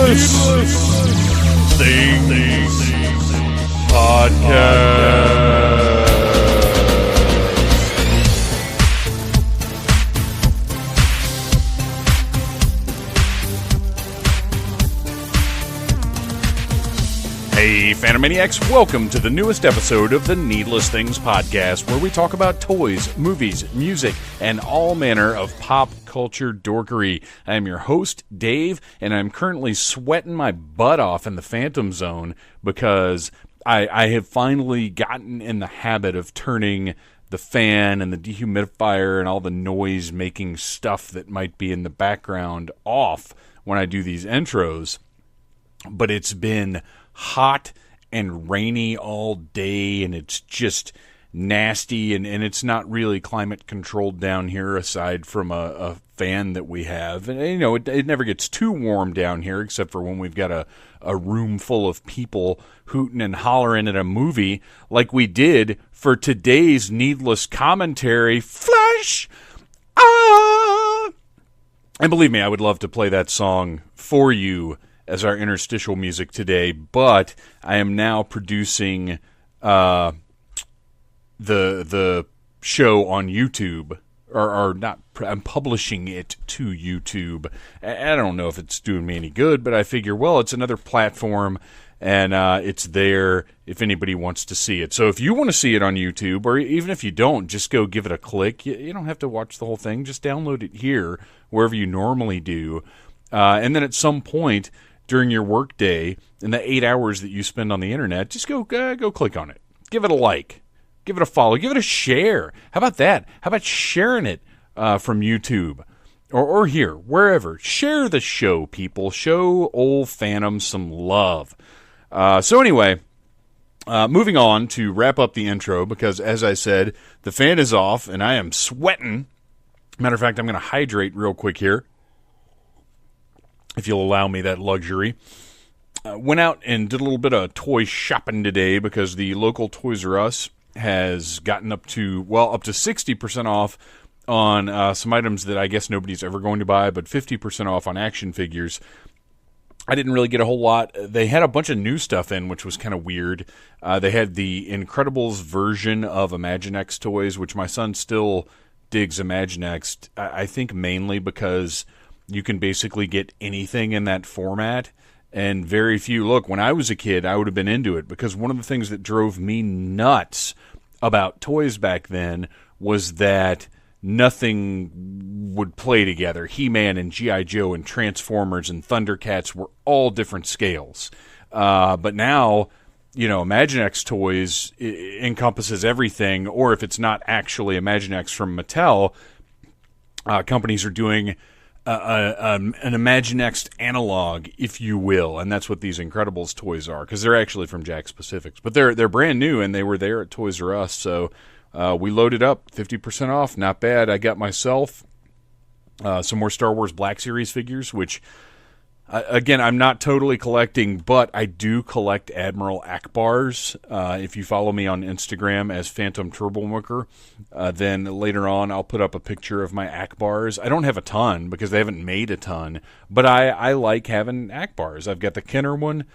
Things Podcast. Hey, Phantomaniacs, welcome to the newest episode of the Needless Things Podcast, where we talk about toys, movies, music, and all manner of pop culture dorkery. I am your host, Dave, and I'm currently sweating my butt off in the Phantom Zone because I have finally gotten in the habit of turning the fan and the dehumidifier and all the noise-making stuff that might be in the background off when I do these intros. But it's been hot and rainy all day, and it's just nasty, and it's not really climate controlled down here aside from a fan that we have. And you know, it never gets too warm down here except for when we've got a room full of people hooting and hollering at a movie like we did for today's needless commentary. Flash! Ah! And believe me, I would love to play that song for you as our interstitial music today, but I am now producing the show on YouTube, or not. I'm publishing it to YouTube. I don't know if it's doing me any good, but I figure, well, it's another platform, and it's there if anybody wants to see it. So if you want to see it on YouTube, or even if you don't, just go give it a click. You don't have to watch the whole thing. Just download it here, wherever you normally do, and then at some point during your work day, in the 8 hours that you spend on the internet, just go click on it. Give it a like. Give it a follow. Give it a share. How about that? How about sharing it from YouTube? Or here, wherever. Share the show, people. Show old Phantom some love. So anyway, moving on to wrap up the intro, because as I said, the fan is off, and I am sweating. Matter of fact, I'm going to hydrate real quick here, if you'll allow me that luxury. Went out and did a little bit of toy shopping today because the local Toys R Us has gotten up to 60% off on some items that I guess nobody's ever going to buy, but 50% off on action figures. I didn't really get a whole lot. They had a bunch of new stuff in, which was kind of weird. They had the Incredibles version of Imaginext toys, which my son still digs Imaginext, I think mainly because you can basically get anything in that format, and very few. Look, when I was a kid, I would have been into it, because one of the things that drove me nuts about toys back then was that nothing would play together. He-Man and G.I. Joe and Transformers and Thundercats were all different scales. But now, you know, Imaginext toys encompasses everything, or if it's not actually Imaginext from Mattel, companies are doing an Imaginext analog, if you will, and that's what these Incredibles toys are, because they're actually from Jakks Pacifics, but they're brand new, and they were there at Toys R Us, so we loaded up, 50% off, not bad. I got myself some more Star Wars Black Series figures, which, again, I'm not totally collecting, but I do collect Admiral Akbars. If you follow me on Instagram as Phantom Turbomucker, then later on I'll put up a picture of my Akbars. I don't have a ton because they haven't made a ton, but I like having Akbars. I've got the Kenner one,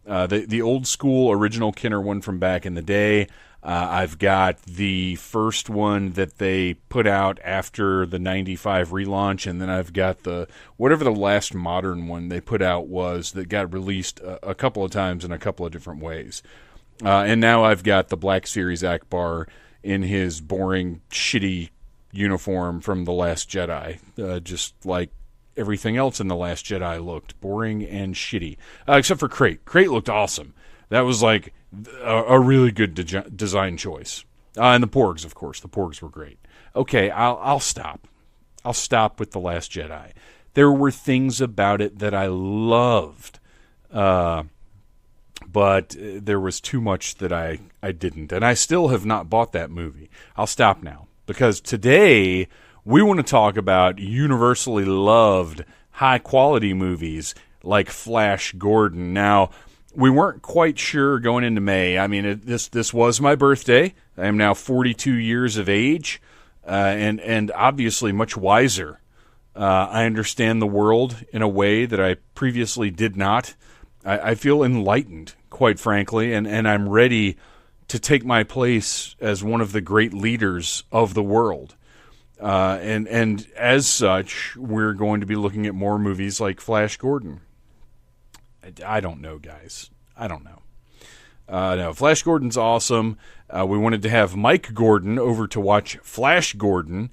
the old school original Kenner one from back in the day. I've got the first one that they put out after the 95 relaunch, and then I've got whatever the last modern one they put out was that got released a couple of times in a couple of different ways. And now I've got the Black Series Akbar in his boring, shitty uniform from The Last Jedi, just like everything else in The Last Jedi looked boring and shitty, except for Crate. Crate looked awesome. That was like a really good design choice. And the Porgs, of course. The Porgs were great. Okay, I'll stop. I'll stop with The Last Jedi. There were things about it that I loved, but there was too much that I didn't. And I still have not bought that movie. I'll stop now, because today we want to talk about universally loved high-quality movies like Flash Gordon. Now, we weren't quite sure going into May. I mean, this was my birthday. I am now 42 years of age, and obviously much wiser I understand the world in a way that I previously did not. I feel enlightened, quite frankly, and I'm ready to take my place as one of the great leaders of the world. And as such, we're going to be looking at more movies like Flash Gordon. I don't know, guys. I don't know. No, Flash Gordon's awesome. We wanted to have Mike Gordon over to watch Flash Gordon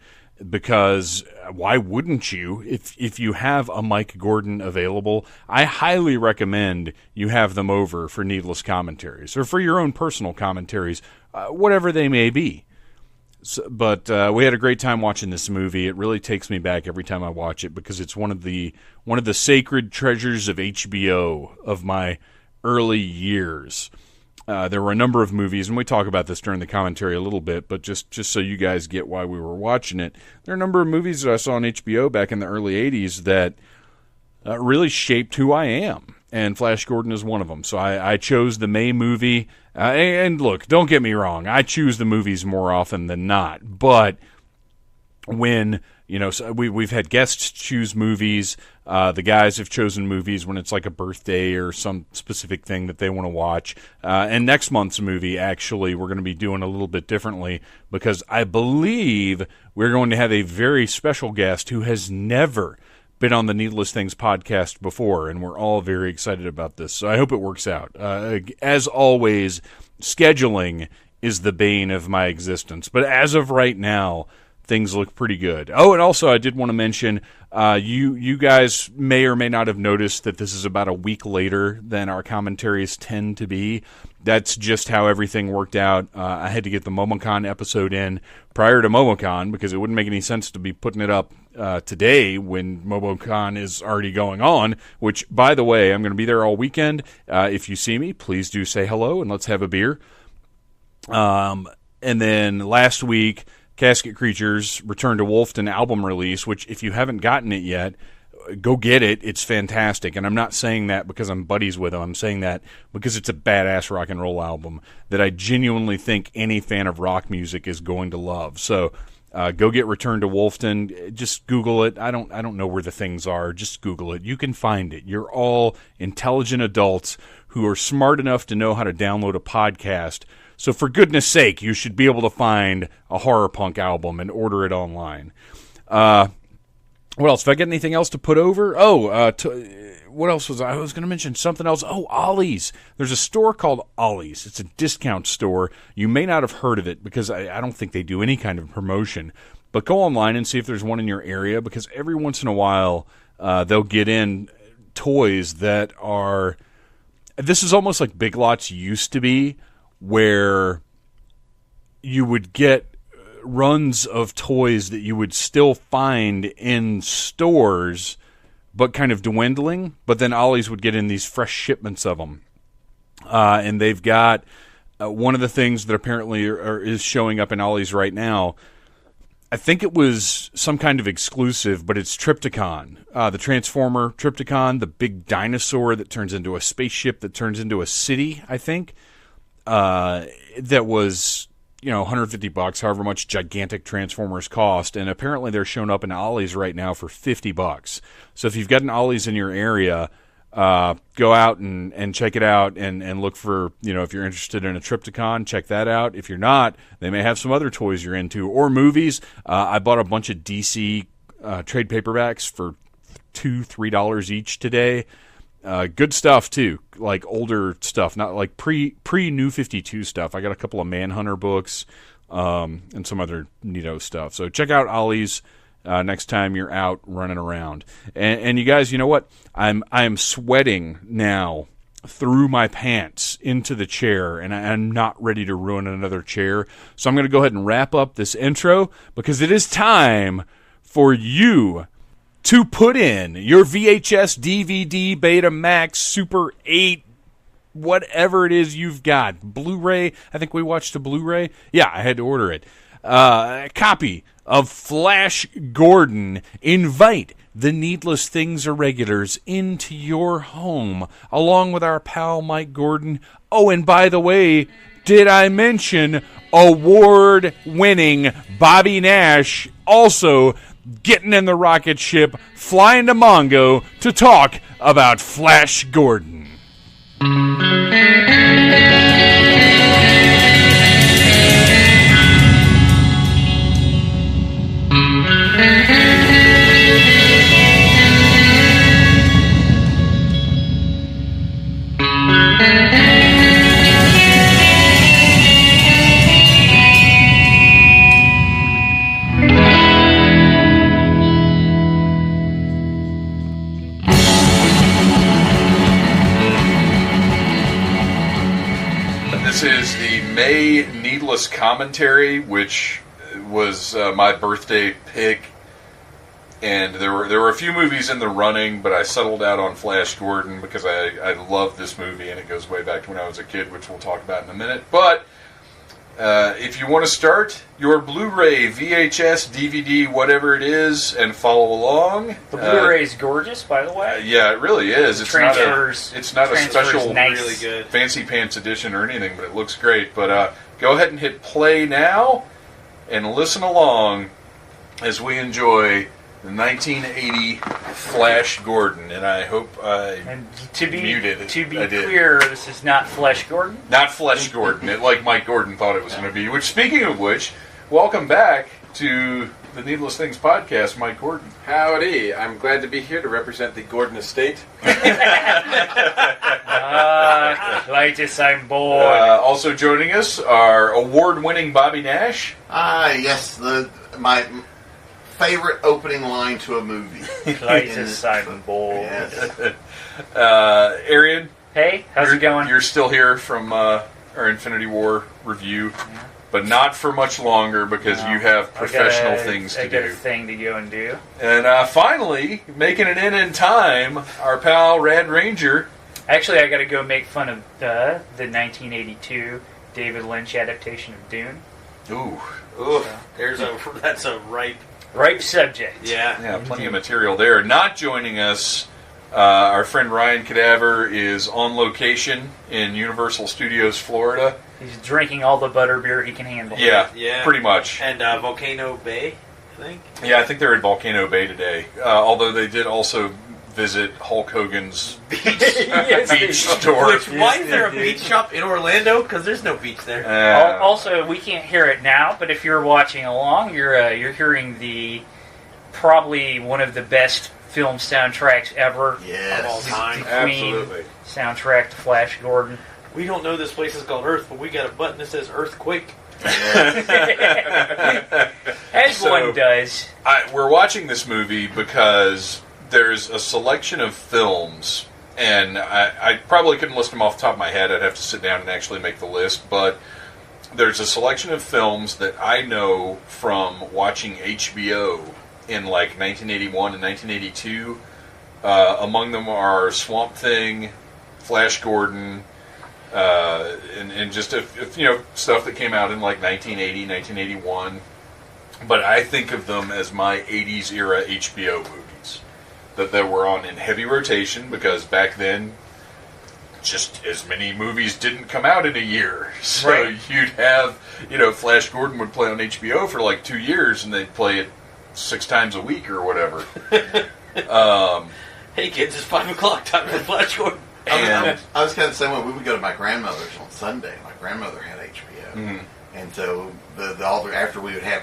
because why wouldn't you? If you have a Mike Gordon available, I highly recommend you have them over for needless commentaries or for your own personal commentaries, whatever they may be. So, but we had a great time watching this movie. It really takes me back every time I watch it because it's one of the sacred treasures of HBO of my early years. There were a number of movies, and we talk about this during the commentary a little bit, but just so you guys get why we were watching it, there are a number of movies that I saw on HBO back in the early 80s that really shaped who I am, and Flash Gordon is one of them. So I chose the May movie, and look, don't get me wrong, I choose the movies more often than not, but when... so we've had guests choose movies. The guys have chosen movies when it's like a birthday or some specific thing that they want to watch. And next month's movie, actually, we're going to be doing a little bit differently because I believe we're going to have a very special guest who has never been on the Needless Things podcast before, and we're all very excited about this. So I hope it works out. As always, scheduling is the bane of my existence. But as of right now, things look pretty good. Oh, and also I did want to mention, you guys may or may not have noticed that this is about a week later than our commentaries tend to be. That's just how everything worked out. I had to get the MomoCon episode in prior to MomoCon because it wouldn't make any sense to be putting it up today when MomoCon is already going on, which, by the way, I'm going to be there all weekend. If you see me, please do say hello and let's have a beer. And then last week, Casket Creatures Return to Wolfton album release, which if you haven't gotten it yet, go get it. It's fantastic. And I'm not saying that because I'm buddies with them. I'm saying that because it's a badass rock and roll album that I genuinely think any fan of rock music is going to love. So go get Return to Wolfton. Just Google it. I don't know where the things are. Just Google it. You can find it. You're all intelligent adults who are smart enough to know how to download a podcast. So for goodness sake, you should be able to find a horror punk album and order it online. What else? If I get anything else to put over? What else was I was going to mention? Something else. Oh, Ollie's. There's a store called Ollie's. It's a discount store. You may not have heard of it because I don't think they do any kind of promotion. But go online and see if there's one in your area because every once in a while they'll get in toys that are... This is almost like Big Lots used to be, where you would get runs of toys that you would still find in stores, but kind of dwindling. But then Ollie's would get in these fresh shipments of them. And they've got one of the things that apparently is showing up in Ollie's right now. I think it was some kind of exclusive, but it's Trypticon. The Transformer Trypticon, the big dinosaur that turns into a spaceship that turns into a city, I think. That was, $150, however much gigantic Transformers cost, and apparently they're showing up in Ollie's right now for $50. So if you've got an Ollie's in your area, go out and check it out and look for, if you're interested in a Trypticon, check that out. If you're not, they may have some other toys you're into or movies. I bought a bunch of DC trade paperbacks for $2-3 each today. Good stuff too, like older stuff, not like pre New 52 stuff. I got a couple of Manhunter books, and some other neato stuff. So check out Ollie's next time you're out running around. And you guys, you know what? I'm sweating now through my pants into the chair, and I'm not ready to ruin another chair. So I'm going to go ahead and wrap up this intro because it is time for you to put in your VHS, DVD, Betamax, Super 8, whatever it is you've got. Blu-ray. I think we watched a Blu-ray. Yeah, I had to order it. A copy of Flash Gordon. Invite the Needless Things Irregulars into your home, along with our pal Mike Gordon. Oh, and by the way, did I mention award-winning Bobby Nash, also getting in the rocket ship, flying to Mongo to talk about Flash Gordon. This is the May Needless Commentary, which was my birthday pick, and there were a few movies in the running, but I settled out on Flash Gordon because I love this movie, and it goes way back to when I was a kid, which we'll talk about in a minute. But if you want to start your Blu-ray, VHS, DVD, whatever it is, and follow along. The Blu-ray is gorgeous, by the way. Yeah, it really is. It's not a special, nice. Really good, fancy pants edition or anything, but it looks great. But go ahead and hit play now and listen along as we enjoy the 1980 Flash Gordon. And I hope and to be muted. To be clear, this is not Flash Gordon. Not Flash Gordon, like Mike Gordon thought it was going to be. Which, speaking of which, welcome back to the Needless Things podcast, Mike Gordon. Howdy. I'm glad to be here to represent the Gordon estate. Clytus, I'm bored. Also joining us are award-winning Bobby Nash. Yes, my favorite opening line to a movie. Clytus, I'm bored. Yes. Arian. Hey, how's it going? You're still here from our Infinity War review, but not for much longer because you have professional things to do. I got a thing to go and do. And finally, making it in time, our pal Rad Ranger. Actually, I got to go make fun of the 1982 David Lynch adaptation of Dune. Ooh, that's a ripe subject. Yeah, plenty of material there. Not joining us, our friend Ryan Cadaver is on location in Universal Studios, Florida. He's drinking all the butterbeer he can handle. Yeah, pretty much. And Volcano Bay, I think. Yeah, I think they're at Volcano Bay today. Although they did also visit Hulk Hogan's beach store. Why is there a beach shop in Orlando? Because there's no beach there. Also, we can't hear it now, but if you're watching along, you're hearing the probably one of the best film soundtracks ever Yes. of all time. The Queen Absolutely. soundtrack to Flash Gordon. We don't know this place is called Earth, but we got a button that says Earthquake. As one does. We're watching this movie because there's a selection of films, and I probably couldn't list them off the top of my head. I'd have to sit down and actually make the list, but there's a selection of films that I know from watching HBO in like 1981 and 1982. Among them are Swamp Thing, Flash Gordon, and just stuff that came out in like 1980, 1981. But I think of them as my 80s era HBO movies that were on in heavy rotation because back then just as many movies didn't come out in a year. So right. You'd have, Flash Gordon would play on HBO for like 2 years and they'd play it 6 times a week or whatever. Hey kids, it's 5 o'clock, time for Flash Gordon. I was kind of saying when we would go to my grandmother's on Sunday. My grandmother had HBO, and so after we would have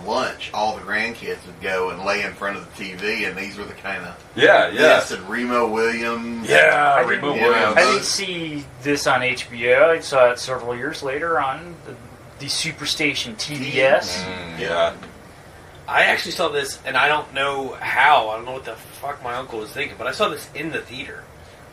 lunch, all the grandkids would go and lay in front of the TV, and these were the kind of Yes, and Remo Williams. Yeah, Remo Williams. I didn't see this on HBO. I saw it several years later on the Superstation TBS. Yeah. I actually saw this, and I don't know how. I don't know what the fuck my uncle was thinking, but I saw this in the theater.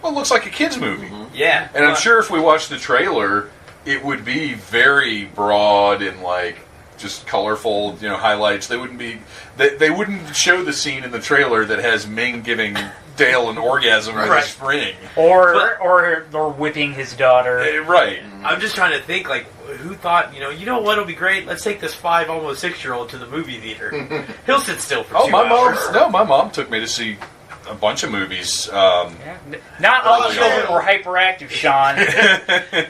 Well, it looks like a kid's movie. Yeah. And I'm sure if we watched the trailer, it would be very broad and like just colorful, highlights. They wouldn't be. They wouldn't show the scene in the trailer that has Ming giving Dale an orgasm with a spring, or whipping his daughter. Right. I'm just trying to think, like, who thought, what'll be great? Let's take this 5, almost 6-year-old to the movie theater. He'll sit still for 2 hours. My mom took me to see a bunch of movies. Not all children were hyperactive, Sean.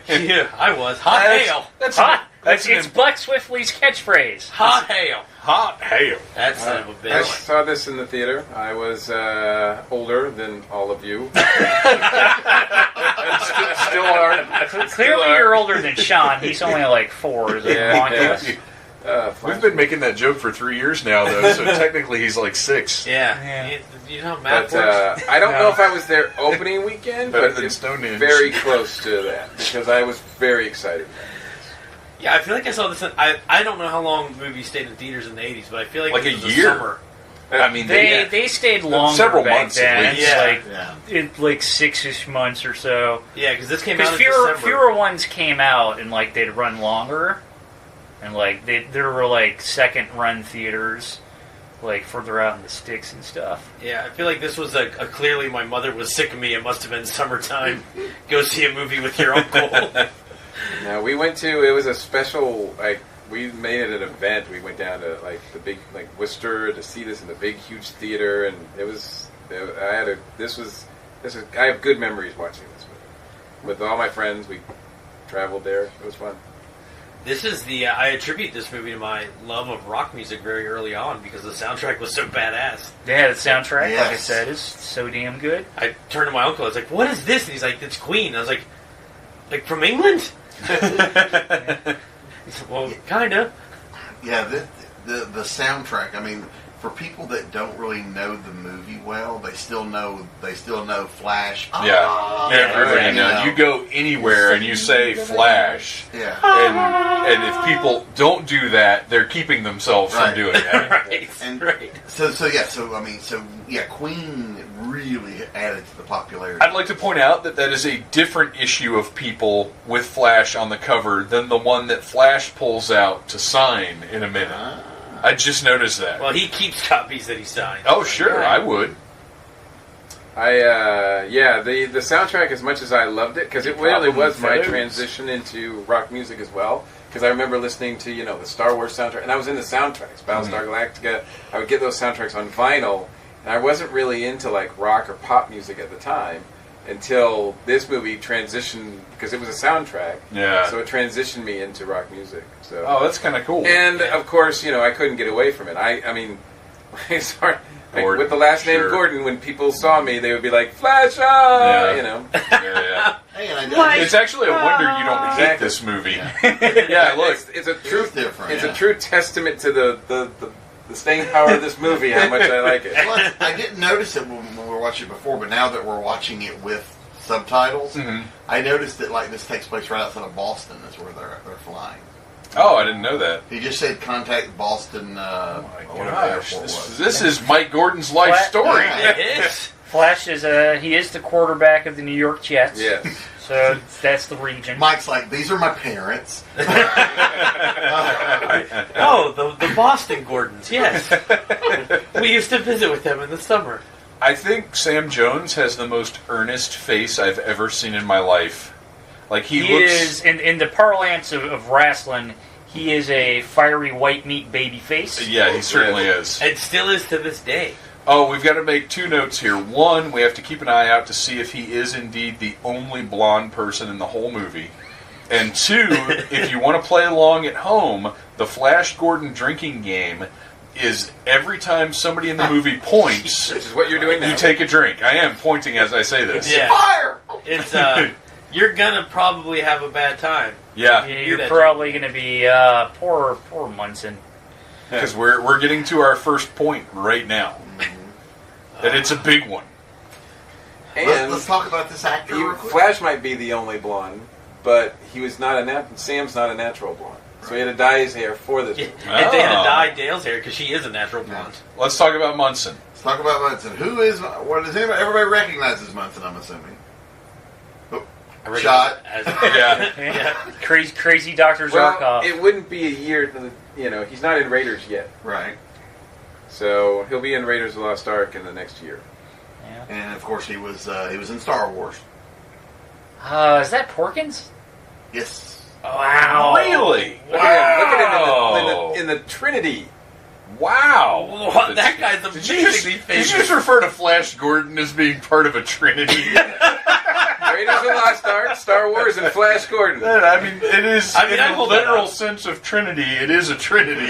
Yeah, I was. Hot hail. That's It's Buck Swiftly's catchphrase. Hot hail. Hot hail. That's son of a I bitch. saw this in the theater. I was older than all of you. Still are. Clearly, you're older than Sean. He's only like 4. Is it ridiculous? We've been making that joke for 3 years now, though, so technically he's like 6. Yeah. You know how math But works? I don't know if I was there opening weekend, Better but than it's Stonehenge. very close to that because I was very excited. Yeah, I feel like I saw this. I don't know how long movies stayed in theaters in the 80s, but I feel like Like it a was year. summer. I mean, They stayed longer Several back months at then. least. Like 6-ish months or so. Yeah, because this came out Because in December. fewer ones came out, and like they'd run longer, and like there were like second run theaters, like further out in the sticks and stuff. Yeah, I feel like this was a clearly my mother was sick of me. It must have been summertime. Go see a movie with your uncle. Now we went to. It was a special. Like we made it an event. We went down to like the big like Worcester to see this in the big huge theater, and it was. I have good memories watching this movie with all my friends. We traveled there. It was fun. This is I attribute this movie to my love of rock music very early on because the soundtrack was so badass. Yeah, the soundtrack, Yes. like I said, is so damn good. I turned to my uncle. I was like, "What is this?" And he's like, "It's Queen." I was like from England? Well, kinda. Yeah, the soundtrack. I mean, for people that don't really know the movie well, they still know Flash. Yeah, everybody knows. You go anywhere and you say Flash, Yeah. and if people don't do that, they're keeping themselves from Right. doing that. Right. And right. So Queen really added to the popularity. I'd like to point out that is a different issue of people with Flash on the cover than the one that Flash pulls out to sign in a minute. I just noticed that. Well, he keeps copies that he signs. Oh, sure, I would. The soundtrack, as much as I loved it, because it really was my Feathers. transition into rock music as well. Because I remember listening to the Star Wars soundtrack, and I was into soundtracks, Battlestar Galactica. I would get those soundtracks on vinyl, and I wasn't really into like rock or pop music at the time until this movie transitioned because it was a soundtrack. Yeah. So it transitioned me into rock music. So. Oh, that's kind of cool. And of course, I couldn't get away from it. I mean, sorry. Gordon, with the last name sure. Gordon, when people saw me, they would be like, "Flash on!" Yeah. Yeah. Hey, and It's actually a wonder you don't hate this movie. Yeah, look. It's a true different. It's a true testament to the staying power of this movie. How much I like it. Well, I didn't notice it when we were watching it before, but now that we're watching it with subtitles, I noticed that like this takes place right outside of Boston. Is where they're flying. Oh, I didn't know that. He just said contact Boston. Whatever the Gosh, airport was. this is Mike Gordon's life story. Yeah. It is. Flash is he is the quarterback of the New York Jets. Yes. So that's the region. Mike's like, these are my parents. Oh, the Boston Gordons. Yes. We used to visit with them in the summer. I think Sam Jones has the most earnest face I've ever seen in my life. Like he looks. is in the parlance of wrestling. He is a fiery white meat baby face. Yeah, he certainly is. It still is to this day. Oh, we've got to make 2 notes here. One, we have to keep an eye out to see if he is indeed the only blonde person in the whole movie. And 2, if you want to play along at home, the Flash Gordon drinking game is every time somebody in the movie points, Which is what you're doing now. you take a drink. I am pointing as I say this. Yeah. Fire! It's you're gonna probably have a bad time. Yeah, You're probably going to be poor Munson. because we're getting to our first point right now. And it's a big one. And Let's talk about this actor real quick. Flash might be the only blonde, but he was not Sam's not a natural blonde, so he had to dye his hair for this movie. And they had to dye Dale's hair because she is a natural blonde. Let's talk about Munson. Let's talk about Munson. Who is? What does anybody? Everybody recognizes Munson, I'm assuming. Oh, shot. Yeah. Yeah. Crazy Dr. Well, Zarkov. it wouldn't be a year. He's not in Raiders yet, Right. so he'll be in Raiders of the Lost Ark in the next year. Yeah. And of course, he was in Star Wars. Is that Porkins? Yes. Wow. Really? Look at him in the Trinity. Wow. What? That guy's Did you just amazingly famous. refer to Flash Gordon as being part of a trinity? Great Raiders of the Lost Ark, Star Wars, and Flash Gordon. I mean, it is, I mean, in I the hold that literal up. sense of Trinity, it is a Trinity.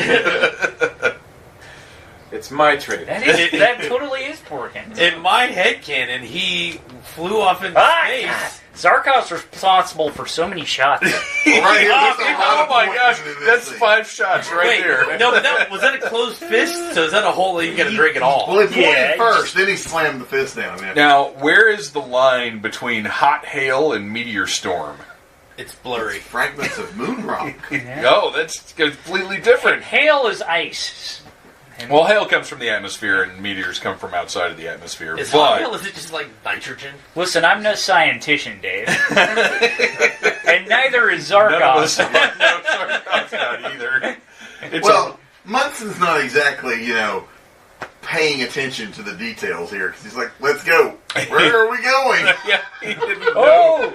It's my Trinity. That totally is Porkins. In my headcanon, he flew off into space. Zarkov's responsible for so many shots. Well, right here, there's a lot Oh my of gosh, points into this that's thing. 5 shots right Wait, there. no, but was that a closed fist? So is that a whole? You got to drink it all. Well, he pointed Yeah, first, then he slammed the fist down. Yeah. Now, where is the line between hot hail and meteor storm? It's blurry. Fragments of moon rock. No, that's completely different. Hail is ice. Well, hail comes from the atmosphere, and meteors come from outside of the atmosphere. Is hot hail? But Is it just like nitrogen? Listen, I'm no scientician, Dave. And neither is none of us Zarkov. no, Zarkov's not either. It's Well, Munson's not exactly, paying attention to the details here because he's like, "Let's go. Where are we going?" yeah, he didn't know. Oh!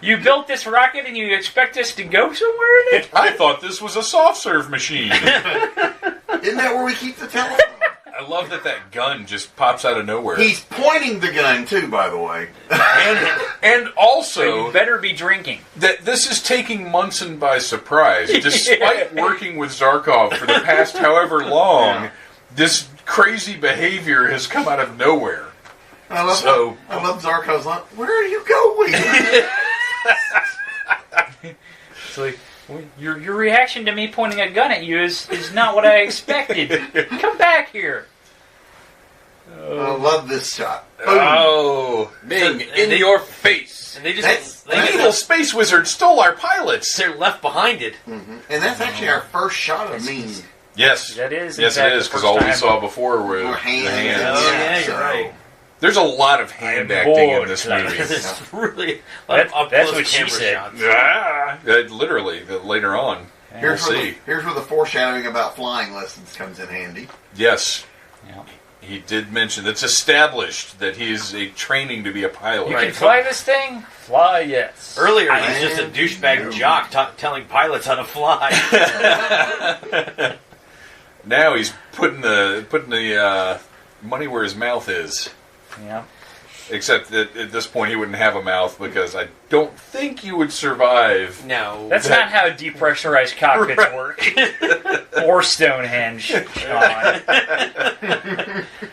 You built this rocket and you expect us to go somewhere in it? I thought this was a soft serve machine. Isn't that where we keep the telephone? I love that gun just pops out of nowhere. He's pointing the gun too, by the way. and So also you better be drinking. that this is taking Munson by surprise. Despite working with Zarkov for the past however long, this crazy behavior has come out of nowhere. I love Zarkov's like, "Where are you going?" It's like, your reaction to me pointing a gun at you is not what I expected. Come back here. I love this shot. Boom. Oh, Ming, And in they- your face. And they That's- just the evil space wizard stole our pilots. they're left behind it. And that's actually our first shot of Ming. Yes, That is, in yes, fact, it is the because first all we time. saw before were Or the hands. hands. Oh, yeah, you're so- right. There's a lot of hand I'm acting in bored, this like- movie. It's really That's up what close she camera said. shots. Literally, later on, we'll Here's see. where the foreshadowing about flying lessons comes in handy. Yes, Yeah. he did mention it's established that he is a training to be a pilot. You Right. can fly this thing? Fly, yes. Earlier, he's just a Man, douchebag no. jock telling pilots how to fly. Now he's putting the money where his mouth is. Yeah. Except that at this point he wouldn't have a mouth because I don't think you would survive. No. That's not how depressurized cockpits work. Or Stonehenge, Sean.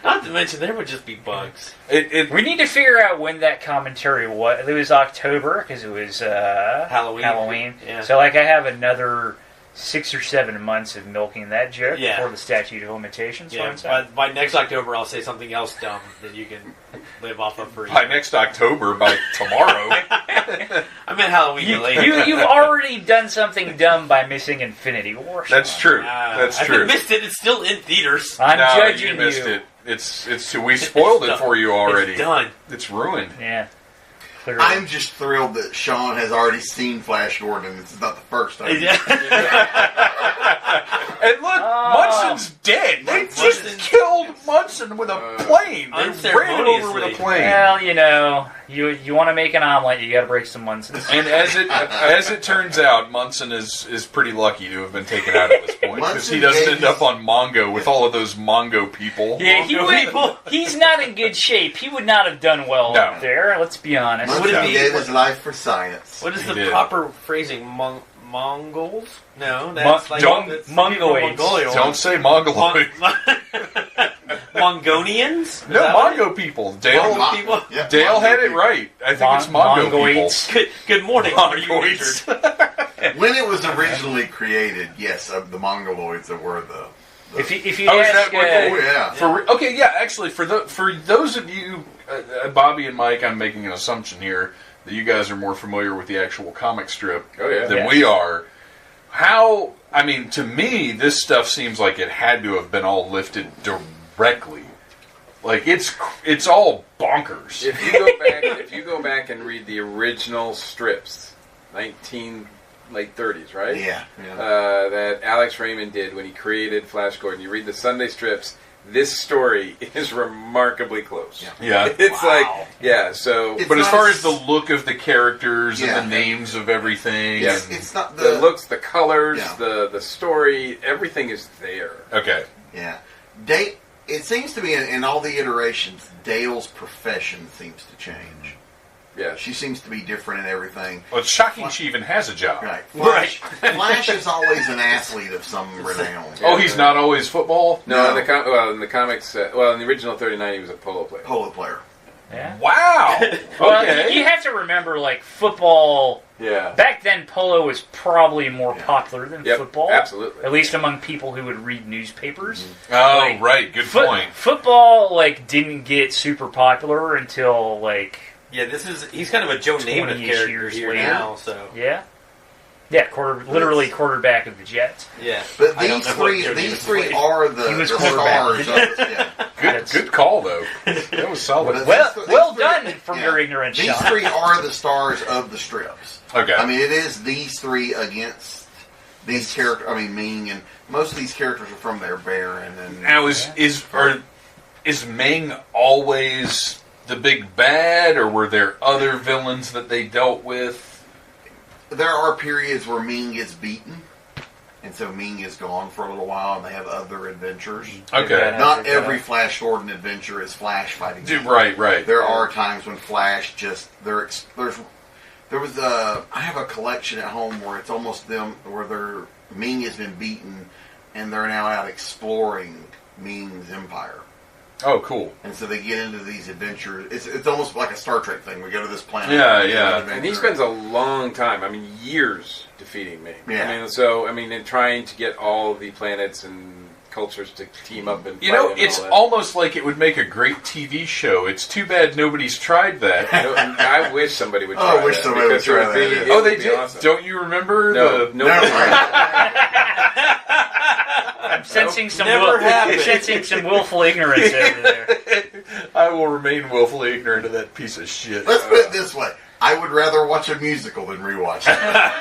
Not to mention, there would just be bugs. We need to figure out when that commentary was. It was October, because it was Halloween. Yeah. So, I have another 6 or 7 months of milking that joke Yeah. before the statute of limitations Yeah, runs out. by next October, I'll say something else dumb that you can live off of for a By year. next October, by tomorrow. I meant Halloween related. You've already done something dumb by missing Infinity War. That's Sean. true. That's I true. missed it. It's still in theaters. I'm No, judging you missed it. It's we spoiled it for you already. It's done. It's ruined. Yeah. Clearly. I'm just thrilled that Sean has already seen Flash Gordon. This is not the first time. And look, Munson's dead. They just killed Munson with a plane. They ran him over with a plane. Well, you want to make an omelet, you got to break some Munsons. And as it turns out, Munson is pretty lucky to have been taken out at this point because he doesn't end up on Mongo with all of those Mongo people. Yeah, he's not in good shape. He would not have done well No. up there. Let's be honest. Would it Munson be- gave his life for science. What is He the did. proper phrasing? Mongols? No, that's like don't- that's Mongoloids. Mongolia. Don't say Mongoloid. Mongonians? Is No, that what Mongo people. Dale people? Yeah, Dale Mongo had it people. right. I think it's Mongo Mongoids. people. Good morning. Are you Mongoids. injured? When it was originally created, yes, of the Mongoloids that were the If you Oh, is ask, that what oh yeah. Okay, yeah. Actually, for those of you, Bobby and Mike, I'm making an assumption here that you guys are more familiar with the actual comic strip Oh, yeah. than Yes. we are. How? I mean, to me, this stuff seems like it had to have been all lifted directly. Like it's all bonkers. If you go back and read the original strips, late 30s, right? Yeah. That Alex Raymond did when he created Flash Gordon. You read the Sunday strips. This story is remarkably close. Yeah. It's so. It's But as not far as- as the look of the characters Yeah. and the names of everything, Yeah. and- It's not The looks, the colors, Yeah. the story, everything is there. okay, Yeah. It seems to be in all the iterations, Dale's profession seems to change. Yeah. She seems to be different in everything. Well, it's shocking she even has a job. Right. Flash is always an athlete of some renown. Oh, he's not always football? No, in the comics, in the original 39, he was a polo player. Polo player. Yeah. Wow. Well, Okay. you have to remember, like, football. Yeah. Back then, polo was probably more popular than football. Absolutely. At least among people who would read newspapers. Oh, Like, right. Good point. Football, like, didn't get super popular until, like... Yeah, he's kind of a Joe Namath 20-ish character years here later. now, so. Yeah. Yeah, literally quarterback of the Jets. Yeah. But I don't these know what three, Joe these Namath three played. are the He was stars. quarterback. Good call, though. That was solid. But Well these three- done from your ignorant These shot. three are the stars of the strips. Okay. I mean, it is these three against these characters. I mean, Ming, and most of these characters are from their Baron. And Now, is Ming always the big bad, or were there other villains that they dealt with? there are periods where Ming gets beaten, and so Ming is gone for a little while, and they have other adventures. Okay. Not every Flash Gordon adventure is Flash fighting. Right. There are times when Flash just there was I have a collection at home where it's almost them where Ming has been beaten and they're now out exploring Ming's empire. Oh, cool. And so they get into these adventures. It's almost like a Star Trek thing. We go to this planet. Yeah. And he spends a long time, years defeating Ming. Yeah. And trying to get all the planets and cultures to team up and fight him and it's all that. almost like it would make a great TV show. It's too bad nobody's tried that. I wish somebody would try Oh, I wish that, somebody would because it try be- that. it Oh, would they be did. awesome. Don't you remember No, the... no. I'm sensing some Never happened. sensing some willful ignorance over there. I will remain willfully ignorant of that piece of shit. Let's put it this way: I would rather watch a musical than rewatch it.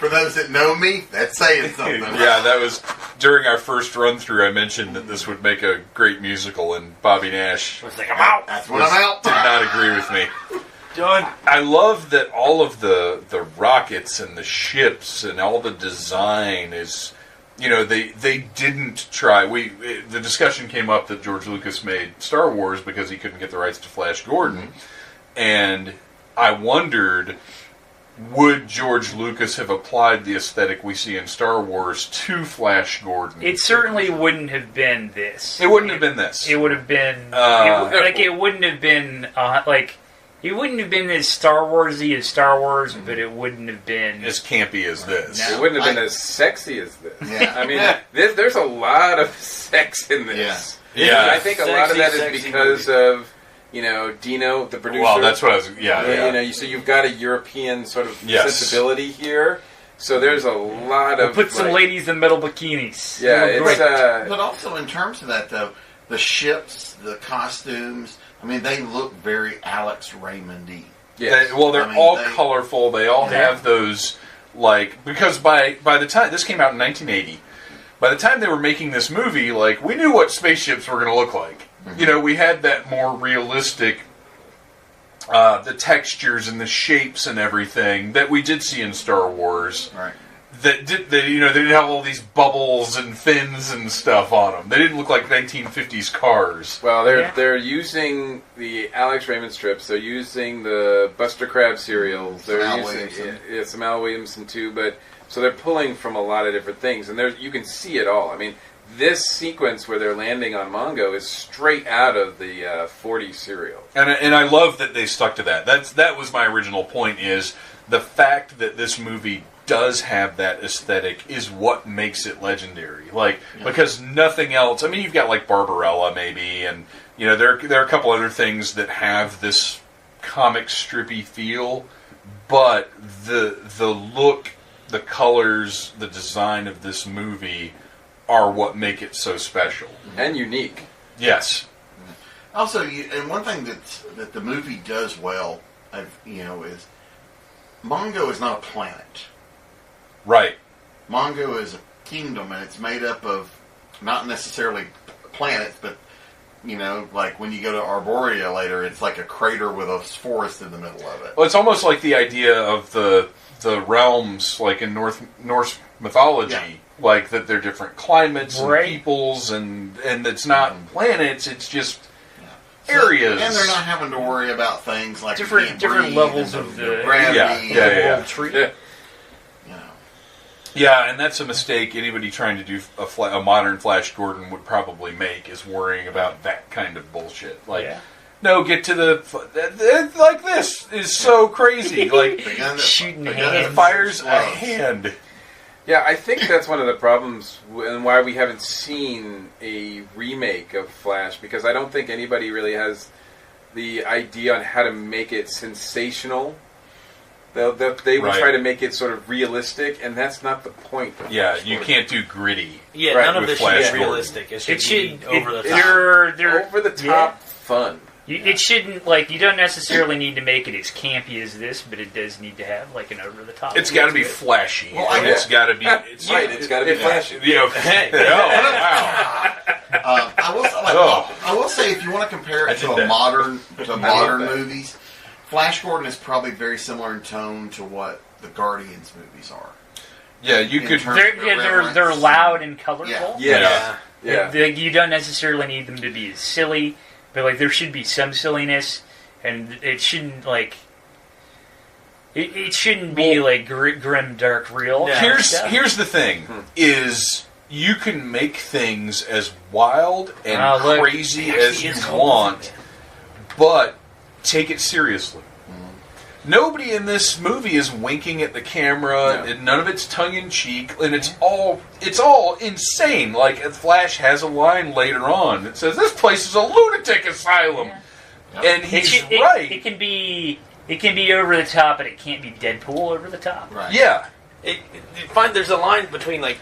For those that know me, that's saying something. Yeah, that was during our first run through. I mentioned that this would make a great musical, and Bobby Nash It's like, I'm out. That's what I'm out. did not agree with me. Done. I love that all of the rockets and the ships and all the design is, they didn't try. The discussion came up that George Lucas made Star Wars because he couldn't get the rights to Flash Gordon, and I wondered, would George Lucas have applied the aesthetic we see in Star Wars to Flash Gordon? It certainly wouldn't have been this. It wouldn't have been this. It would have been it wouldn't have been it wouldn't have been as Star Warsy as Star Wars, but it wouldn't have been as campy as this. No. It wouldn't have been as sexy as this. Yeah. There's a lot of sex in this. Yeah. I think a lot of that is Sexy because movie. of Dino, the producer. Well, that's what I was. Yeah. So you've got a European sort of Yes. sensibility here. So there's a lot of put some ladies in metal bikinis. Yeah, It'll it's great. But also in terms of that, though, the ships, the costumes, they look very Alex Raymond-y. yes. They're all colorful. They all have those, because by the time this came out in 1980, by the time they were making this movie, we knew what spaceships were going to look like. Mm-hmm. We had that more realistic, the textures and the shapes and everything that we did see in Star Wars. Right. They didn't have all these bubbles and fins and stuff on them. They didn't look like 1950s cars. Well, they're using the Alex Raymond strips. They're using the Buster Crabbe serials. They're Al using Williamson. some Al Williamson too. But so they're pulling from a lot of different things, and you can see it all. This sequence where they're landing on Mongo is straight out of the 40 serial. And I love that they stuck to that. That was my original point, is the fact that this movie does have that aesthetic is what makes it legendary. Because nothing else. You've got Barbarella maybe, and there are a couple other things that have this comic strippy feel, but the look, the colors, the design of this movie are what make it so special And unique. Yes. Also, and one thing that the movie does well, is Mongo is not a planet. Right. Mongo is a kingdom, and it's made up of not necessarily planets, but when you go to Arborea later, it's like a crater with a forest in the middle of it. Well, it's almost like the idea of the realms, in Norse mythology, that they're different climates and peoples, and it's not planets. It's just areas. And they're not having to worry about things like different levels of the gravity. Yeah. tree. You know. Yeah, and that's a mistake anybody trying to do a modern Flash Gordon would probably make, is worrying about that kind of bullshit. Like, no, get to the... like, this is so crazy. Like, Shooting it hands. fires a hand. Yeah, I think that's one of the problems and why we haven't seen a remake of Flash, because I don't think anybody really has the idea on how to make it sensational. They will try to make it sort of realistic, and that's not the point. Yeah, you can't do gritty. Yeah, Right, none of with this should Flash be Gordon. realistic. It should It be should over the top. They're Over the top fun. It shouldn't, like, you don't necessarily need to make it as campy as this, but it does need to have, like, an over-the-top. It's got to be flashy. Well, and it's got to be... It's got to be flashy. You know, wow. I will say, if you want to compare it to modern movies, Flash Gordon is probably very similar in tone to what the Guardians movies are. Yeah, you could... They're loud and colorful. Yeah. You don't necessarily need them to be as silly, but, like, there should be some silliness, and it shouldn't, like... It shouldn't be, like, grim, dark, real. No. Here's the thing, is you can make things as wild and crazy as you want, but take it seriously. Nobody in this movie is winking at the camera, and none of it's tongue-in-cheek, and it's all insane. Like, Flash has a line later on that says, "This place is a lunatic asylum." And he's right. It can be over the top, but it can't be Deadpool over the top. Right. Yeah. You find there's a line between, like,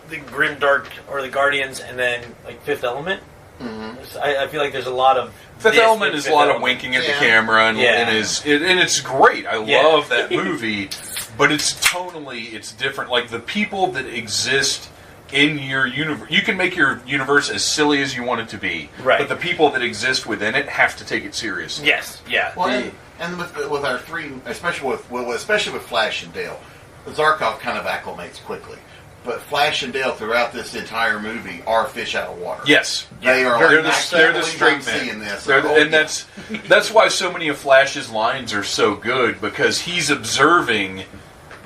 the grim dark or the Guardians and then, like, Fifth Element. Mm-hmm. I feel like there's a lot of Fifth Element is a lot of winking at the camera, and it's great. I love that movie, but it's different. Like, the people that exist in your universe, you can make your universe as silly as you want it to be, right? But the people that exist within it have to take it seriously. Yes, yeah. Well, and with our three, especially with Flash and Dale, Zarkov kind of acclimates quickly. But Flash and Dale throughout this entire movie are fish out of water. Yes, they are. They're the straight men. And that's why so many of Flash's lines are so good, because he's observing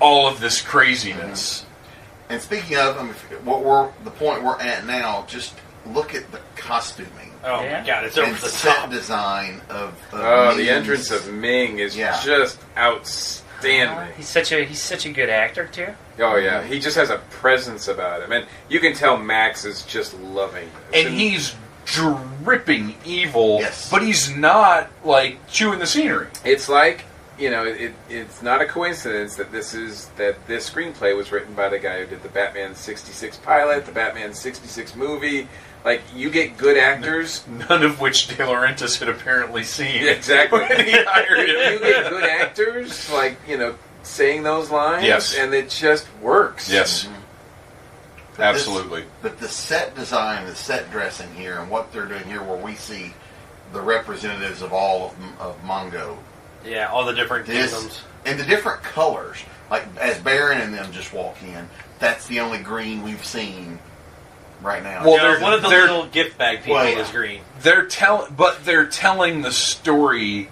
all of this craziness. Mm-hmm. And speaking of, the point we're at now, just look at the costuming. Oh my God, it's over the set top. design of the entrance of Ming is just outstanding. He's such a good actor too. Oh yeah, he just has a presence about him, and you can tell Max is just loving this. And he's dripping evil, but he's not like chewing the scenery. It's like, it's not a coincidence that this screenplay was written by the guy who did the Batman '66 pilot, the Batman '66 movie. Like, you get good actors, none of which De Laurentiis had apparently seen. Exactly. When he hired him. You get good actors, like, saying those lines, and it just works. Yes. Mm-hmm. Absolutely. But the set design, the set dressing here, and what they're doing here, where we see the representatives of all of Mongo. Yeah, all the different kingdoms. And the different colors. Like, as Baron and them just walk in, that's the only green we've seen right now. Well, one of the little gift bag people is green. They're telling the story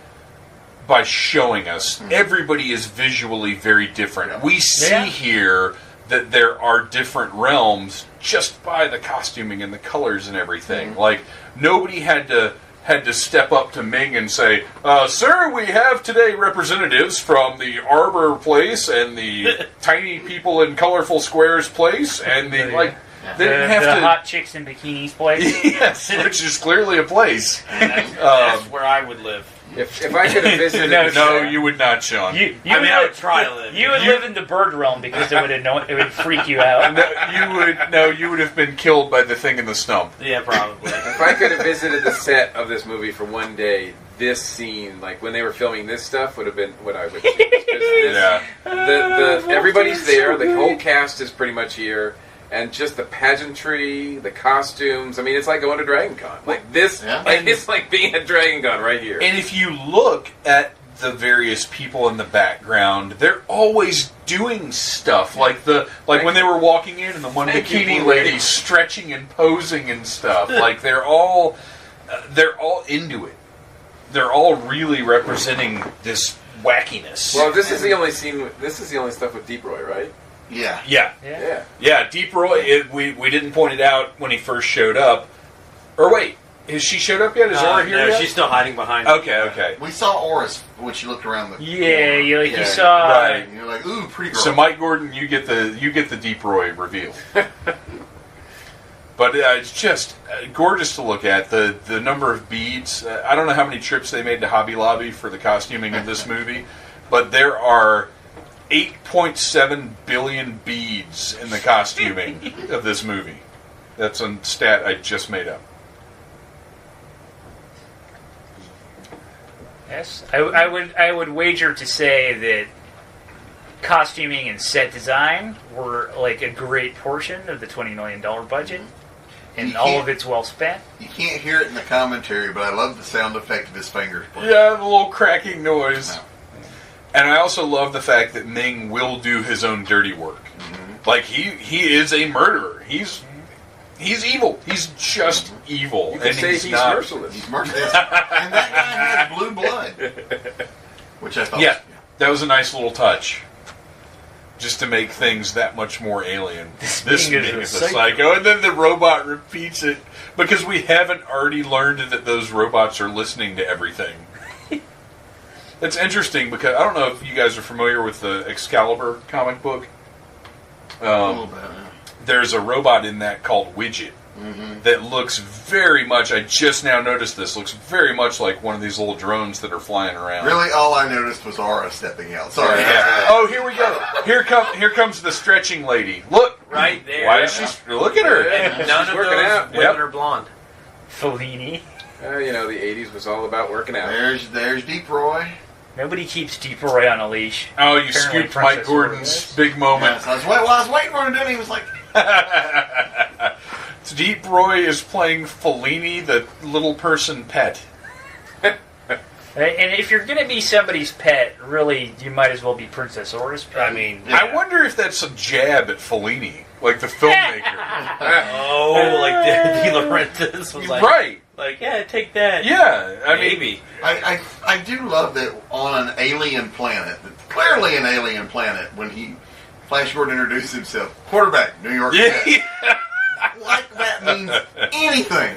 by showing us. Mm-hmm. Everybody is visually very different. Yeah. We see here that there are different realms just by the costuming and the colors and everything. Mm-hmm. Like, nobody had to step up to Ming and say, "Sir, we have today representatives from the Arbor Place and the Tiny People in Colorful Squares Place and the They didn't have the hot chicks in bikinis place. Yes, which is clearly a place. That's where I would live. If I could have visited... No, you would not, Sean. I would try to live. You would live in the bird realm because it would freak you out. You would have been killed by the thing in the stump. Yeah, probably. If I could have visited the set of this movie for one day, this scene, like when they were filming this stuff, would have been what I would choose. Everybody's there. The whole cast is pretty much here. And just the pageantry, the costumes. I mean, it's like going to Dragon Con. Like this, it's like being at Dragon Con right here. And if you look at the various people in the background, they're always doing stuff. Like when they were walking in, and the one bikini lady stretching and posing and stuff. Like they're all they're all into it. They're all really representing this wackiness. Well, this is the only scene. This is the only stuff with Deep Roy, right? Yeah. Yeah. Deep Roy. We didn't point it out when he first showed up. Or wait, has she showed up yet? Is Aura here no, yet? she's still hiding behind. Okay. We saw Aura's when she looked around the Yeah, you corner. saw. Right. And you're like, ooh, pretty girl. So Mike Gordon, you get the Deep Roy reveal. But it's just gorgeous to look at. The number of beads. I don't know how many trips they made to Hobby Lobby for the costuming of this movie, but there are 8.7 billion beads in the costuming of this movie. That's a stat I just made up. Yes, I would wager to say that costuming and set design were like a great portion of the $20 million budget, and all of it's well spent. You can't hear it in the commentary, but I love the sound effect of his fingers playing. Yeah, the little cracking noise. No. And I also love the fact that Ming will do his own dirty work. Mm-hmm. Like he is a murderer. He's evil. He's just evil. You can say he's not merciless. He's merciless. And that guy had blue blood. Which I thought Yeah, that was a nice little touch. Just to make things that much more alien. This Ming is a psycho. And then the robot repeats it. Because we haven't already learned that those robots are listening to everything. It's interesting because I don't know if you guys are familiar with the Excalibur comic book. a little bit. There's a robot in that called Widget that looks very much, I just now noticed this, looks very much like one of these little drones that are flying around. Really, all I noticed was Aura stepping out. Sorry. Yeah. Oh, here we go. Here comes the stretching lady. Look. Right there. Why is she... Look at her. And none She's of working those out. women Yep. are blonde. Fellini. You know, the 80s was all about working out. There's Deep Roy. Nobody keeps Deep Roy on a leash. Oh, you Apparently scooped Mike Princess Gordon's Lourdes. big moment. Yes, I was waiting for him to do it. He was like, Deep Roy is playing Fellini, the little person pet. And if you're going to be somebody's pet, really, you might as well be Princess Lourdes. I mean, I wonder if that's a jab at Fellini, like the filmmaker. Oh, like De Laurentiis was like, Right. like, yeah, take that. Yeah. I mean, Maybe. I do love that on an alien planet, clearly an alien planet, when Flash Gordon introduced himself, quarterback, New York Jets. yeah. Like that means anything.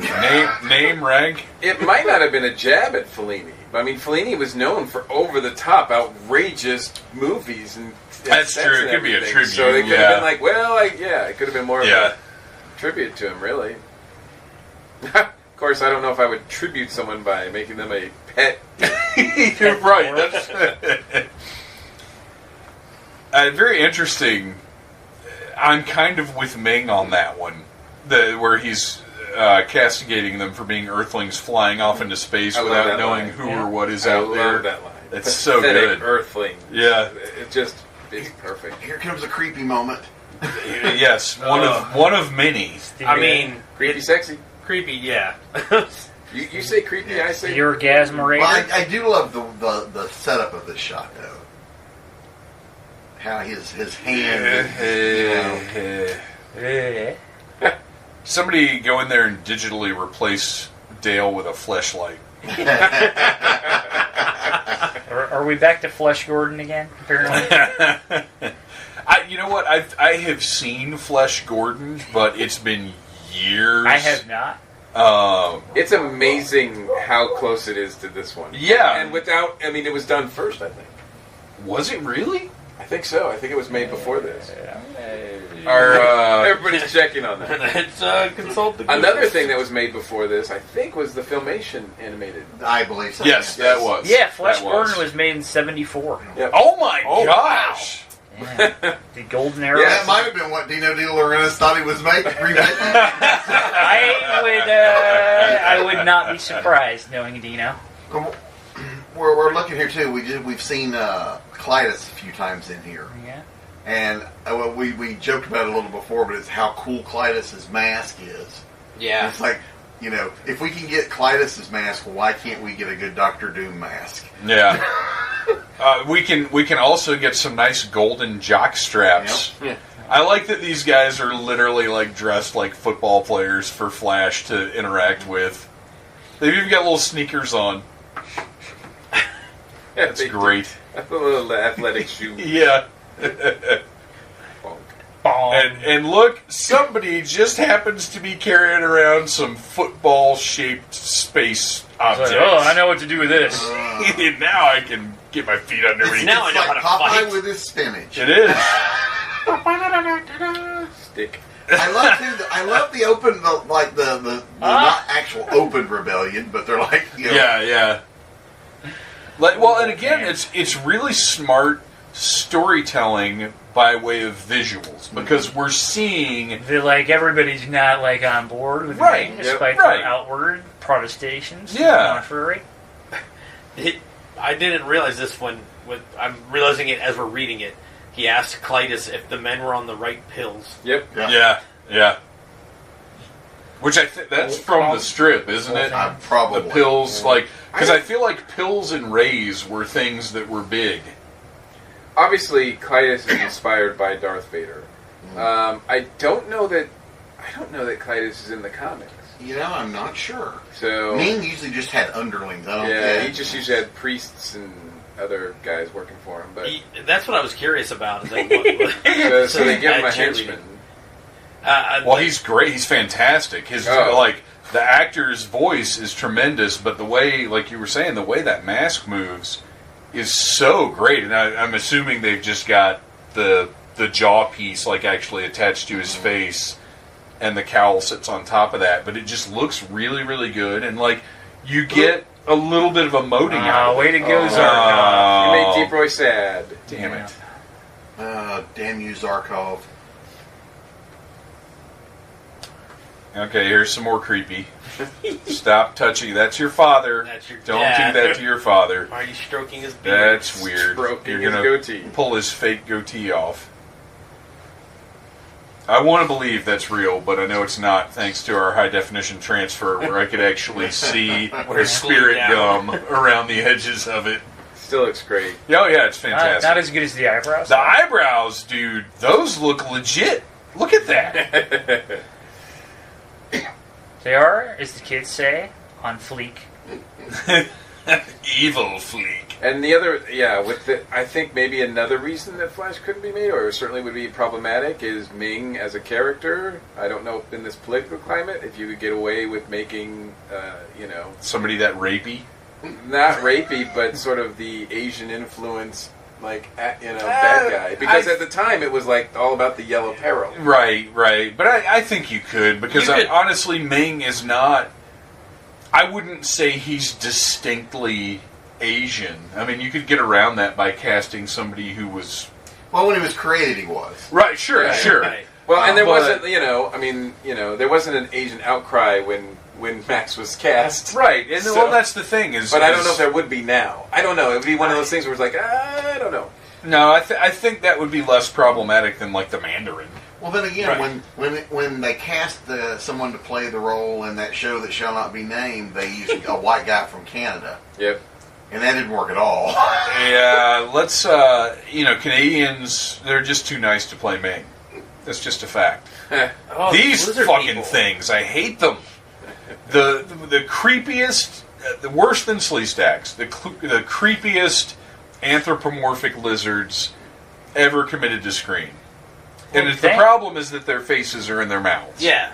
Name, rank. It might not have been a jab at Fellini. I mean, Fellini was known for over-the-top, outrageous movies and That's sets true. and It could be a everything. tribute, So it could yeah. have been like, well, it could have been more of Yeah. a tribute to him, really. Of course, I don't know if I would tribute someone by making them a pet. You're right. That's very interesting. I'm kind of with Ming on that one, where he's castigating them for being Earthlings flying off into space I love without that knowing line. who or what is I out love there. that line. It's so Pathetic good. Earthling. Yeah. It's perfect. Here comes a creepy moment. Yes, one of many. I mean, Creepy, sexy. creepy, yeah. You say creepy, I say the orgasmerator. Well, I do love the setup of this shot, though. How his hand, Somebody go in there and digitally replace Dale with a fleshlight. Are we back to Flesh Gordon again? Apparently. You know what? I have seen Flesh Gordon, but it's been years. I have not. It's amazing how close it is to this one. Yeah. And without, I mean, it was done first, I think. Was it really? I think so. I think it was made before this. Our, Everybody's checking on that. Let's consult the Another thing that was made before this, I think, was the Filmation animated. I believe so. yes, that was. Yeah, Flesh That Gordon was made in '74. Yep. Oh my gosh! Yeah. The Golden Era. Yeah. That might have been what Dino De Laurentiis thought he was remaking. I would not be surprised knowing Dino. We're looking here too. We've seen Clytus a few times in here, Yeah. and we joked about it a little before, but it's how cool Clytus's mask is. Yeah. It's like, you know, if we can get Clytus's mask, why can't we get a good Doctor Doom mask? Yeah. We can also get some nice golden jock straps. Yep. Yeah. I like that these guys are literally like dressed like football players for Flash to interact with. They've even got little sneakers on. That's great. A little athletic shoe. Yeah. And look, somebody just happens to be carrying around some football-shaped space objects. Like, oh, I know what to do with this. Now I can get my feet under me. Now I know Like how to Popeye fight. with his spinach. It is. Stick. I love the open, the not actual open rebellion, but they're like, you know, Yeah. Like, well, and again, it's really smart storytelling by way of visuals because we're seeing Everybody's not on board with Right, Ming, yep, despite right. their outward protestations. to Yeah. the contrary. I didn't realize this when I'm realizing it as we're reading it. He asked Clytus if the men were on the right pills. Yep. Yeah. Which I think that's from the strip, isn't it? Probably. The pills, Yeah. because I feel like pills and rays were things that were big. Obviously, Clytus is inspired by Darth Vader. I don't know that Clytus is in the comics. You know, I'm not sure. So Ming usually just had underlings. I don't yeah, get he just usually had priests and other guys working for him. But That's what I was curious about. Is like, so they give him a Cheerleading. henchman. Well, he's great. He's fantastic. His the actor's voice is tremendous, but the way, like you were saying, the way that mask moves is so great. And I'm assuming they've just got the jaw piece actually attached to his face, and the cowl sits on top of that. But it just looks really, really good, and you get a little bit of emoting out. Way to go, Oh. Zarkov. You made Deep Roy sad. Damn it. damn you, Zarkov. Okay, here's some more creepy. Stop touching. That's your father. That's your Don't dad. do that to your father. Why are you stroking his beard? That's weird. Stroking You're his gonna goatee. pull his fake goatee off. I want to believe that's real, but I know it's not, thanks to our high definition transfer, where I could actually see the spirit gum around the edges of it. Still looks great. Oh yeah, it's fantastic. Not as good as the eyebrows. The eyebrows, dude, those look legit. Look at that. They are, as the kids say, on fleek. Evil fleek. And the other, I think maybe another reason that Flash couldn't be made, or certainly would be problematic, is Ming as a character. I don't know if in this political climate, if you could get away with making, Somebody that rapey. not rapey, but sort of the Asian influence, bad guy. Because at the time, it was all about the yellow peril. Right. But I think you could, because honestly, Ming is not... I wouldn't say he's distinctly Asian. I mean, you could get around that by casting somebody who was... Well, when he was created, he was. Right, sure. Right. Well, and there But- wasn't, there wasn't an Asian outcry when Max was cast. Right, and So- that's the thing is... But I don't know if there would be now. I don't know. It would be one of those things where it's I don't know. No, I think that would be less problematic than, the Mandarin. Well, then again, Right. when they cast someone to play the role in that show that shall not be named, they used a white guy from Canada, Yep. and that didn't work at all. Yeah, let's, Canadians, they're just too nice to play Ming. That's just a fact. Oh, These lizard fucking people. things, I hate them. The creepiest, worse than Slee Stacks, the creepiest anthropomorphic lizards ever committed to screen. And the problem is that their faces are in their mouths. Yeah.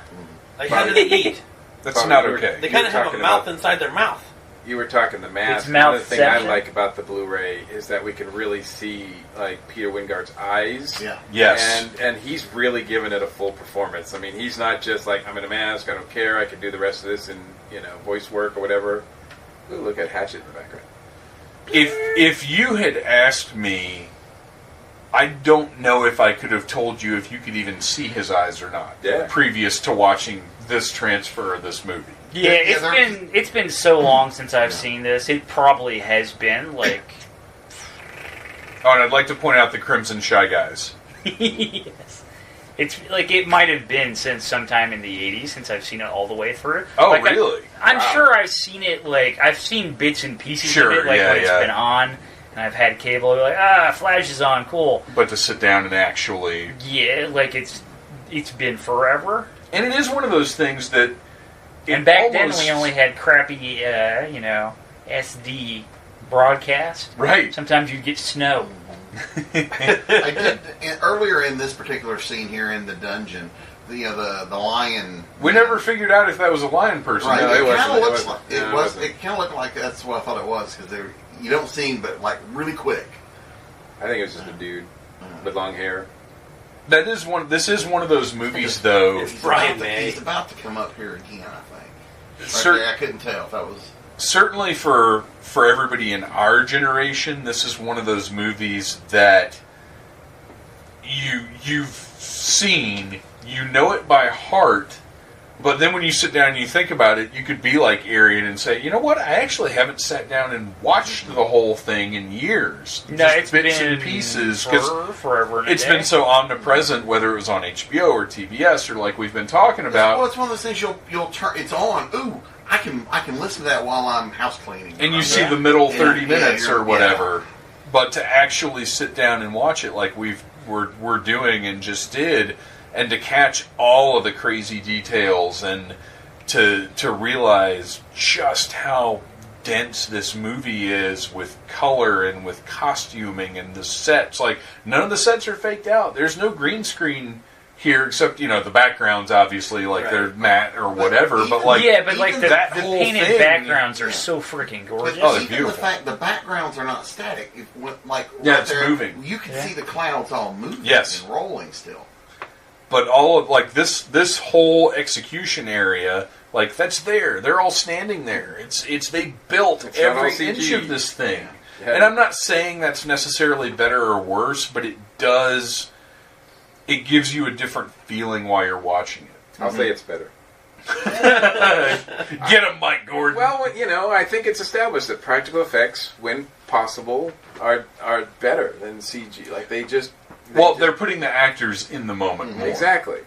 How do they eat? That's Bob, not you were- okay. They kind of have a talking mouth about- inside their mouth. You were talking the mask. It's Another thing I mouthception. like about the Blu-ray is that we can really see Peter Wyngarde's eyes. Yeah. Yes. And he's really given it a full performance. I mean, he's not just I'm in a mask. I don't care. I can do the rest of this in voice work or whatever. Ooh, look at Hatchet in the background. If you had asked me, I don't know if I could have told you if you could even see his eyes or not. Yeah. Previous to watching this transfer of this movie. Yeah, it's been so long since I've seen this. It probably has been Oh, and I'd like to point out the Crimson Shy Guys. yes. It's it might have been since sometime in the 80s since I've seen it all the way through. Oh, really? I'm Wow. sure I've seen it I've seen bits and pieces Sure, of it yeah, when it's yeah. been on, and I've had cable. Flash is on, cool. But to sit down and actually... Yeah, it's been forever. And it is one of those things that And back then we only had crappy, SD broadcast. Right. Sometimes you'd get snow. I did earlier in this particular scene here in the dungeon. The lion. We never figured out if that was a lion person. Right. No, it kind of wasn't. looks like it was. It kind of looked like that's what I thought it was because you don't see him, but like really quick. I think it was just a dude with long hair. This is one of those movies, though. He's about to come up here again. I think. I couldn't tell if that was. Certainly for everybody in our generation, this is one of those movies that you've seen, you know it by heart, but then when you sit down and you think about it, you could be like Arian and say, you know what, I actually haven't sat down and watched the whole thing in years. No, just it's bits been and pieces, because forever. It's been so omnipresent, whether it was on HBO or TBS or like we've been talking about. Well, it's one of those things you'll turn. It's on. Ooh, I can listen to that while I'm house cleaning. And you see the middle 30 minutes or whatever. Yeah. But to actually sit down and watch it like we're doing and just did, and to catch all of the crazy details and to realize just how dense this movie is with color and with costuming and the sets. Like, none of the sets are faked out. There's no green screen here, except, the backgrounds, obviously, like they're matte or whatever, but like... Yeah, but like the whole painted thing, backgrounds are so freaking gorgeous. But they're beautiful. The fact the backgrounds are not static. It's moving. You can see the clouds all moving Yes. and rolling still. But all of, like, this whole execution area, like, that's there. They're all standing there. They built every inch of this thing. Yeah. And I'm not saying that's necessarily better or worse, but it gives you a different feeling while you're watching it. I'll say it's better. Get him, Mike Gordon. Well, I think it's established that practical effects, when possible, are better than CG. Like, they're putting the actors in the moment more. Exactly.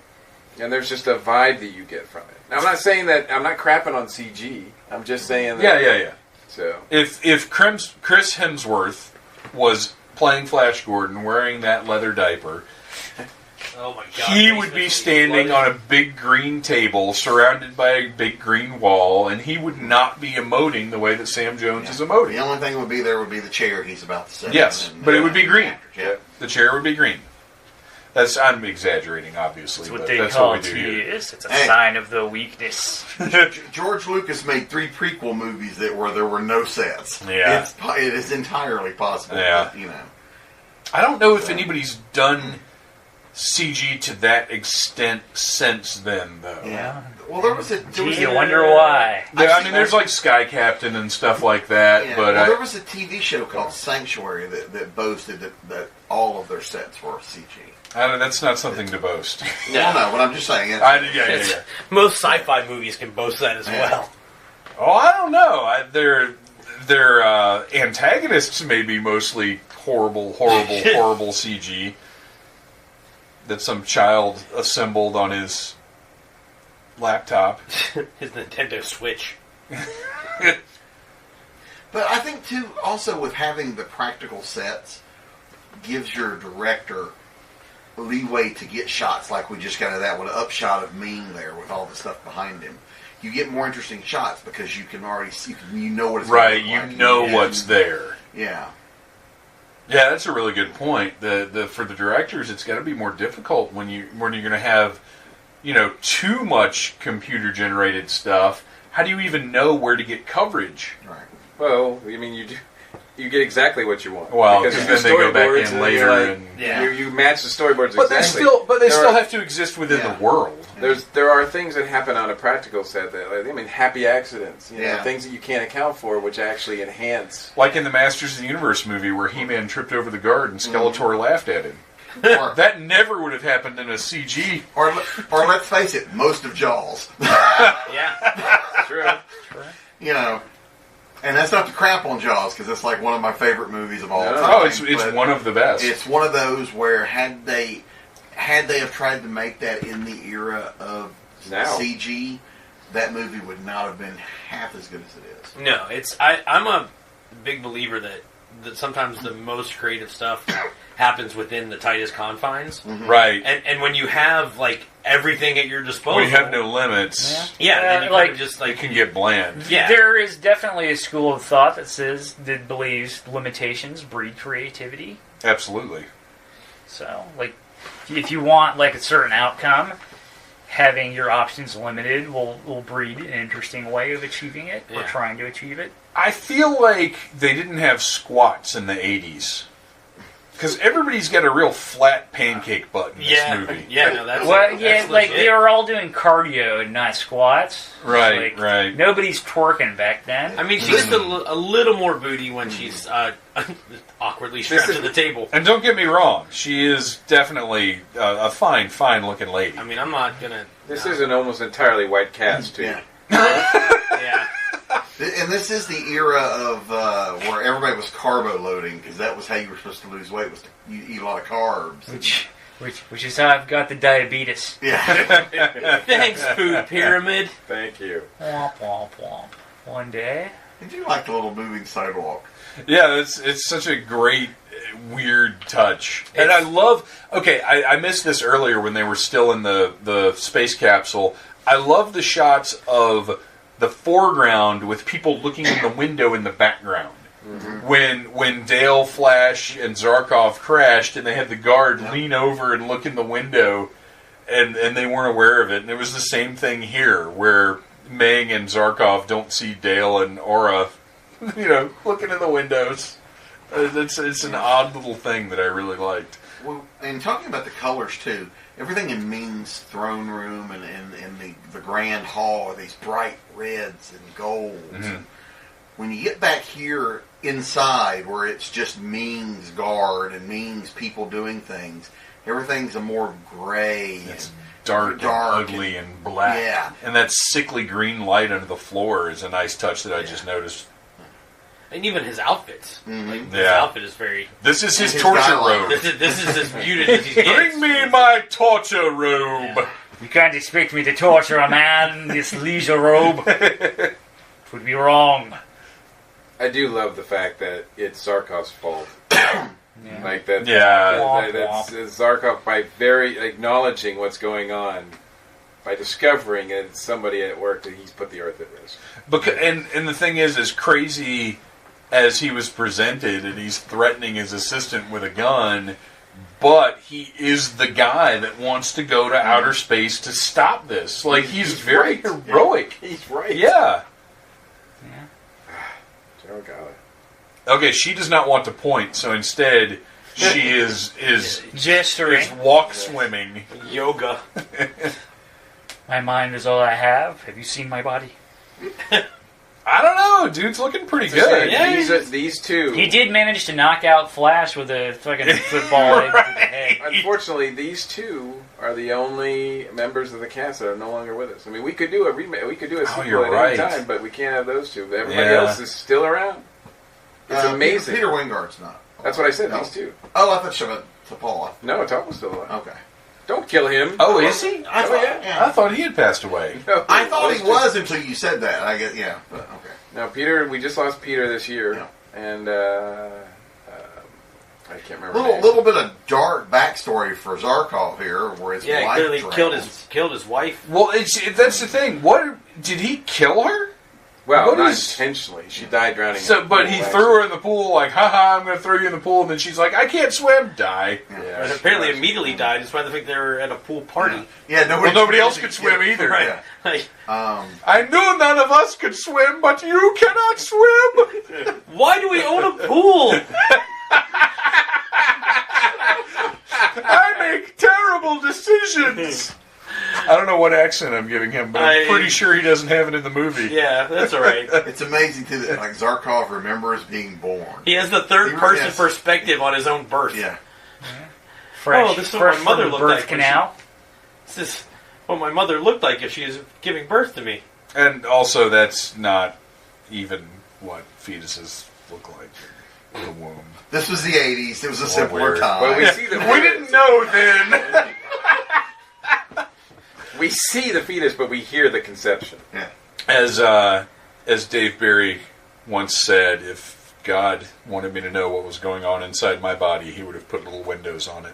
And there's just a vibe that you get from it. Now, I'm not saying that, I'm not crapping on CG. I'm just saying that... Yeah. So, if Chris Hemsworth was playing Flash Gordon, wearing that leather diaper... Oh my God! He would be standing on a big green table surrounded by a big green wall, and he would not be emoting the way that Sam Jones is emoting. The only thing would be the chair he's about to sit. Yes, but it would be green. Yeah. The chair would be green. I'm exaggerating, obviously. That's what but they that's call what we do here. It's a sign of the weakness. George Lucas made 3 prequel movies where there were no sets. Yeah. It is entirely possible. Yeah. That, I don't know if anybody's done CG to that extent since then, though. Yeah. Well, there was a... You wonder why. There's like Sky Captain and stuff like that. Yeah. But there was a TV show called Sanctuary that boasted that all of their sets were CG. That's not something to boast. Well, no, but I'm just saying. Yeah. Most sci-fi movies can boast that as well. Oh, I don't know. Their antagonists may be mostly horrible CG that some child assembled on his laptop. His Nintendo Switch. But I think, too, also with having the practical sets, gives your director leeway to get shots like we just got of that with an upshot of Ming there with all the stuff behind him. You get more interesting shots because you can already see, you know what it's right. Like. You know what's there. Yeah. Yeah, that's a really good point. For the directors, it's got to be more difficult when you're going to have, too much computer generated stuff. How do you even know where to get coverage? Right. Well, I mean, you get exactly what you want. Well, because then they go back in later, you match the storyboards but exactly. They still have to exist within the world. There are things that happen on a practical set that happy accidents, things that you can't account for, which actually enhance. Like in the Masters of the Universe movie, where He-Man tripped over the guard and Skeletor laughed at him. That never would have happened in a CG. Or let's face it, most of Jaws. Yeah, true. And that's not to crap on Jaws, because it's like one of my favorite movies of all time. Oh, it's one of the best. It's one of those where had they have tried to make that in the era of CG, that movie would not have been half as good as it is. No, I'm a big believer that sometimes the most creative stuff happens within the tightest confines. Right. And when you have like everything at your disposal, When you have no limits, then you kind of just it like can get bland. Yeah. There is definitely a school of thought that believes limitations breed creativity. Absolutely. So, like, if you want like a certain outcome, having your options limited will breed an interesting way of achieving it or trying to achieve it. I feel like they didn't have squats in the 80s. Because everybody's got a real flat pancake butt in this movie. Yeah, no, that's Well, like they were all doing cardio and not squats. Right, Like, right. Nobody's twerking back then. I mean, she gets a little more booty when she's awkwardly strapped to the table. And don't get me wrong, she is definitely a fine looking lady. I mean, I'm not gonna. This is an almost entirely white cast, too. Yeah. Yeah. And this is the era of where everybody was carbo loading, because that was how you were supposed to lose weight, was to eat a lot of carbs. Which is how I've got the diabetes. Yeah. Thanks, food pyramid. Thank you. Womp womp womp. One day. Did you like the little moving sidewalk? Yeah, it's such a great, weird touch. And I love... Okay, I missed this earlier when they were still in the space capsule. I love the shots of the foreground with people looking in the window in the background. Mm-hmm. When Dale, Flash, and Zarkov crashed, and they had the guard lean over and look in the window, and they weren't aware of it. And it was the same thing here, where Ming and Zarkov don't see Dale and Aura, looking in the windows. It's an odd little thing that I really liked. Well, and talking about the colors too, everything in Ming's throne room and in the grand hall are these bright reds and golds. Mm-hmm. When you get back here inside, where it's just Ming's guard and Ming's people doing things, everything's a more gray. It's dark and ugly and black. Yeah. And that sickly green light under the floor is a nice touch that I just noticed. And even his outfits. Mm-hmm. Like, his outfit is very... This is his torture robe. This is as muted as he gets. Bring me my torture robe. Yeah. You can't expect me to torture a man in this leisure robe. It would be wrong. I do love the fact that it's Zarkov's fault. Like that. Yeah. That's Zarkov, by very acknowledging what's going on, by discovering it's somebody at work, that he's put the Earth at risk. And the thing is, as crazy as he was presented, and he's threatening his assistant with a gun, but he is the guy that wants to go to outer space to stop this. Like, he's very heroic. He's right. Yeah. Oh, God. Okay, she does not want to point, so instead she is gesturing, walk swimming. Yoga. My mind is all I have. Have you seen my body? I don't know, dude's looking pretty good. Yeah, these two. He did manage to knock out Flash with a fucking football egg to the head. Unfortunately, these two are the only members of the cast that are no longer with us. I mean, we could do a remake. We could do a sequel at any time, but we can't have those two. Everybody else is still around. It's amazing. Peter Wingard's not. That's what I said. These two. Oh, I thought you meant T'Pol. No, T'Pol's still alive. Okay. Don't kill him. Oh, is he? I thought he had passed away. No, I thought he was until you said that. I guess, yeah. But, okay. Now, Peter, we just lost Peter this year, and I can't remember. A little bit of dark backstory for Zarkov here, where his wife clearly drowns. killed his wife. Well, that's the thing. What did he kill her? Well, What not is- intentionally. She died drowning. So, in the but pool, he actually. threw her in the pool, like, haha, I'm going to throw you in the pool, and then she's like, I can't swim, die. Yeah. And apparently immediately died, despite the fact they were at a pool party. Yeah, nobody else could swim either. Right. Yeah. Like, I knew none of us could swim, but you cannot swim. why do we own a pool? I make terrible decisions. I don't know what accent I'm giving him, but I'm pretty sure he doesn't have it in the movie. Yeah, that's all right. It's amazing too that like Zarkov remembers being born. He has the third-person perspective on his own birth. Yeah. Fresh, this is what my mother from the looked birth like when canal. This is what my mother looked like if she was giving birth to me. And also, that's not even what fetuses look like in the womb. This was the 80s. It was a simpler weird. time. Well, we see the We didn't know then. We see the fetus, but we hear the conception. Yeah. As Dave Barry once said, if God wanted me to know what was going on inside my body, he would have put little windows on it.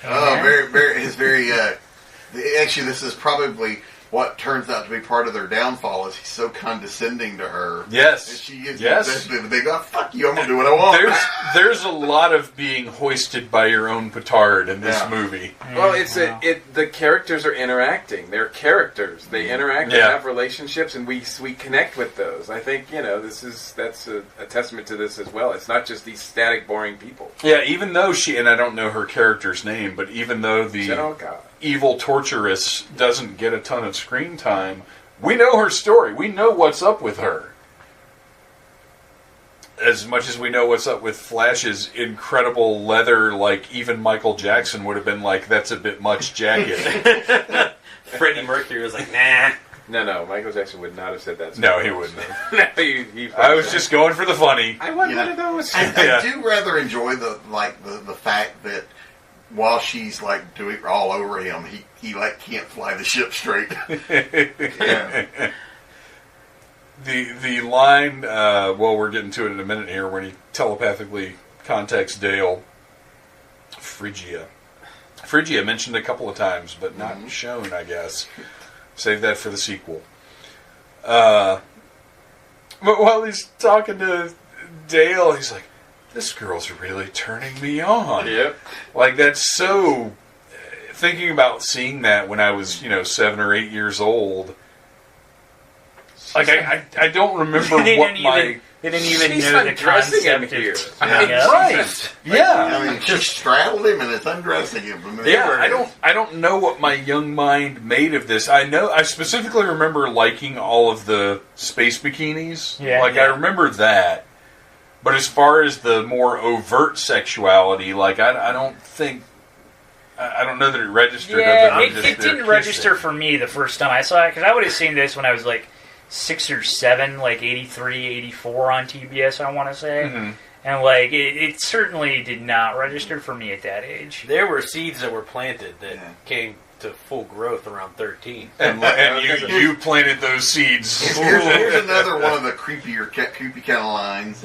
Oh, very, very, his very. Actually, this is probably what turns out to be part of their downfall. Is he's so condescending to her? Yes. And she gives Yes. him the big, oh, fuck you, I'm gonna do what I want. There's a lot of being hoisted by your own petard in this Yeah. movie. Well, the characters are interacting. They're characters. They interact. They Yeah. have relationships, and we connect with those. I think that's a testament to this as well. It's not just these static, boring people. Yeah, even though and I don't know her character's name, but even though the evil torturess doesn't get a ton of screen time, we know her story. We know what's up with her. As much as we know what's up with Flash's incredible leather, like even Michael Jackson would have been like, that's a bit much jacket. Freddie Mercury was like, nah. No, Michael Jackson would not have said that. No, he wouldn't have. No, he I was just going for the funny. I want one of those. I do rather enjoy the fact that while she's like doing all over him, he like can't fly the ship straight. Yeah. The line, we're getting to it in a minute here, when he telepathically contacts Dale, Phrygia. Phrygia mentioned a couple of times, but not shown, I guess. Save that for the sequel. But while he's talking to Dale, he's like, this girl's really turning me on. Yep. Like, that's so... Thinking about seeing that when I was, 7 or 8 years old... Like, I don't remember what my... They didn't even She's know the undressing him concept here. of... Right. Yeah. I mean, she straddled him and it's undressing him. I mean, Yeah, I don't know what my young mind made of this. I specifically remember liking all of the space bikinis. Yeah. I remember that. But as far as the more overt sexuality, like I don't think I don't know that it registered. Yeah, other than it just their didn't register kissing. for me the first time I saw it, because I would have seen this when I was like 6 or 7, like 83, 84 on TBS, I want to say. Mm-hmm. And like it certainly did not register for me at that age. There were seeds that were planted that came to full growth around 13. And you planted those seeds. Here's another one of the creepy kind of lines.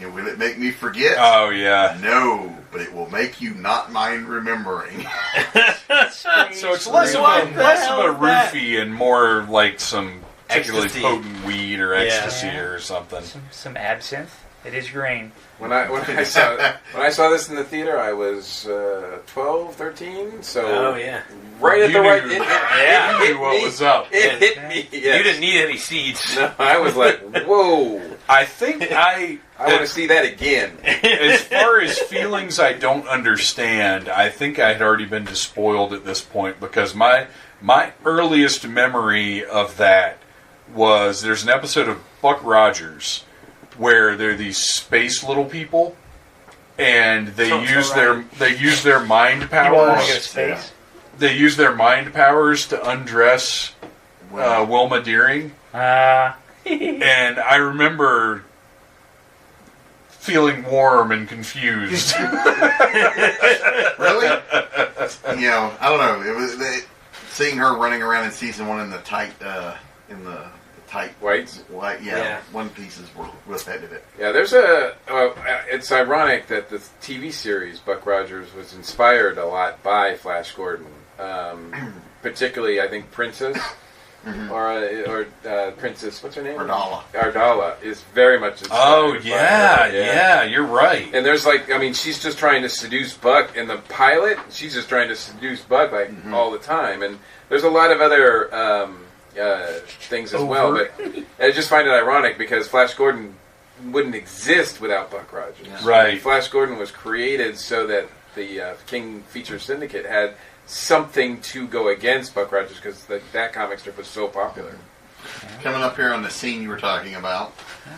Will it make me forget? Oh yeah. No, but it will make you not mind remembering. So it's less of a roofie and more like some particularly Ecstasy. potent weed or ecstasy Yeah. or something. Some absinthe. It is green. When I saw this in the theater, I was 12, 13. So Oh, yeah. right at You the right. knew- It you hit knew what me. was up. It hit me. Yes. You didn't need any seeds. No, I was like, whoa! I think I want to see that again. as far as feelings I don't understand, I think I had already been despoiled at this point, because my earliest memory of that was there's an episode of Buck Rogers where they're these space little people, and they use their mind You want to go to powers. space? They use their mind powers to undress Wilma Deering. And I remember feeling warm and confused. Really? I don't know. It was seeing her running around in season 1 in the tight Whites? white, Yeah. one pieces were repetitive. Yeah, there's it's ironic that the TV series Buck Rogers was inspired a lot by Flash Gordon. Particularly, I think Princess or Princess. What's her name? Ardala is very much inspired. Oh by yeah, her. yeah, you're right. And there's she's just trying to seduce Buck in the pilot. She's just trying to seduce Buck all the time. And there's a lot of other things as well. But I just find it ironic because Flash Gordon wouldn't exist without Buck Rogers. Yeah. Right. Flash Gordon was created so that the King Feature Syndicate had something to go against Buck Rogers because that comic strip was so popular. Coming up here on the scene you were talking about,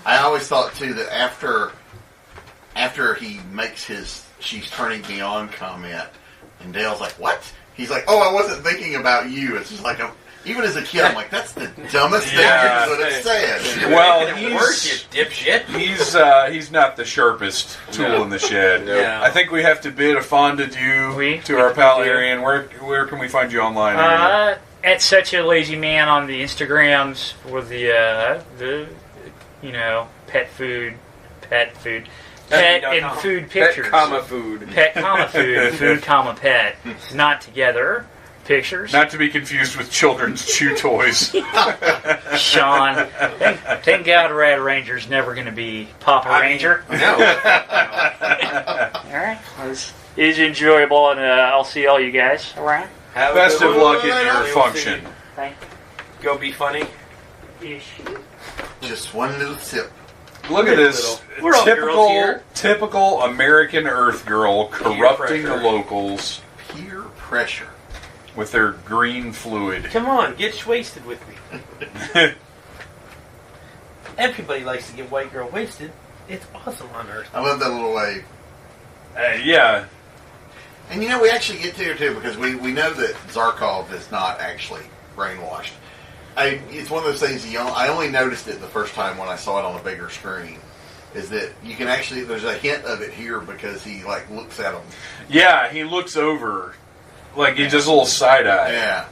I always thought too that after he makes his "she's turning me on" comment, and Dale's like, "What?" He's like, "Oh, I wasn't thinking about you." It's just like even as a kid, I'm like, "That's the dumbest thing you could have said." Well, It worked, you dipshit. he's not the sharpest tool in the shed. No. Yeah. I think we have to bid a fond adieu to our pal Arian. Where can we find you online? Arian? at such a lazy man on the Instagrams with the pet and food pictures. Pet, comma, food. Pet, comma, food. Food, comma, pet. Not together. Pictures. Not to be confused with children's chew toys. Sean, thank God Red Ranger's never going to be Papa Ranger. No. All right. It is enjoyable, and I'll see all you guys around. Best of luck in your function. Thank Go be funny. you. Just one little sip. Look at this We're all girls here. typical American Earth girl corrupting the locals Peer pressure. with their green fluid. Come on, get wasted with me. Everybody likes to get white girl wasted. It's awesome on Earth. I love that little wave. Yeah. And we actually get to here too because we know that Zarkov is not actually brainwashed. It's one of those things. I only noticed it the first time when I saw it on a bigger screen. Is that you can actually? There's a hint of it here because he looks at them. Yeah, he looks over, like he does a little side eye. Yeah,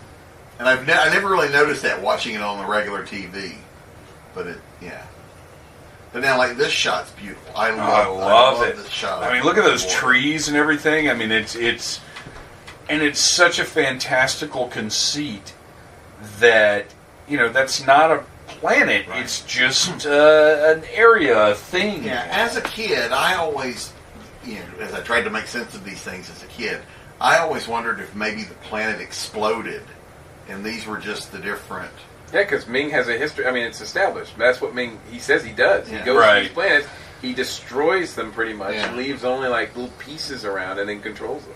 and I never really noticed that watching it on the regular TV, but But now, this shot's beautiful. I love it. This shot. I mean, look at those trees and everything. I mean, it's such a fantastical conceit that that's not a planet. Right. It's just an area, a thing. Yeah. As a kid, I always, as I tried to make sense of these things as a kid, I always wondered if maybe the planet exploded, and these were just the different. Yeah, because Ming has a history. I mean, it's established. That's what he says he does. Yeah. He goes to these planets, he destroys them pretty much, and leaves only little pieces around, and then controls them.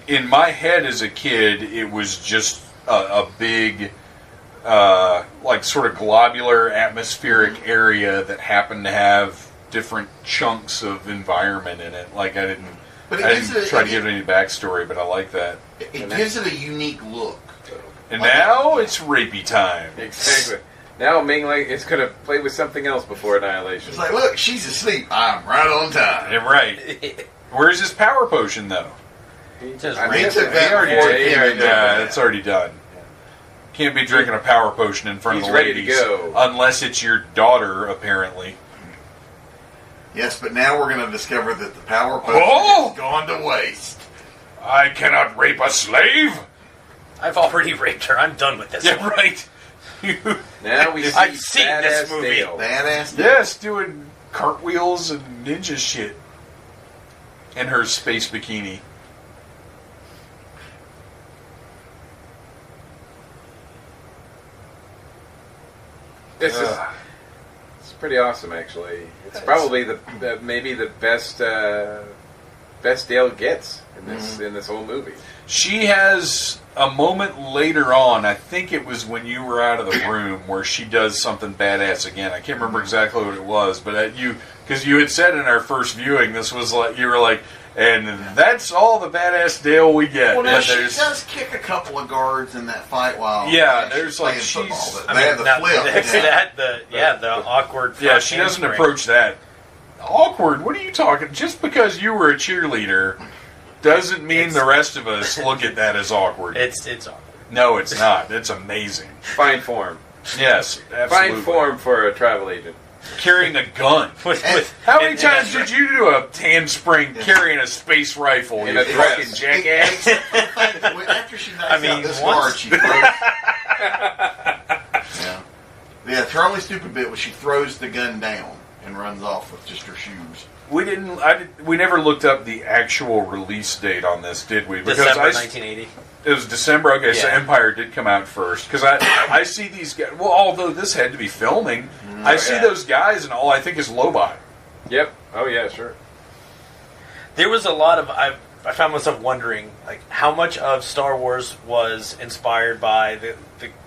In my head as a kid, it was just a big, sort of globular atmospheric area that happened to have different chunks of environment in it. I didn't try to give it any backstory, but I like that. It gives it a unique look. And now it's rapey time. Exactly. Now Ming is going to play with something else before annihilation. It's like, look, she's asleep. I'm right on time. Yeah, right. Where's his power potion, though? He took that. It's already done. Can't be drinking a power potion in front of the ladies. He's ready to go. Unless it's your daughter, apparently. Yes, but now we're going to discover that the power potion has gone to waste. I cannot rape a slave. I've already raped her. I'm done with this. Yeah, one. right. Now we see I've seen this movie. Dale. Badass. Yes, doing cartwheels and ninja shit. In her space bikini. This is it's pretty awesome, actually. It's probably maybe the best Dale gets in this whole movie. She has a moment later on, I think it was when you were out of the room, where she does something badass again. I can't remember exactly what it was, but because you had said in our first viewing, this was you were like, and that's all the badass Dale we get. Well, now she does kick a couple of guards in that fight while there's football, but they have the flip. The awkward. Yeah, she doesn't approach that. Awkward? What are you talking? Just because you were a cheerleader doesn't mean the rest of us look at that as awkward. It's awkward. No, it's not. It's amazing. Fine form. Yes, absolutely. Fine form for a travel agent. Carrying a gun. How many times did you do a handspring carrying a space rifle? In you a fucking dress. jackass. After she knocks out this guard, she throws. The only stupid bit was she throws the gun down and runs off with just her shoes. We never looked up the actual release date on this, did we? Because December 1980. It was December. Okay, so Empire did come out first. Because I see these guys. Well, although this had to be filming, I see those guys, and all I think is Lobot. Yep. Oh yeah, sure. There was a lot of I found myself wondering how much of Star Wars was inspired by the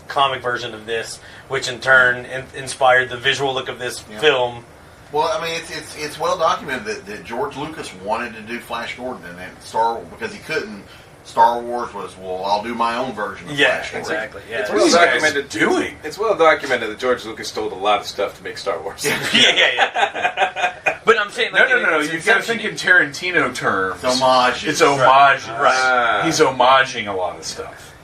comic version of this, which in turn inspired the visual look of this film. Well, I mean, it's well documented that George Lucas wanted to do Flash Gordon, and Star Wars, because he couldn't. Star Wars was, I'll do my own version of Flash Gordon. Exactly. Yeah, It's What well are these guys documented. doing? It's well documented that George Lucas stole a lot of stuff to make Star Wars. yeah. But I'm saying, No. You've got to think in Tarantino terms. It's homage. It's homage. Right. He's homaging a lot of stuff.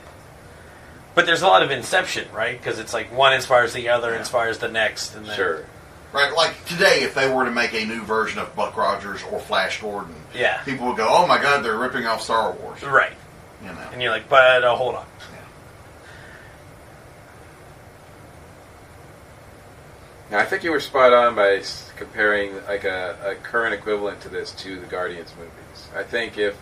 But there's a lot of inception, right? Because it's like one inspires the other, inspires the next, and then Sure. Right, like today, if they were to make a new version of Buck Rogers or Flash Gordon, Yeah. people would go, "Oh my God, they're ripping off Star Wars." Right. You know. And you're like, but hold on. Now, I think you were spot on by comparing like a current equivalent to this to the Guardians movies. I think if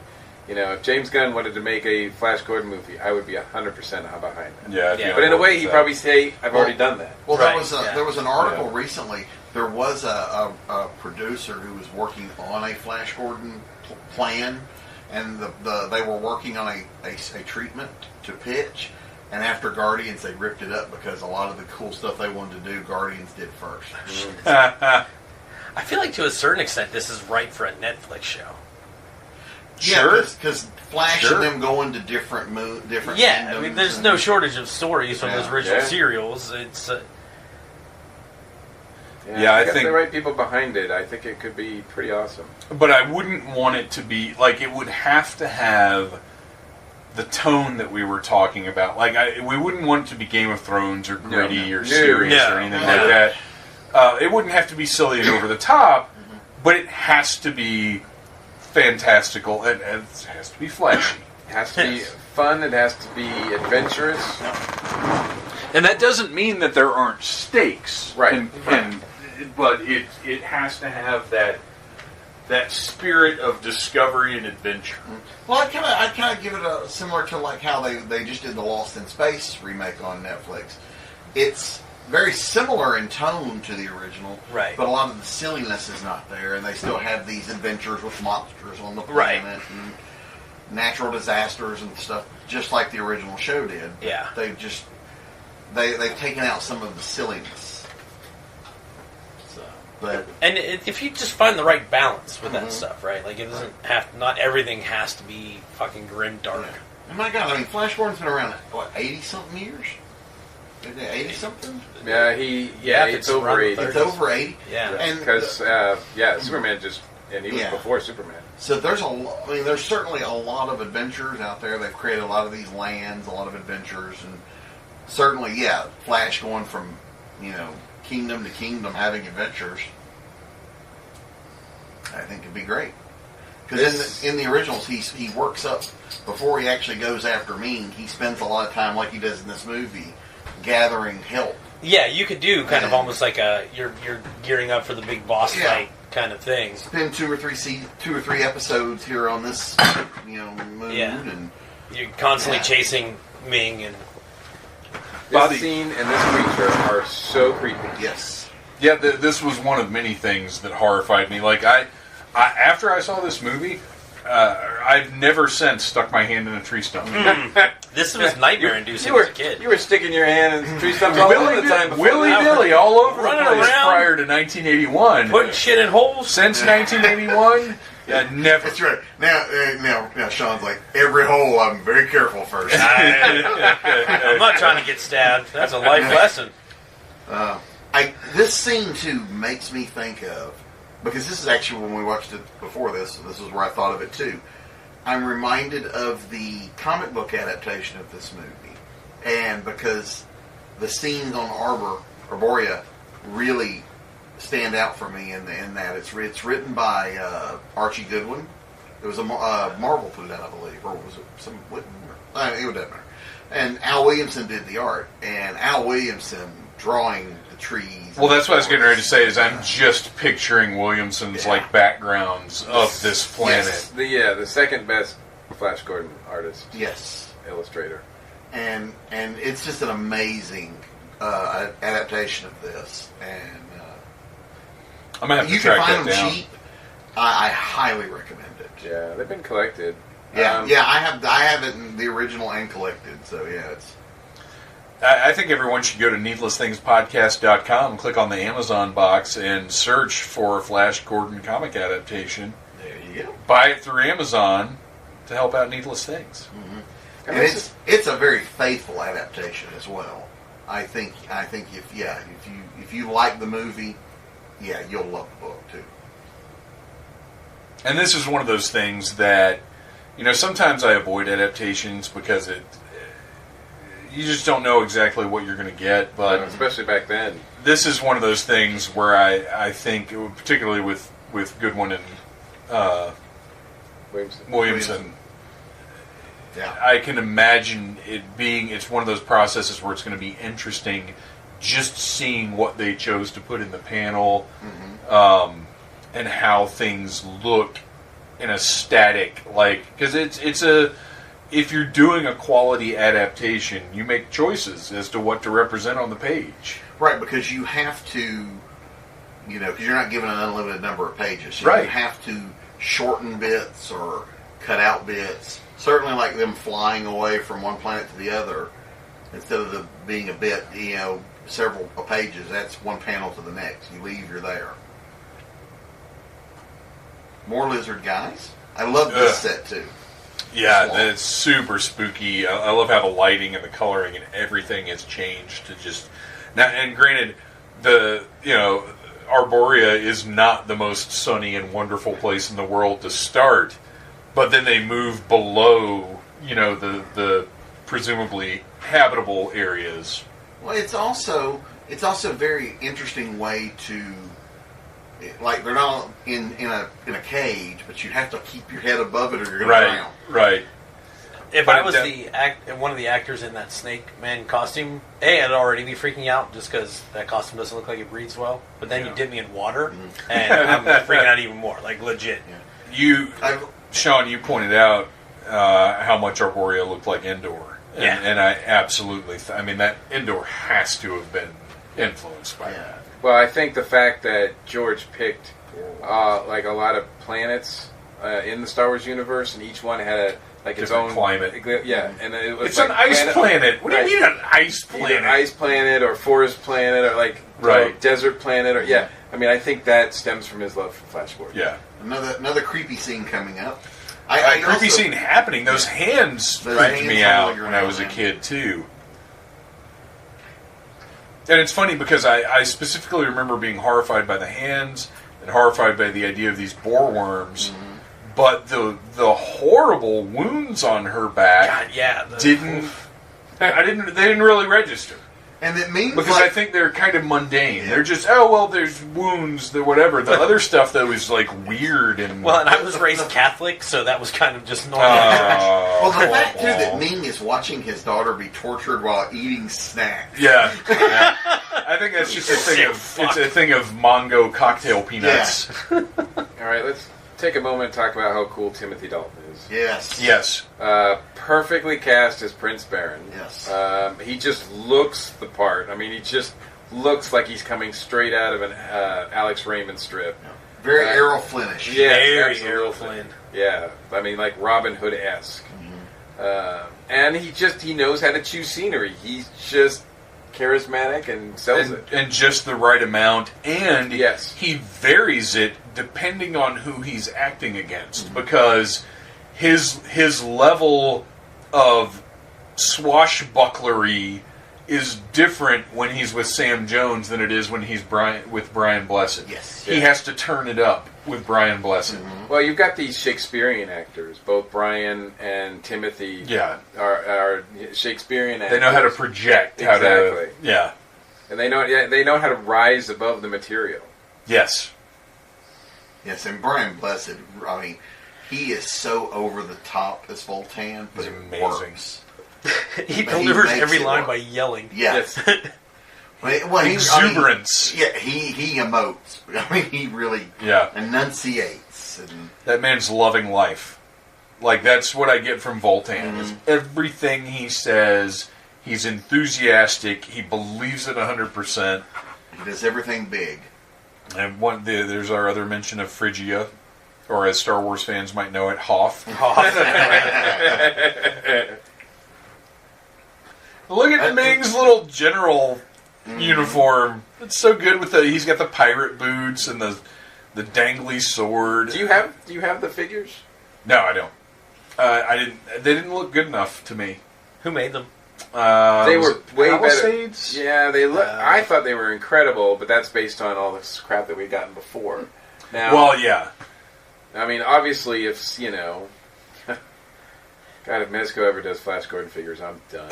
James Gunn wanted to make a Flash Gordon movie, I would be 100% behind that. Yeah, Yeah. But in a way, he'd probably say, "I've already done that." Well, Right, there was an article recently. There was a producer who was working on a Flash Gordon plan, and they were working on a treatment to pitch. And after Guardians, they ripped it up because a lot of the cool stuff they wanted to do, Guardians did first. I feel like to a certain extent, this is right for a Netflix show. Yeah, because Flash Sure. and them going to different different. Yeah, I kingdoms mean, there's and- no shortage of stories from those original Yeah. serials. It's Yeah, I if they got think- the right people behind it, I think it could be pretty awesome. But I wouldn't want it to be like it would have to have the tone that we were talking about. Like we wouldn't want it to be Game of Thrones or gritty or serious No. or anything No. like that. It wouldn't have to be silly and over the top, but it has to be fantastical and it has to be flashy. It has to be fun. It has to be adventurous. And that doesn't mean that there aren't stakes, Right. But it has to have that spirit of discovery and adventure. Well, I'd kind of give it a similar to like how they just did the Lost in Space remake on Netflix. It's very similar in tone to the original, Right. But a lot of the silliness is not there, and they still have these adventures with monsters on the Right. planet and natural disasters and stuff, just like the original show did. Yeah. They've just they've taken out some of the silliness. So, but and if you just find the right balance with that stuff, right? Like it doesn't have not everything has to be fucking grim dark. oh my God, I mean, Flash Gordon's been around what 80-something years. 80-something? Yeah, Yeah, it's it's around over the 80. 30s. It's over 80. Yeah. And Because Superman he was Yeah. before Superman. so there's there's certainly a lot of adventures out there. They've created a lot of these lands, a lot of adventures, and certainly, Flash going from, kingdom to kingdom having adventures, I think it'd be great. Because in the originals, he works up, before he actually goes after Ming, he spends a lot of time, like he does in this movie, gathering help. Yeah, you could do kind of Yeah. almost like you're gearing up for the big boss Yeah. fight kind of thing. Spend two or three episodes here on this, moon, Yeah. and You're constantly Yeah. chasing Ming and This scene and this creature are so creepy. yes. Yeah, this was one of many things that horrified me. Like I after I saw this movie, I've never since stuck my hand in a tree stump. this was nightmare inducing You as were a kid. you were sticking your hand in tree stumps all the time. Willy nilly all over the Running place around. prior to 1981. Putting shit in holes. Since 1981, never. That's right. Now, Sean's like, every hole, I'm very careful first. I'm not trying to get stabbed. That's a life lesson. This scene, too, makes me think of, because this is actually when we watched it before this is where I thought of it, too. I'm reminded of the comic book adaptation of this movie. And because the scenes on Arborea really stand out for me in that it's written by Archie Goodwin. It was a Marvel put it out, I believe, or was it some Whitman? It would matter. And Al Williamson did the art, and Al Williamson drawing the trees. Well, that's what I was getting ready to say. Is I'm just picturing Williamson's like backgrounds of this planet. Yes. The second best Flash Gordon artist, Yes, illustrator. and it's just an amazing adaptation of this, and I'm gonna have to you can track find that them down. cheap. I highly recommend it. Yeah, they've been collected. Yeah, I have it in the original and collected. So it's. I think everyone should go to needlessthingspodcast.com, click on the Amazon box, and search for Flash Gordon comic adaptation. There you go. Buy it through Amazon to help out Needless Things. And it's a very faithful adaptation as well. I think if you like the movie, you'll love the book too. And this is one of those things that, sometimes I avoid adaptations because you just don't know exactly what you're going to get. But especially back then, this is one of those things where I think, particularly with Goodwin and Williamson. Yeah. I can imagine it's one of those processes where it's going to be interesting just seeing what they chose to put in the panel, and how things look in a static, because if you're doing a quality adaptation, you make choices as to what to represent on the page. Right, because you have to, because you're not given an unlimited number of pages. So right. You have to shorten bits or cut out bits. Certainly like them flying away from one planet to the other, instead of being a bit, several pages, that's one panel to the next. You leave, you're there. More lizard guys. I love this set too. Yeah, that's super spooky. I love how the lighting and the coloring and everything has changed to just now. And granted, Arborea is not the most sunny and wonderful place in the world to start, but then they move below, the presumably habitable areas. Well, it's also a very interesting way to, they're not in a cage, but you have to keep your head above it or you're going to drown. Right. If I was one of the actors in that Snake Man costume, I'd already be freaking out just because that costume doesn't look like it breathes well. But then you dip me in water, and I'm freaking out even more, legit. Yeah. Sean, you pointed out how much Arborea looked like Endor. And I absolutely... that Endor has to have been influenced by that. Well, I think the fact that George picked a lot of planets in the Star Wars universe, and each one had its own climate. Yeah, and it was it's an ice planet. What do you mean an ice planet? Either ice planet or forest planet or desert planet or I think that stems from his love for Flash Gordon. Yeah. Another creepy scene coming up. Creepy scene happening. Those hands freaked me out when I was a kid too. And it's funny because I specifically remember being horrified by the hands and horrified by the idea of these boar worms. Mm-hmm. But the horrible wounds on her back they didn't really register. And it means because I think they're kind of mundane. Yeah. They're just there's wounds, whatever. The other stuff though is weird and and I was raised Catholic, so that was kind of just normal. Well, the fact too that Ming is watching his daughter be tortured while eating snacks. Yeah. I think that's just a thing of Mongo cocktail peanuts. Yeah. All right, let's take a moment and talk about how cool Timothy Dalton is. Yes. Perfectly cast as Prince Baron. Yes. He just looks the part. He just looks like he's coming straight out of an Alex Raymond strip. Yeah. Very Errol Flynnish. Yeah, very Errol Flynn. Yeah, like Robin Hood-esque. Mm-hmm. And he knows how to choose scenery. He's just charismatic and sells it. And just the right amount. And he varies it depending on who he's acting against. Because his level of swashbucklery is different when he's with Sam Jones than it is when he's with Brian Blessed. Yes. He has to turn it up with Brian Blessed. Mm-hmm. Well, you've got these Shakespearean actors, both Brian and Timothy. Are Shakespearean actors. They know how to project. Exactly. Yeah. And they know how to rise above the material. Yes. Yes, and Brian Blessed. He is so over the top as Voltan, but it's it amazing. Works. He delivers every line by yelling. Yes. Exuberance. He emotes. He really enunciates. And that man's loving life. That's what I get from Voltan. Is everything he says, he's enthusiastic. He believes it 100%. He does everything big. And there's our other mention of Phrygia, or as Star Wars fans might know it, Hoth. Look at Ming's little general uniform. It's so good with he's got the pirate boots and the dangly sword. Do you have the figures? No, I don't. I didn't. They didn't look good enough to me. Who made them? They were way Palisades? better. Yeah, they look. I thought they were incredible, but that's based on all this crap that we'd gotten before. Now, well, yeah. Obviously, if God, if Mezco ever does Flash Gordon figures, I'm done.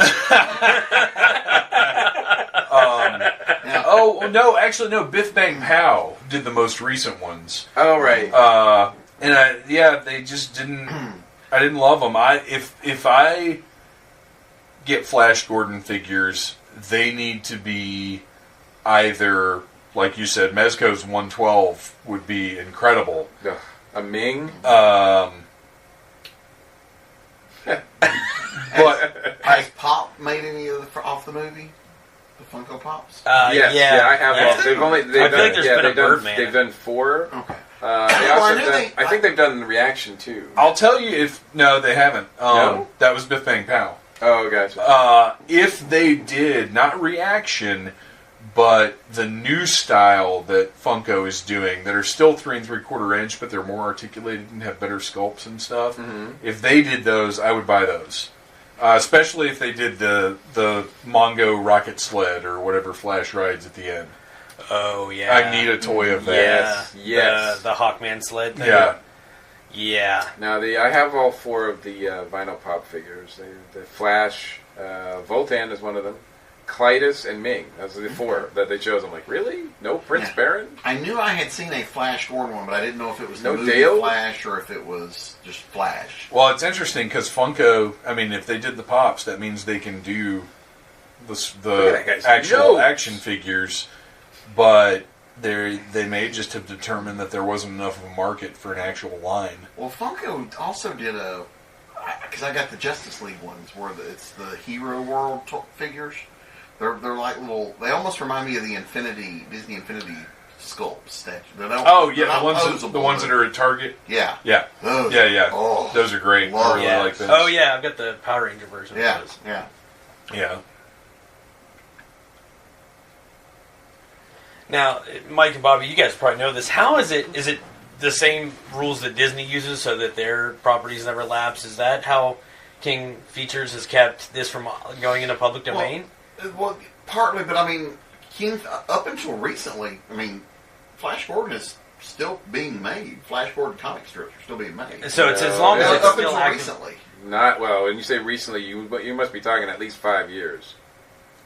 Oh no, actually no. Biff Bang Pow did the most recent ones. Oh right. They just didn't. I didn't love them. If I get Flash Gordon figures, they need to be either, like you said, Mezco's 112 would be incredible. Ugh, a Ming. But has Pop made any of the off the movie? The Funko Pops? Yes, I have. Yeah. All. They've only. They've I feel done, like there's been a they've done, Birdman. They've done 4. Okay. They also I I think they've done reaction too. I'll tell you if no, they haven't. No? That was Biff Bang Pow. Oh, gotcha. If they did, not reaction, but the new style that Funko is doing, that are still 3 3/4 inch, but they're more articulated and have better sculpts and stuff. Mm-hmm. If they did those, I would buy those. Especially if they did the Mongo rocket sled or whatever Flash rides at the end. Oh, yeah. I need a toy of that. Yes. The Hawkman sled thing. Yeah. Yeah. Now I have all 4 of the vinyl pop figures. The Flash, Voltan is one of them. Clytus and Ming. Those are the 4 that they chose. I'm like, really? No Prince Baron? I knew I had seen a Flash Gordon one, but I didn't know if it was No the movie Dale? Flash or if it was just Flash. Well, it's interesting because Funko, I mean, if they did the pops, that means they can do Look at the that guy's actual nose. action figures, but they may just have determined that there wasn't enough of a market for an actual line. Well, Funko also did because I got the Justice League ones where it's the Hero World figures. They're like little. They almost remind me of the Disney Infinity sculpt statue. Oh yeah, the ones that are at Target. Yeah, Yeah, those. yeah. Oh, Those are great. I really Yeah. like those. Oh, yeah. I've got the Power Ranger version yeah, of those. yeah. Yeah. Now, Mike and Bobby, you guys probably know this. How is it? Is it the same rules that Disney uses so that their properties never lapse? Is that how King Features has kept this from going into public domain? Well, partly, but I mean, King up until recently, I mean, Flash Gordon is still being made. Flash Gordon comic strips are still being made. So it's as long as it's up still until active. recently. Not well. When you say recently, you must be talking at least 5 years.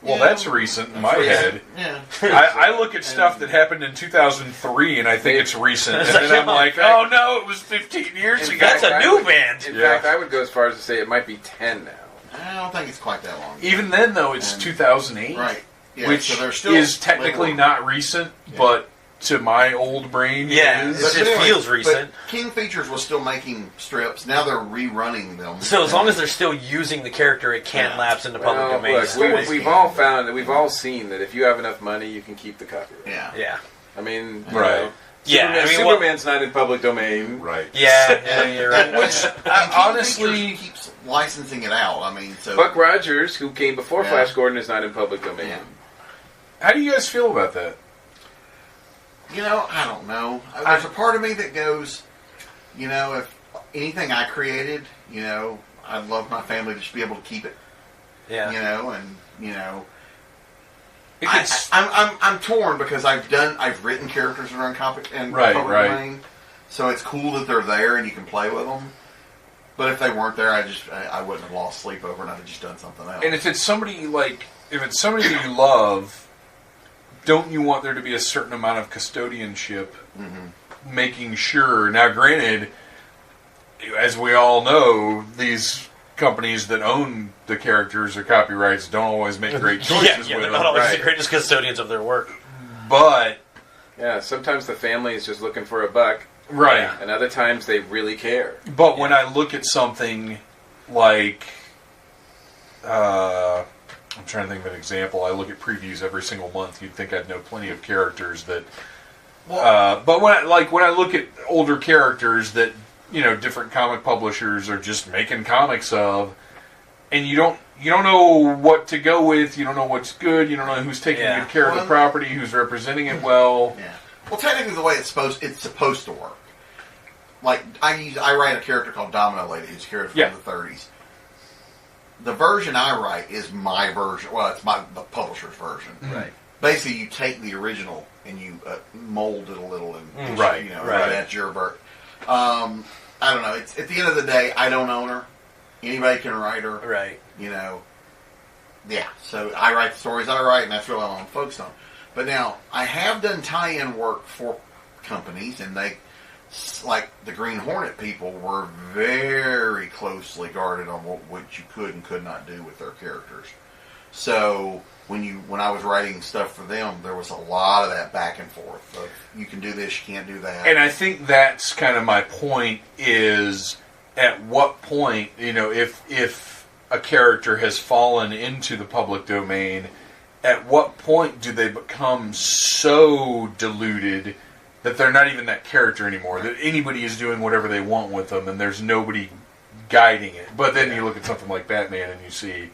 Well, Yeah. that's recent in my head. Yeah. I look at stuff that happened in 2003 and I think it's recent, and then I'm like, oh no, it was 15 years In ago. That's fact, a I new would- band. In Yeah. fact, I would go as far as to say it might be 10 now. I don't think it's quite that long. Even then, though, it's And- 2008, Right. Yeah, which so they're still is technically labeled- not recent, but to my old brain, Yeah, it it is. just feels recent. But King Features was still making strips. Now they're rerunning them. So as long as they're still using the character, it can't Yeah. lapse into public Well, domain. look, we've all found that we've all seen that if you have enough money, you can keep the copyright. Yeah. Yeah. I mean, Right. Yeah, Superman's not in public domain. Right. Yeah, you're right. Which, And King honestly, Features keeps licensing it out. I mean, so Buck Rogers, who came before Yeah. Flash Gordon, is not in public domain. Yeah. how do you guys feel about that? I don't know. There's a part of me that goes, if anything I created, I'd love my family to just be able to keep it. Yeah. I'm torn because I've written characters that are in public domain, so it's cool that they're there and you can play with them. But if they weren't there, I wouldn't have lost sleep over, and I'd have just done something else. And if it's somebody that you love, don't you want there to be a certain amount of custodianship, making sure? Now, granted, as we all know, these companies that own the characters or copyrights don't always make great choices yeah, with they're them. not always right. the greatest custodians of their work. But Yeah, sometimes the family is just looking for a buck, right. and other times they really care. But when I look at something like, I'm trying to think of an example. I look at previews every single month. You'd think I'd know plenty of characters that. But when I look at older characters that different comic publishers are just making comics of, and you don't know what to go with. You don't know what's good. You don't know who's taking good care of the property, who's representing it well. Yeah. Well, technically, the way it's supposed to work. Like I write a character called Domino Lady, who's a character from the 30s. The version I write is my version. Well, it's the publisher's version. Right. Basically, you take the original and you mold it a little, and Right. that's your version. I don't know. It's at the end of the day, I don't own her. Anybody can write her. Right. Yeah. So I write the stories I write, and that's really all I'm focused on. But now, I have done tie-in work for companies, and they, like the Green Hornet people, were very closely guarded on what you could and could not do with their characters. So when I was writing stuff for them, there was a lot of that back and forth. Of, you can do this, you can't do that. And I think that's kind of my point, is at what point, if a character has fallen into the public domain, at what point do they become so diluted that they're not even that character anymore, that anybody is doing whatever they want with them and there's nobody guiding it? But then you look at something like Batman and you see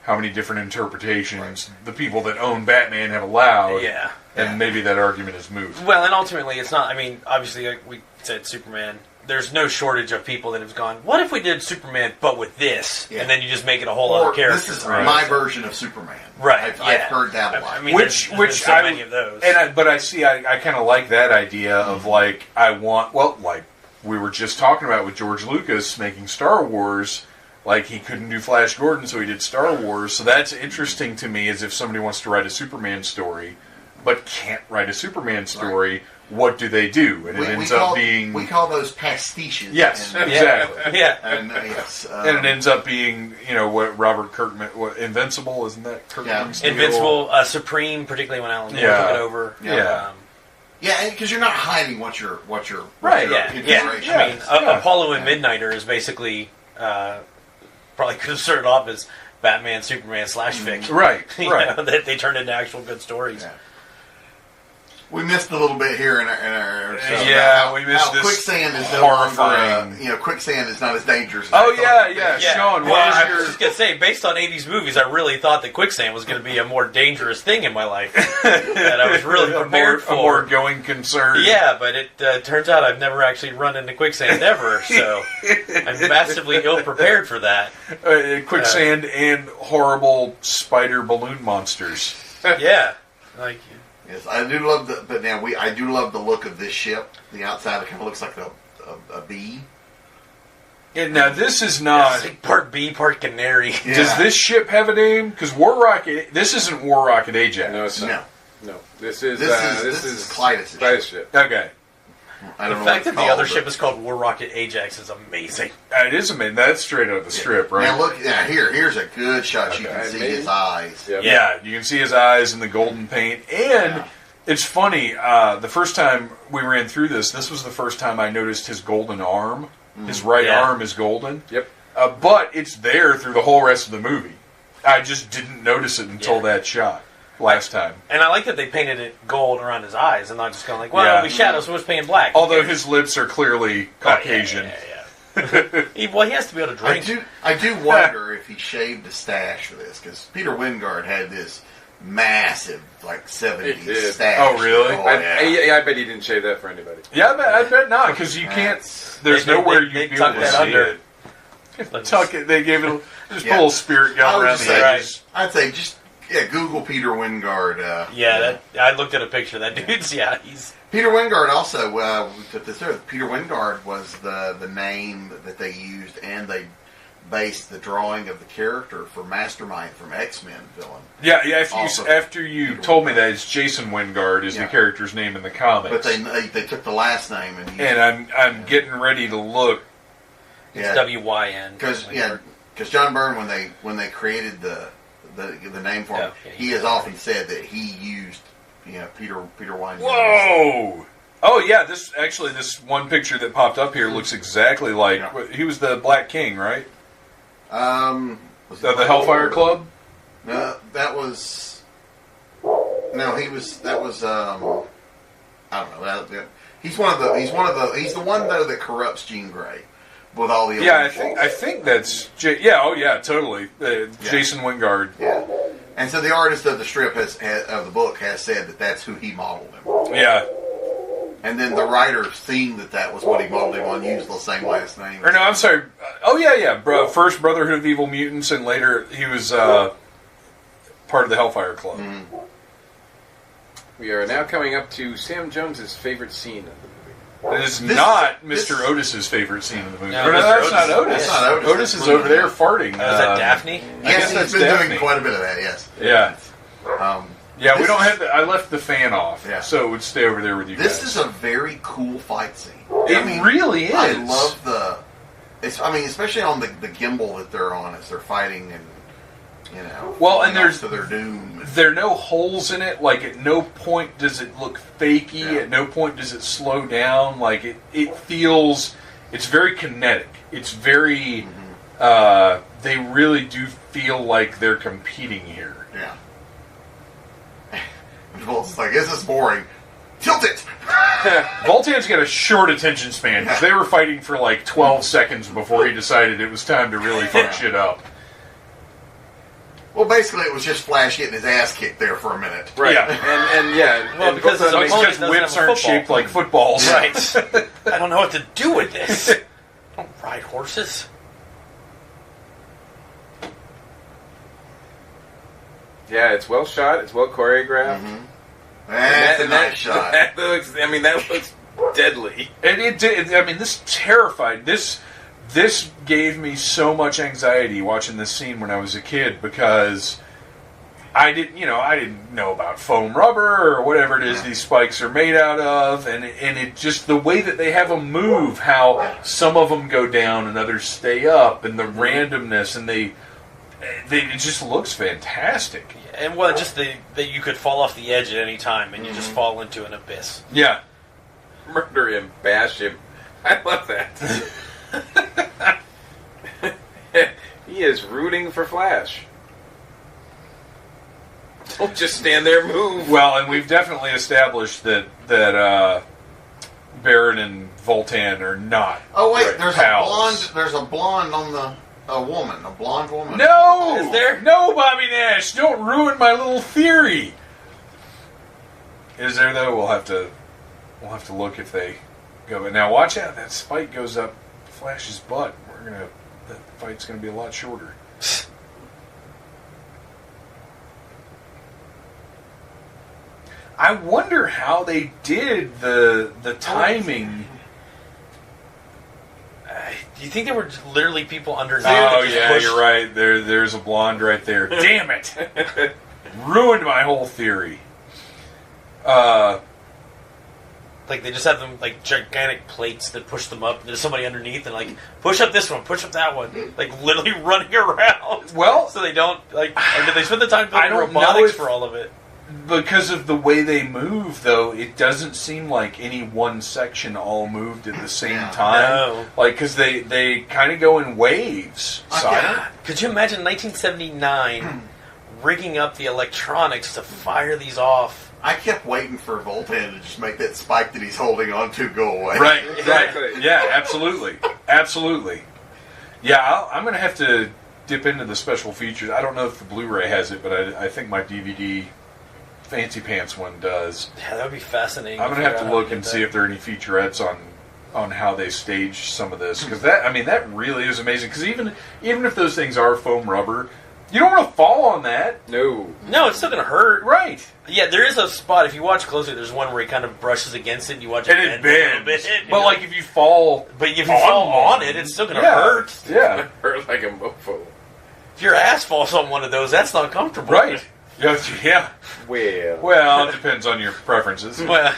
how many different interpretations the people that own Batman have allowed. Yeah. And maybe that argument is moot. Well, and ultimately, it's not. I mean, obviously, like we said, Superman. There's no shortage of people that have gone, what if we did Superman but with this? Yeah. And then you just make it a whole other character. This is my version of Superman. Right. I've heard that a lot. I mean, there's so many of those. But I see, I kind of like that idea of like, like we were just talking about with George Lucas making Star Wars. Like, he couldn't do Flash Gordon, so he did Star Wars. So that's interesting to me, as if somebody wants to write a Superman story, but can't write a Superman story. Right. What do they do? And it ends up being... We call those pastiches. Yes, exactly. Yeah. And, yes, and it ends up being, what Robert Kirkman... Invincible, isn't that Kirkman's deal? Invincible, Supreme, particularly when Alan Moore took it over. Yeah. Yeah, because you're not hiding what your right. Yeah. I mean, Apollo and Midnighter is basically... probably could have started off as Batman, Superman / fiction. Right, that they turned into actual good stories. Yeah. We missed a little bit here in our we missed this quicksand is horrifying. No longer, quicksand is not as dangerous. Sean, I was just going to say, based on 80s movies, I really thought that quicksand was going to be a more dangerous thing in my life. And I was really prepared for. A more going concern. Yeah, but it turns out I've never actually run into quicksand ever, so I'm massively ill-prepared for that. Quicksand and horrible spider balloon monsters. Yeah. Yes, I do love I do love the look of this ship. The outside, it kind of looks like a bee. And now this is not like part bee, part canary. Yeah. Does this ship have a name? Because this isn't War Rocket Ajax. No, it's not. No, this is Clyde's ship. Okay. The fact that the other ship is called War Rocket Ajax is amazing. It is amazing. That's straight out of the strip, right? Now look, here's a good shot. You can see his eyes. Yep. Yeah, you can see his eyes in the golden paint. And it's funny, the first time we ran through this was the first time I noticed his golden arm. His right arm is golden. Yep. But it's there through the whole rest of the movie. I just didn't notice it until that shot. Last time. And I like that they painted it gold around his eyes and not just going like, well, it'll be shadows, so it's painted black. Although his lips are clearly Caucasian. Yeah. He has to be able to drink. I do wonder if he shaved a stash for this, because Peter Wingard had this massive, 70s stash. Oh, really? I bet he didn't shave that for anybody. Yeah, I bet not, because you can't... There's nowhere you'd be able to see it. Tuck it. They gave it... Just put a little spirit gun around the edges. I'd say just... Yeah, Google Peter Wingard. I looked at a picture of that dude's. He's Peter Wingard. Also, Peter Wingard was the name that they used, and they based the drawing of the character for Mastermind from X-Men villain. Yeah. After you told me that, it's Jason Wingard is the character's name in the comics. But they took the last name and used it. I'm getting ready to look. It's WYN. Because John Byrne, when they created the name for him, he has often said that he used Peter Wine. Whoa! Oh yeah, this one picture that popped up here looks exactly like he was the Black King, right? Was the Hellfire Club? No, that was he was that was I don't know. He's the one though that corrupts Jean Grey. With all the I think that's totally Jason Wingard. Yeah, and so the artist of the strip of the book has said that that's who he modeled him. Yeah, and then the writer, seeing that was what he modeled him on, used the same last name. Or no, I'm sorry. First Brotherhood of Evil Mutants, and later he was part of the Hellfire Club. Mm-hmm. We are now coming up to Sam Jones's favorite scene of the movie. It is This- not this- Mr. Otis's favorite scene in the movie. No, Or, Mr. that's not Otis. Otis. That's not Otis. Otis That's is over there Bruno. farting. Is that Daphne? I Yes, guess he's that's been Daphne. doing quite a bit of that. Yes. Yeah. Yeah, we This don't is- have the... I left the fan off, Yeah. so it would stay over there with you This guys. is a very cool fight scene. It really is. I love the. Especially on the gimbal that they're on as they're fighting and Well, falling and there's- off to their doom. There are no holes in it. Like, at no point does it look fakey. Yeah. At no point does it slow down. Like, it feels... It's very kinetic. It's very... they really do feel like they're competing here. Yeah. Volt's like, this is boring. Tilt it! Voltan's got a short attention span because they were fighting for like 12 seconds before he decided it was time to really fuck shit up. Well, basically, it was just Flash getting his ass kicked there for a minute. Right. Yeah. And yeah. Well, and because both of them his make- Because opponent doesn't whips have a aren't football. shaped like footballs. Right. I don't know what to do with this. I don't ride horses. yeah, it's well shot. It's well choreographed. Mm-hmm. That's a nice shot. That looks. I mean, that looks deadly. And it did. I mean, this terrified. This gave me so much anxiety watching this scene when I was a kid because I didn't know about foam rubber or whatever it is these spikes are made out of, and it just the way that they have them move, how some of them go down and others stay up, and the randomness, and it just looks fantastic. And well, just that you could fall off the edge at any time and you just fall into an abyss. Yeah. Murder him, bash him. I love that. He is rooting for Flash. Don't just stand there, move. Well, and we've definitely established that Baron and Voltan are not. Oh wait, right, there's pals. a blonde on a blonde woman. No, Is there? No, Bobby Nash, don't ruin my little theory. Is there though? We'll have to look if they go. But now watch out, that spike goes up Flash's butt. That fight's gonna be a lot shorter. I wonder how they did the timing. Do you think there were literally people underneath? Oh that just yeah, pushed- you're right. There's a blonde right there. Damn it! Ruined my whole theory. Like they just have them like gigantic plates that push them up. There's somebody underneath and like push up this one, push up that one, like literally running around. Well, So they don't like. Or did they spend the time I building don't know robotics if- for all of it? because of the way they move, though, it doesn't seem like any one section all moved at the same time. No. Like, because they kind of go in waves. So I don't- Could you imagine 1979 rigging up the electronics to fire these off? I kept waiting for Voltan to just make that spike that he's holding on to go away. Right, Exactly. right. Yeah, absolutely. Absolutely. Yeah, I'm going to have to dip into the special features. I don't know if the Blu-ray has it, but I think my DVD Fancy Pants one does. Yeah, that would be fascinating. I'm going to have to look and see if there are any featurettes on how they staged some of this. Because that really is amazing. Because even if those things are foam rubber, you don't want to fall on that. No. No, it's still going to hurt. Right. Yeah, there is a spot. If you watch closely, there's one where he kind of brushes against it and you watch it And it bend a little bends. bit, But like if you fall But if you fall one, on it, it's still going to yeah, hurt. Yeah. Hurt like a mofo. If your ass falls on one of those, that's not comfortable. Right. Yeah. Well, it depends on your preferences. Well,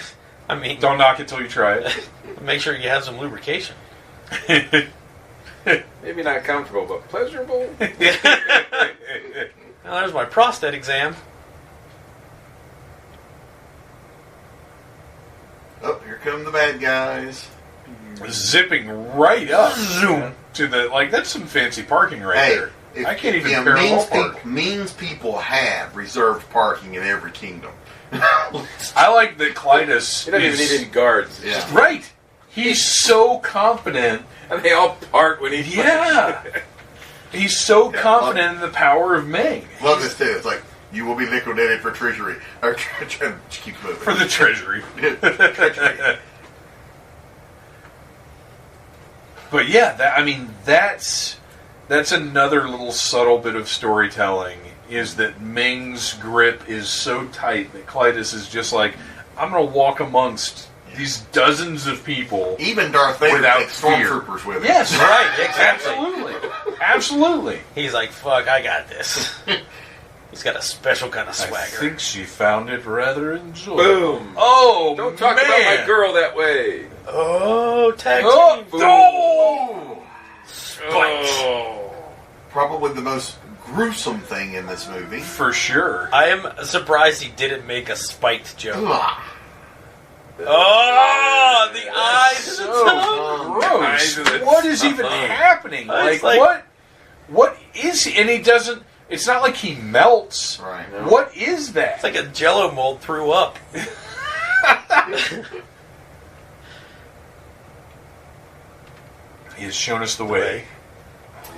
I mean, Don't knock it till you try it. make sure you have some lubrication. Maybe not comfortable, but pleasurable. Now, there's my prostate exam. Oh, here come the bad guys. Zipping right up. Zoom. To the, that's some fancy parking right Hey, there. if, I can't even you know, parallel park. means people have reserved parking in every kingdom. I like that Clytus You don't even is... need any guards. Yeah. Right. He's so confident. And they all park when he Yeah. He's so Yeah, confident in the power of Ming. Love this too. It's like, you will be liquidated for treasury. Or keep moving. For the treasury. treasury. But yeah, that's another little subtle bit of storytelling, is that Ming's grip is so tight that Clytus is just like, I'm going to walk amongst these dozens of people. Even Darth Vader Without takes fear. stormtroopers with him. Yes, Right, exactly. Absolutely. He's like, fuck, I got this. He's got a special kind of swagger. I think she found it rather enjoyable. Boom. Oh, Don't talk man. about my girl that way. Oh, tag Oh, team. oh. Probably the most gruesome thing in this movie. For sure. I am surprised he didn't make a spiked joke. Ugh. Oh, the eyes So and the tongue. gross. What is even happening? It's Like, like- what is he? And he doesn't, it's not like he melts. Right. What is that? It's like a Jello mold threw up. He has shown us the way.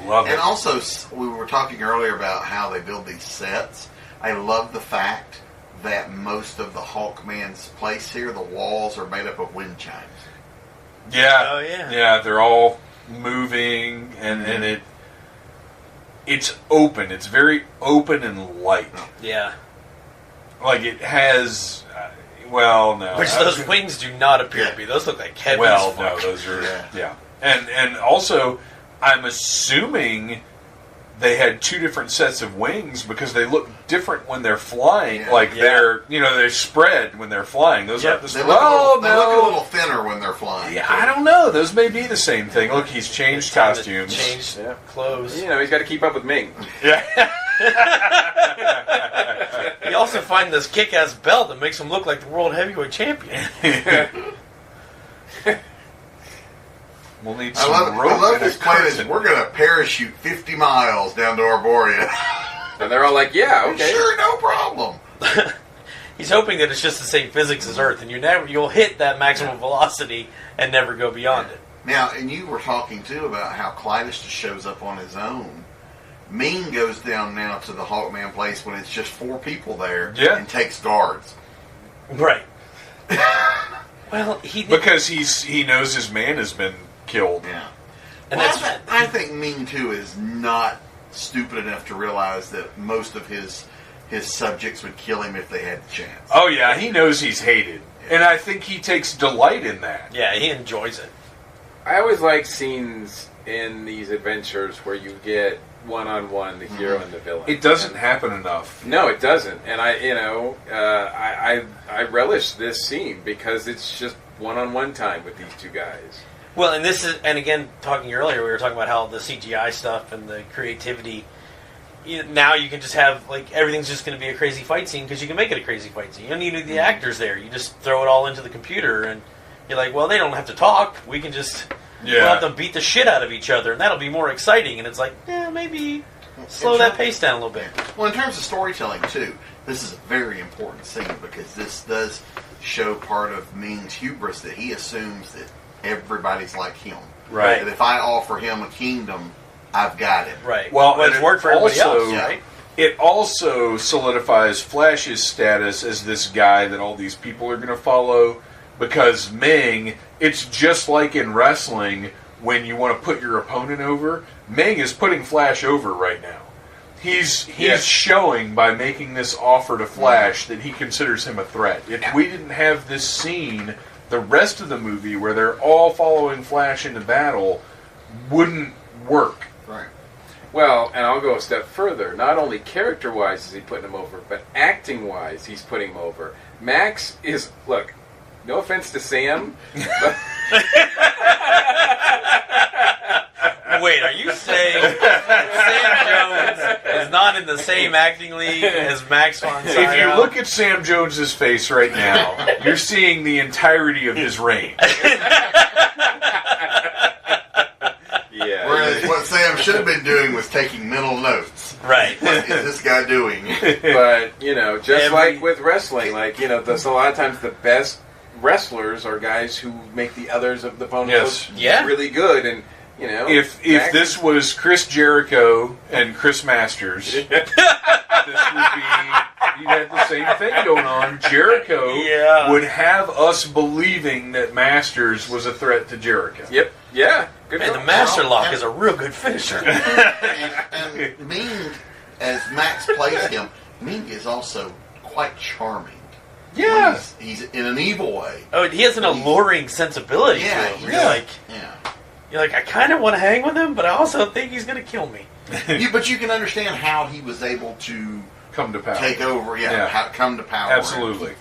I love And it. also, we were talking earlier about how they build these sets. I love the fact that most of the Hawkman's place here, the walls are made up of wind chimes. Yeah. Oh, yeah. Yeah, they're all moving, and it's open. It's very open and light. Yeah. Like it has. Well, no. Which those wings do not appear to be. Those look like heavy Well, as no, fuck. those are Yeah. and also, I'm assuming they had two different sets of wings because they look different when they're flying. Yeah. Like Yeah. they're spread when they're flying. Those Yep. aren't the They look, they look a no. little thinner when they're flying. Yeah, I don't know. Those may be the same thing. Look, he's changed Time to costumes. Changed Yeah. clothes. You know, he's got to keep up with Ming. Yeah. You also find this kick-ass belt that makes him look like the world heavyweight champion. We'll need I some love, rope I love and a this plan. curtain. We're going to parachute 50 miles down to Arborea. And they're all like, yeah, okay. Sure, no problem. He's hoping that it's just the same physics as Earth, and you'll hit that maximum velocity and never go beyond it. Now, and you were talking, too, about how Clytus just shows up on his own. Ming goes down now to the Hawkman place when it's just 4 people there and takes guards. Right. Well, Because he knows his man has been killed. Yeah. and Well, that's I think Ming, too, is not stupid enough to realize that most of his subjects would kill him if they had the chance. Oh yeah, he knows he's hated, and I think he takes delight in that. yeah, he enjoys it. I always like scenes in these adventures where you get one-on-one the hero and the villain. It doesn't happen enough. No, it doesn't. And I relish this scene because it's just one-on-one time with these two guys. Well, and again, talking earlier, we were talking about how the CGI stuff and the creativity. Now you can just have everything's just going to be a crazy fight scene because you can make it a crazy fight scene. You don't need the actors there. You just throw it all into the computer, and you're like, well, they don't have to talk. We can just we'll have them beat the shit out of each other, and that'll be more exciting. And it's like, maybe slow that pace down a little bit. Well, in terms of storytelling, too, this is a very important scene because this does show part of Ming's hubris that he assumes that everybody's like him. Right. That if I offer him a kingdom, I've got him. Right. Well, it's and worked for everybody also- else, right? It also solidifies Flash's status as this guy that all these people are going to follow, because Ming, it's just like in wrestling when you want to put your opponent over. Ming is putting Flash over right now. He's showing by making this offer to Flash that he considers him a threat. If we didn't have this scene, the rest of the movie where they're all following Flash into battle wouldn't work. Right. Well, and I'll go a step further. Not only character-wise is he putting him over, but acting-wise he's putting him over. Max is, look, no offense to Sam, but Wait, are you saying Sam Jones is not in the same acting league as Max von Sydow? If you look at Sam Jones's face right now, you're seeing the entirety of his range. yeah. Whereas what Sam should have been doing was taking mental notes. Right. What is this guy doing? But, just like with wrestling, a lot of times the best wrestlers are guys who make the others of the opponents look really good, and If this was Chris Jericho and Chris Masters, this would be, you'd have the same thing going on. Jericho would have us believing that Masters was a threat to Jericho. Yep. Yeah. Good. And the Master Lock is a real good finisher. and Ming, as Max plays him, Ming is also quite charming. Yeah. He's in an evil way. Oh, he has an alluring sensibility to Yeah, him. yeah. You're like, I kind of want to hang with him, but I also think he's going to kill me. But you can understand how he was able to Come to power. take over. Come to power. Absolutely.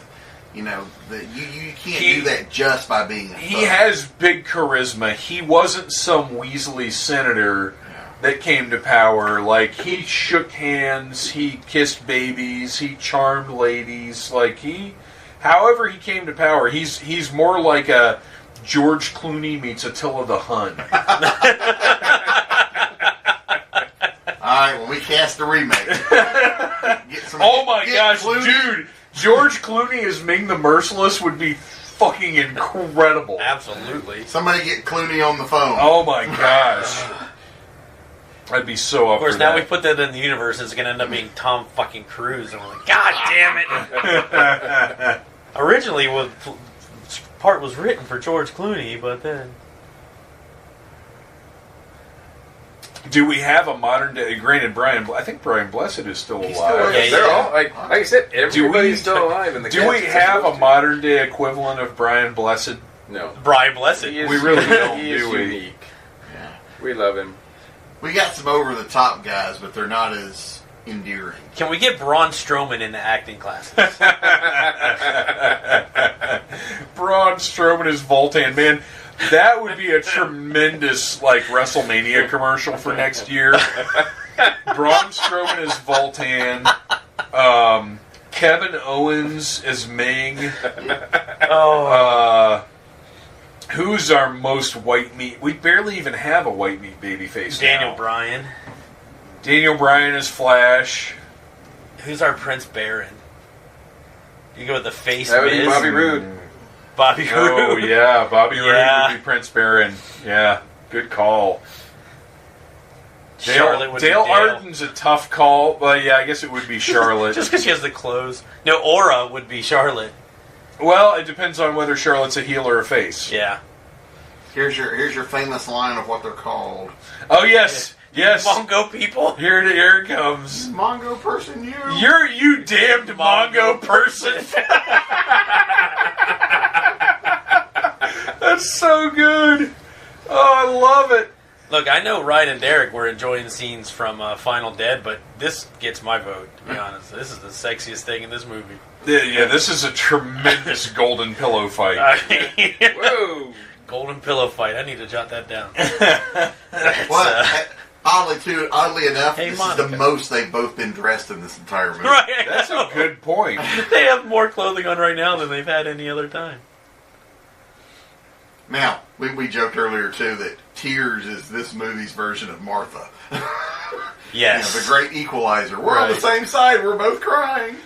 You know, you can't do that just by being a He thug. has big charisma. He wasn't some Weasley senator that came to power. Like, he shook hands, he kissed babies, he charmed ladies. Like, however he came to power, he's more like a George Clooney meets Attila the Hun. Alright, when we cast a remake. Oh my gosh, dude! George Clooney as Ming the Merciless would be fucking incredible. Absolutely. Somebody get Clooney on the phone. Oh my gosh. I'd be so up Of course, for now that. we put that in the universe, it's going to end up being Tom fucking Cruise. And we're like, God damn it! Originally, part was written for George Clooney, but then... Do we have a modern day? Granted, I think Brian Blessed is still alive. He's still alive. Yeah, They're yeah. all like I said, everybody's still alive in the Do cast we except have for a those two. modern day equivalent of Brian Blessed? No. Brian Blessed. He is, We really don't, he is do we? unique. Yeah. We love him. We got some over the top guys, but they're not as endearing. Can we get Braun Strowman in the acting classes? Braun Strowman as Voltan, man. That would be a tremendous WrestleMania commercial for next year. Braun Strowman as Voltan. Kevin Owens as Ming. Who's our most white meat? We barely even have a white meat babyface. Daniel now. Bryan. Daniel Bryan as Flash. Who's our Prince Baron? You go with the face That would be Miz? Bobby Roode. Bobby Oh Roode. yeah, Bobby Roode Yeah. would be Prince Baron. Yeah, good call. Charlotte would Dale be Dale. Arden's a tough call, but yeah, I guess it would be Charlotte. Just because she has the clothes. No, Aura would be Charlotte. Well, it depends on whether Charlotte's a heel or a face. Yeah. Here's your famous line of what they're called. Oh yes, yes. Mongo people. Here it comes. Mongo person, you. You're you damned Mongo person. That's so good. Oh, I love it. Look, I know Ryan and Derek were enjoying scenes from Final Dead, but this gets my vote, to be honest. This is the sexiest thing in this movie. Yeah, this is a tremendous golden pillow fight. Whoa! Golden pillow fight. I need to jot that down. Oddly enough, Hey, this Monica. is the most they've both been dressed in this entire movie. Right. That's a good point. They have more clothing on right now than they've had any other time. Now, we joked earlier, too, that Tears is this movie's version of Martha. Yes. The great equalizer. We're on the same side. We're both crying.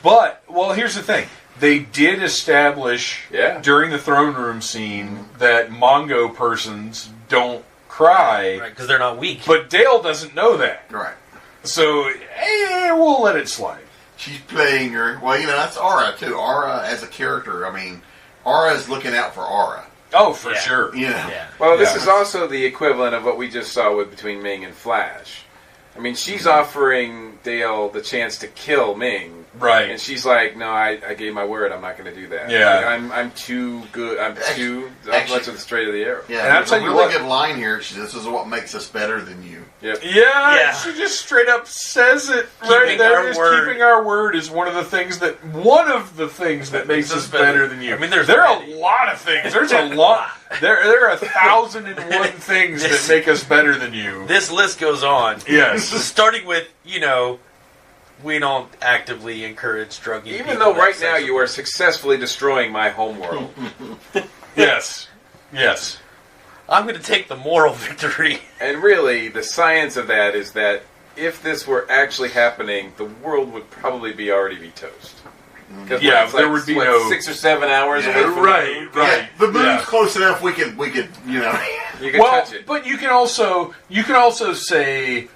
Well, here's the thing. They did establish during the throne room scene that Mongo persons don't cry. Right, because they're not weak. But Dale doesn't know that. Right. So, we'll let it slide. She's playing her... Well, that's Aura, too. Aura as a character, Aura is looking out for Aura. Oh, for sure. Yeah. Well, this is also the equivalent of what we just saw between Ming and Flash. She's offering Dale the chance to kill Ming. Right. And she's like, no, I gave my word. I'm not going to do that. Yeah. I'm too good. I'm Actually, much of the straight of the arrow. Yeah, And I'll there's tell a you really what. good line here. This is what makes us better than you. Yep. Yeah, she just straight up says it right Keeping there. our Just word. keeping our word is one of the things that makes us better than you. There are a lot of things. There's a lot. There are 1,001 things that make us better than you. This list goes on. Yes. Starting with, we don't actively encourage drugging Even people though that right now sex- you are successfully destroying my homeworld. Yes. Yes. I'm going to take the moral victory. And really, the science of that is that if this were actually happening, the world would probably already be toast. Yeah, there would be no 6 or 7 hours away from right. Yeah, the moon's Yeah. close enough. We could. You can Well, touch it. but you can also say,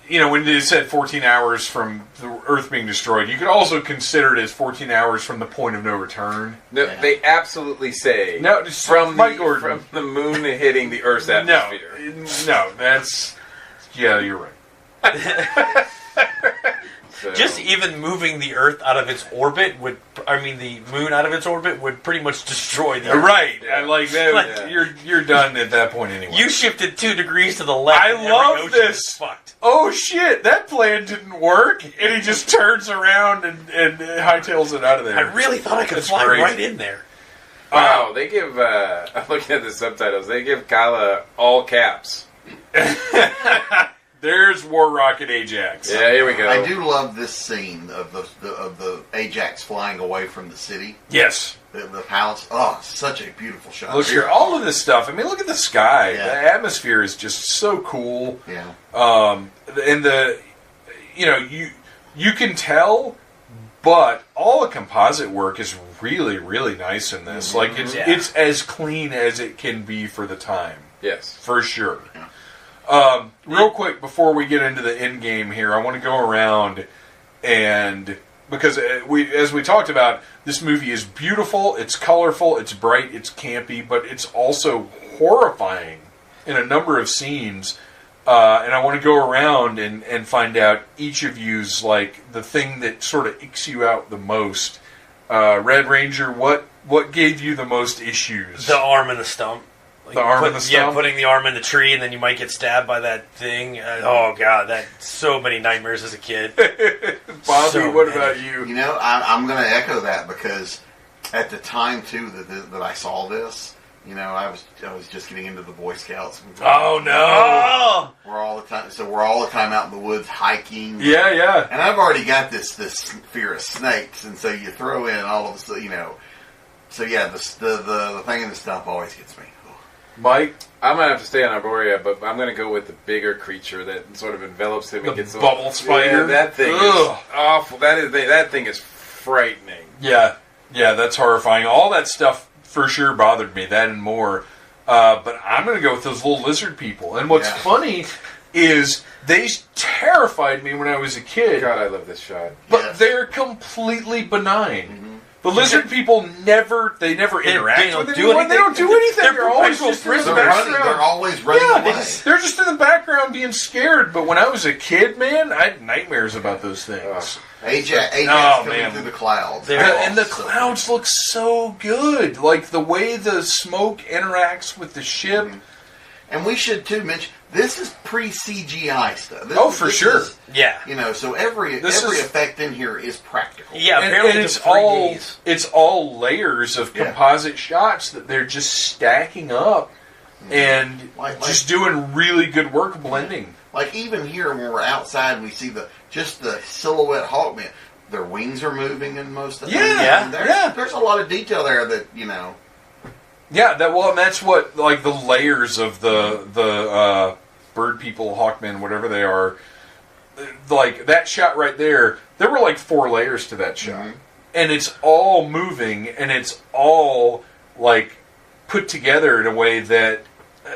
when they said 14 hours from the Earth being destroyed, you could also consider it as 14 hours from the point of no return. No, they absolutely say No, just from Mike Gordon. from the moon hitting the Earth's atmosphere. No, that's you're right. So. Just even moving the Earth out of its orbit the moon out of its orbit would pretty much destroy the Earth. Right. I like that. Like- you're done at that point anyway. You shifted 2 degrees to the left. I and every love ocean this. is fucked. Oh shit, that plan didn't work, and he just turns around and hightails it out of there. I really thought I could That's fly great. right in there. Wow, they give. I'm looking at the subtitles. They give Kala all caps. There's War Rocket Ajax. Yeah, here we go. I do love this scene of the Ajax flying away from the city, Yes. the palace. Oh, such a beautiful shot. Look here, all of this stuff. I mean, look at the sky. Yeah. The atmosphere is just so cool. Yeah. And you can tell, but all the composite work is really, really nice in this. Like it's as clean as it can be for the time, Yes. for sure. Real quick before we get into the end game here, I want to go around and because as we talked about, this movie is beautiful, it's colorful, it's bright, it's campy, but it's also horrifying in a number of scenes. And I want to go around and find out each of you's like the thing that sort of icks you out the most. Red Ranger, what gave you the most issues? The arm and the stump. Like The arm and the stump? Yeah, putting the arm in the tree and then you might get stabbed by that thing. Oh, God, that's so many nightmares as a kid. Bobby, So what many. about you? You know, I'm going to echo that because at the time too that I saw this, you know, I was just getting into the Boy Scouts. Oh no! Oh! We're all the time out in the woods hiking. Yeah. And I've already got this fear of snakes, and so you throw in all of the, you know. So yeah, the thing in the stump always gets me. Mike, I'm gonna have to stay on Arborea, but I'm gonna go with the bigger creature that sort of envelops him The and gets bubble spider? Yeah, that thing Ugh. is awful. That thing is frightening. yeah, that's horrifying. All that stuff for sure bothered me, that and more. But I'm going to go with those little lizard people. And what's funny is they terrified me when I was a kid. God, I love this shot. But they're completely benign. Mm-hmm. The lizard people never interact with anyone. They don't do anything. They're always just in the background. They're always running away. They're just in the background being scared. But when I was a kid, man, I had nightmares about those things. Ajax coming man. through the clouds. And the clouds look so good. Like the way the smoke interacts with the ship. Mm-hmm. And we should too mention this is pre-CGI stuff. For sure. You know, so every effect in here is practical. Yeah, apparently and it's all layers of composite shots that they're just stacking up and just doing really good work blending. Like even here when we're outside and we see the silhouette Hawkman, their wings are moving in most of the time. There's a lot of detail there that, you know. Yeah, and that's what, like, the layers of the bird people, Hawkmen, whatever they are, like, that shot right there, there were, like, 4 layers to that shot. Mm-hmm. And it's all moving, and it's all, like, put together in a way that,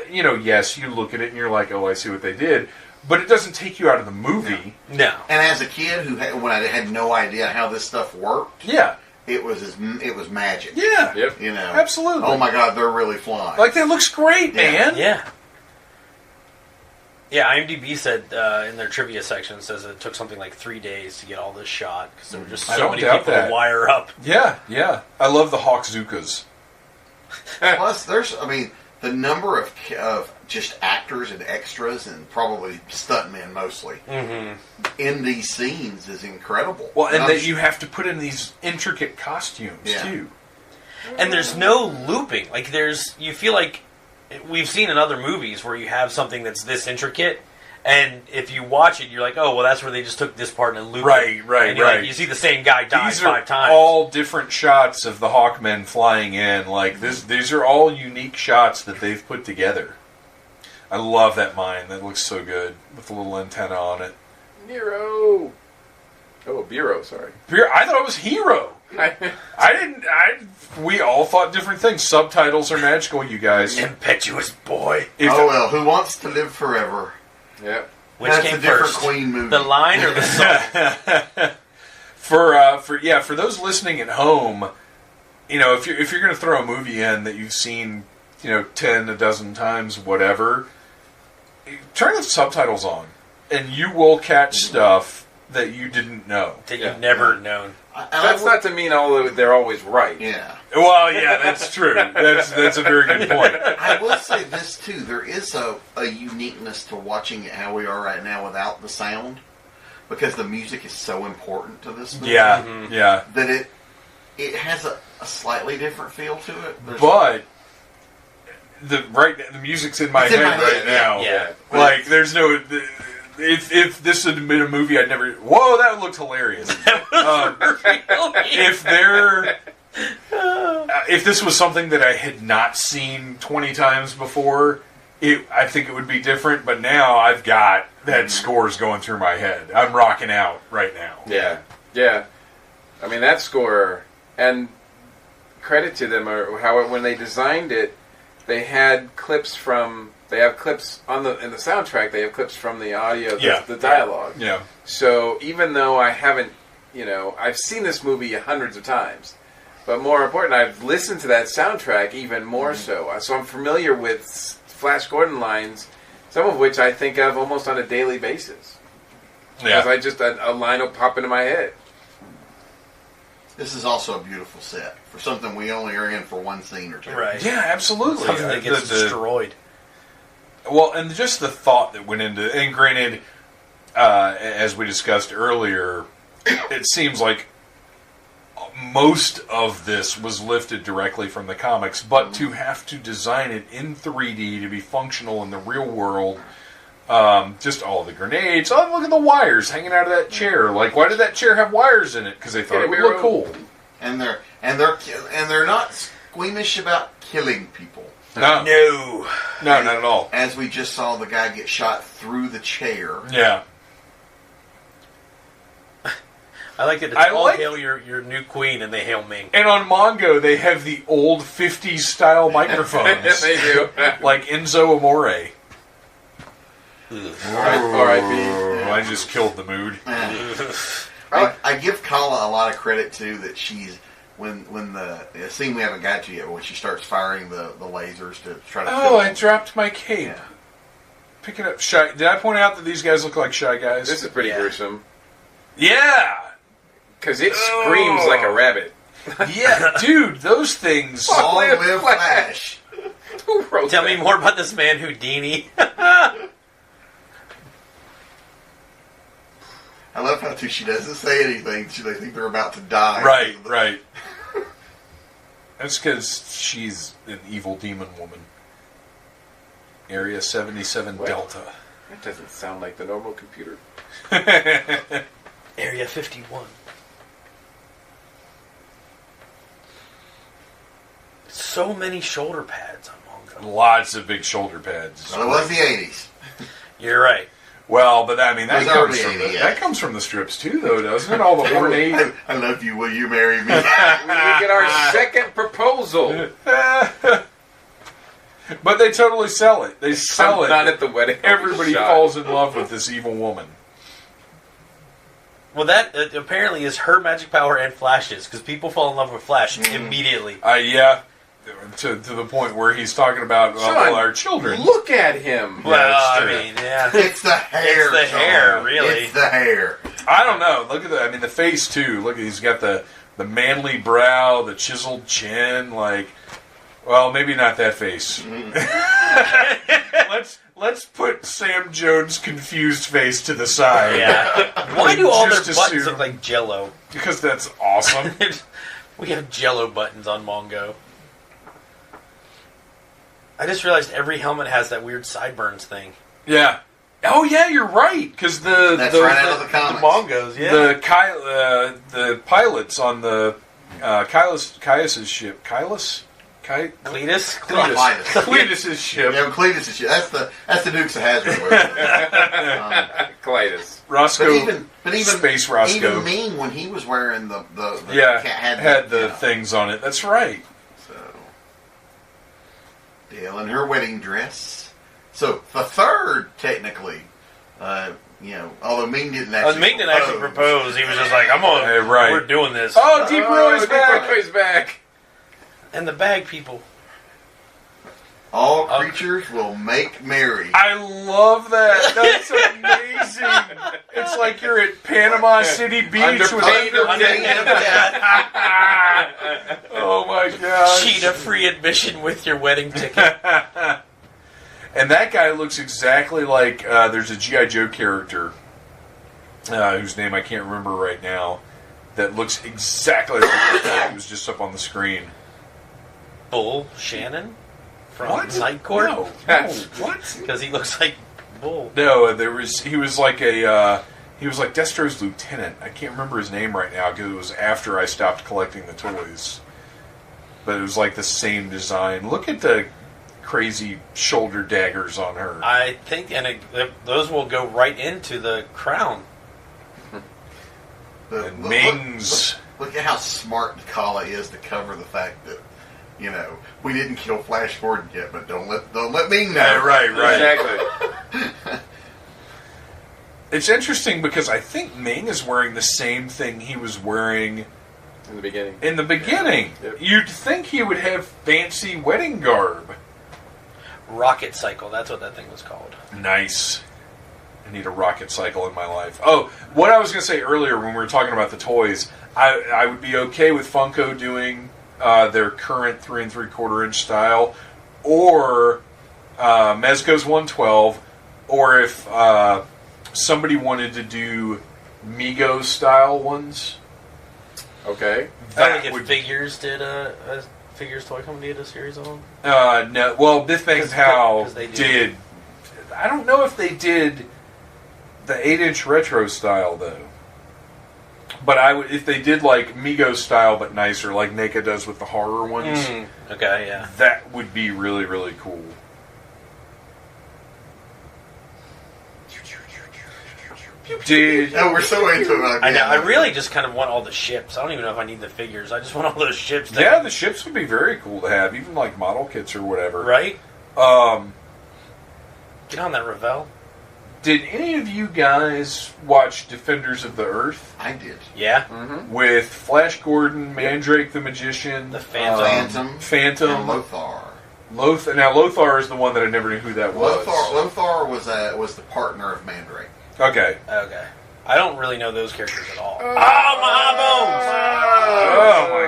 you know, yes, you look at it and you're like, oh, I see what they did, but it doesn't take you out of the movie. No. And as a kid when I had no idea how this stuff worked, it was magic. Yeah. Yep. You know. Absolutely. Oh my God, they're really flying. Like, that looks great, man. Yeah. Yeah, IMDb said in their trivia section, says it took something like 3 days to get all this shot because there were just so many people to wire up. Yeah. I love the Hawkzookas. Plus, the number of just actors and extras and probably stuntmen mostly in these scenes is incredible. Well, and that you have to put in these intricate costumes, too. And there's no looping. Like, you feel like we've seen in other movies where you have something that's this intricate, and if you watch it, you're like, oh, well, that's where they just took this part and looped it. Right. Like, you see the same guy die 5 times. All different shots of the Hawkmen flying in. Like, these are all unique shots that they've put together. I love that mine. That looks so good with the little antenna on it. Nero. Oh, Bureau, sorry. I thought it was Hero. We all thought different things. Subtitles are magical, you guys. Impetuous boy. Well, who wants to live forever? Yep. Which That's came a different first? Queen movie. The line or the song? For those listening at home, you know, if you're going to throw a movie in that you've seen, you know, 10 a dozen times, whatever, turn the subtitles on, and you will catch stuff that you didn't know. That you've never known. That's not to mean they're always right. Yeah. Well, yeah, that's true. That's a very good point. I will say this too: there is a uniqueness to watching it how we are right now without the sound, because the music is so important to this movie. Yeah, yeah. That it has a slightly different feel to it. But the music's in my head right now. Yeah. Like there's no. If this had been a movie, I'd never. Whoa, that looked hilarious. If this was something that I had not seen 20 times before, I think it would be different. But now I've got that scores going through my head. I'm rocking out right now. Yeah, yeah. I mean that score, and credit to them, or how when they designed it, they had clips from. They have clips in the soundtrack. They have clips from the audio, the dialogue. Yeah. So even though I haven't, I've seen this movie hundreds of times, but more important, I've listened to that soundtrack even more so. So I'm familiar with Flash Gordon lines, some of which I think of almost on a daily basis. Yeah. Because a line will pop into my head. This is also a beautiful set for something we only are in for one scene or two. Right. Yeah, absolutely. Something that gets destroyed. Well, and just the thought that went into it, and granted, as we discussed earlier, it seems like most of this was lifted directly from the comics, but to have to design it in 3D to be functional in the real world, just all the grenades. Oh, look at the wires hanging out of that chair. Like, why did that chair have wires in it? Because they thought it would look cool. And they're not squeamish about killing people. No, not at all. As we just saw the guy get shot through the chair. Yeah. I like that it's all hail your new queen and they hail Ming. And on Mongo, they have the old 50s style microphones. Yes, they do. Like Enzo Amore. R.I.P. I just killed the mood. I give Kala a lot of credit, too, that she's... When the scene we haven't got to yet, when she starts firing the lasers to try to... Oh, I dropped my cape. Yeah. Pick it up. Shy. Did I point out that these guys look like Shy Guys? This is pretty gruesome. Yeah! Because it screams like a rabbit. Yeah, dude, those things... Long live Flash! Who wrote Tell that? me more about this man, Houdini. I love how, too, she doesn't say anything. They think they're about to die. Right. That's because she's an evil demon woman. Area 77 What? Delta. That doesn't sound like the normal computer. Area 51. So many shoulder pads on Mongo. Lots of big shoulder pads. Well, it was the 80s. You're right. Well, but I mean, that It was comes from the strips too, though, doesn't it? All the ornate... I love you, will you marry me? We get our second proposal. But they totally sell it. They sell it. Not at the wedding. Everybody falls in love with this evil woman. Well, that apparently is her magic power and Flash's, because people fall in love with Flash immediately. Yeah. To the point where he's talking about Son, our children. Look at him. Well, I mean, yeah. It's the hair. It's the hair, Sean. really. It's the hair. I don't know. Look at the face too. Look, he's got the manly brow, the chiseled chin. Like, well, maybe not that face. Let's put Sam Jones' confused face to the side. Yeah. Why do all their Just buttons assume- look like Jell-O? Because that's awesome. We have Jell-O buttons on Mongo. I just realized every helmet has that weird sideburns thing. Yeah. Oh yeah, you're right. Because That's right out of the comics. Mongos, yeah. the pilots on the Caius's ship. Cletus? Cletus's ship. Yeah, Cletus is shit. That's the Dukes of Hazzard. Clytus. Roscoe. But even Space Roscoe. Even Ming, when he was wearing the had the things on it. That's right. So Dale in her wedding dress. So the third, technically, although Ming didn't actually. Ming didn't actually propose. He was just like, "I'm on. Right. We're doing this." Oh, Deep Roy's back. Deep Roy's back. And the bag people. All creatures will make merry. I love that. That's amazing. It's like you're at Panama City Beach with oh my gosh. Cheetah free admission with your wedding ticket. And that guy looks exactly like there's a G.I. Joe character whose name I can't remember right now that looks exactly like that guy who was just up on the screen. Bull Shannon from What? Night Court? No, what? Because he looks like Bull. No, he was like Destro's lieutenant. I can't remember his name right now because it was after I stopped collecting the toys. But it was like the same design. Look at the crazy shoulder daggers on her. I think, those will go right into the crown. And Ming's. Look at how smart Nikala is to cover the fact that, you know, we didn't kill Flash Gordon yet, but don't let Ming know. Yeah, right. Exactly. It's interesting because I think Ming is wearing the same thing he was wearing In the beginning. Yep. You'd think he would have fancy wedding garb. Rocket Cycle, that's what that thing was called. Nice. I need a rocket cycle in my life. Oh, what I was going to say earlier when we were talking about the toys, I would be okay with Funko doing their current 3 3/4 inch style, or Mezco's 112, or if somebody wanted to do Mego style ones. Okay. I think if Figures did a Figures Toy Company did a series of them. No, well, Biff Bang Pow 'cause they do. did. I don't know if they did the 8-inch retro style though. But I would, if they did like Mego style but nicer, like NECA does with the horror ones. Okay, yeah. That would be really, really cool. Dude, Oh, we're so into it. I know. I really just kind of want all the ships. I don't even know if I need the figures. I just want all those ships. yeah, the ships would be very cool to have, even like model kits or whatever. Right? Get on that, Ravel. Did any of you guys watch Defenders of the Earth? I did. Yeah. Mm-hmm. With Flash Gordon, Mandrake the Magician, The Phantom. Phantom, And Lothar. Now Lothar is the one that I never knew who that was. Lothar was the partner of Mandrake. Okay. Okay. I don't really know those characters at all. Oh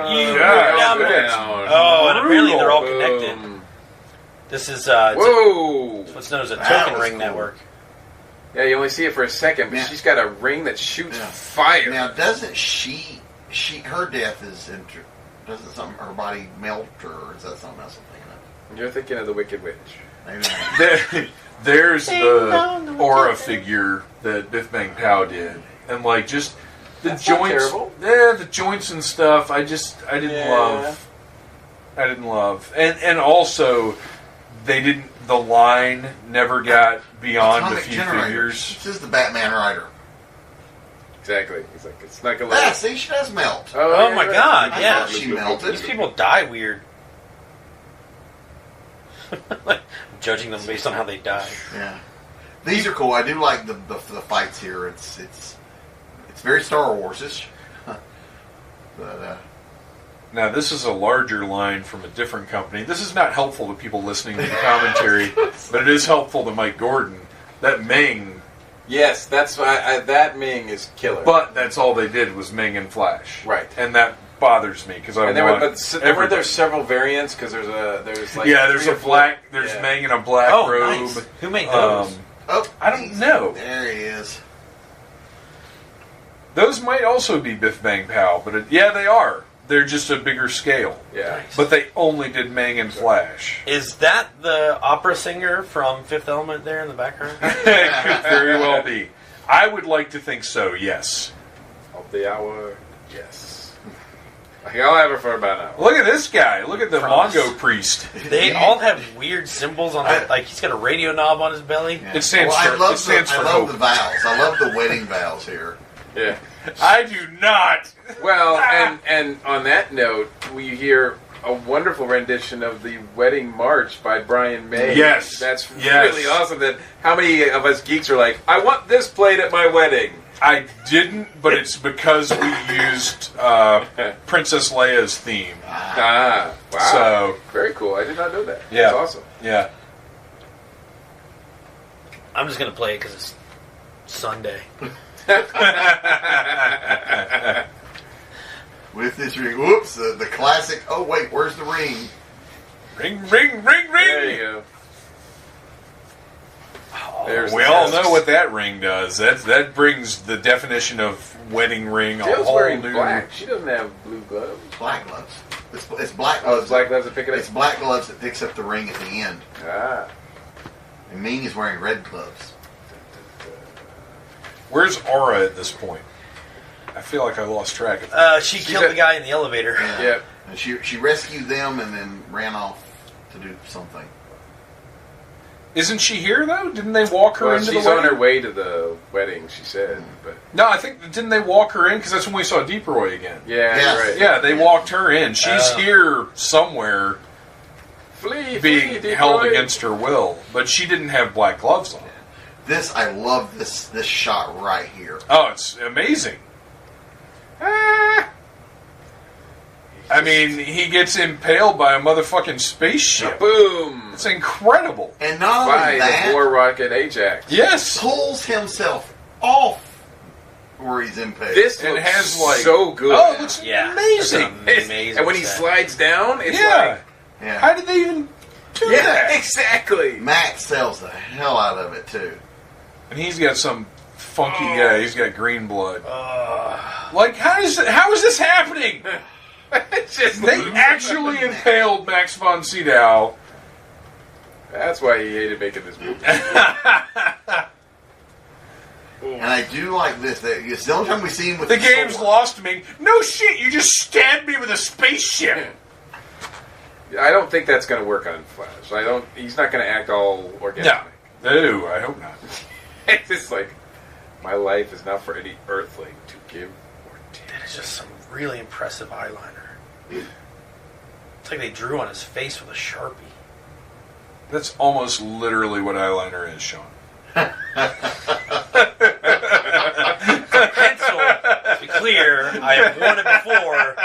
my You god! down. Oh, and apparently they're all Boom. connected. This is it's Whoa! what's known as a That token was ring cool. network. Yeah, you only see it for a second, but Yeah. she's got a ring that shoots Yeah. fire. Now, doesn't her death is doesn't her body melt, or is that something else I'm thinking of? You're thinking of the Wicked Witch. Maybe not. There's the aura figure that Biff Bang Pow did, and like just the That's not joints. terrible. Yeah, the joints and stuff. I didn't love. I didn't love, and also they didn't. The line never got beyond a Atomic few Generator. figures. This is the Batman Rider. Exactly. He's like, it's not gonna Yeah, let see, she does melt. Oh my God, I yeah. thought she melted. These people die weird. I'm judging them based on how they die. Yeah, these are cool. I do like the fights here. It's very Star Wars-ish. But Now, this is a larger line from a different company. This is not helpful to people listening to the commentary, but it is helpful to Mike Gordon. That Ming, Yes, that's why that Ming is killer. but that's all they did was Ming and Flash. Right. And that bothers me because I and want there were several variants because there's like there's three a or four- black, there's yeah. Ming in a black Oh, robe. nice. Who made those? oh, I don't know. there he is. Those might also be Biff Bang Pow, but yeah, they are. They're just a bigger scale. Yeah. Nice. But they only did Ming and Flash. Is that the opera singer from Fifth Element there in the background? It could very well be. I would like to think so, yes. Of the hour, yes. I'll have it for about an hour. Look at this guy. Look at the Promise. Mongo priest. They all have weird symbols on it. Like he's got a radio knob on his belly. Yeah. It stands I for- love it stands the, for I love hope. the vows. I love the wedding vows here. Yeah. I do not. Well, and on that note, we hear a wonderful rendition of the Wedding March by Brian May. Yes. That's Yes. really awesome. That how many of us geeks are like, I want this played at my wedding. I didn't, but it's because we used Princess Leia's theme. Ah, wow. So, Very cool. I did not know that. Yeah. That's awesome. yeah. I'm just gonna play it because it's Sunday. With this ring. Whoops, the classic, oh wait, where's the ring? Ring, ring, ring, ring! There you go. There's We the all discs. know what that ring does. That brings the definition of wedding ring a Jill's whole wearing new... black. She doesn't have blue gloves. Black gloves. It's black Oh, gloves. it's black gloves that pick it up? It's black gloves that picks up the ring at the end. Ah. And Ming is wearing red gloves. Where's Aura at this point? I feel like I lost track of She killed the guy in the elevator. Yeah. Yep. And she rescued them and then ran off to do something. Isn't she here, though? Didn't they walk her Well, into she's the on wedding? her way to the wedding, she said. But No, I think... Didn't they walk her in? Because that's when we saw Deep Roy again. yeah, Yes. you're right. Yeah, they walked her in. She's here somewhere Flee, being flee, held Detroit. against her will. But she didn't have black gloves on. I love this shot right here. Oh, it's amazing. Ah. I mean, he gets impaled by a motherfucking spaceship. Boom! It's incredible. And not By only that, the war rocket Ajax. Yes. pulls himself off where he's impaled. This It looks has, like... so good. Oh, it looks Yeah. amazing. That's amazing. And when he set. slides down, it's Yeah. Yeah. How did they even do like... Yeah, that? exactly. Max sells the hell out of it too. And he's got some funky guy. He's got green blood. Like, how is this happening? It's just They actually impaled Max von Sydow. That's why he hated making this movie. And I do like this. It's the only time we see him with The the game's sword. lost me. No shit, you just stabbed me with a spaceship. I don't think that's going to work on Flash. He's not going to act all organic. No, I hope not. It's just like, my life is not for any earthling to give or take. That is just some really impressive eyeliner. It's like they drew on his face with a Sharpie. That's almost literally what eyeliner is, Sean. Pencil, to be clear, I have worn it before.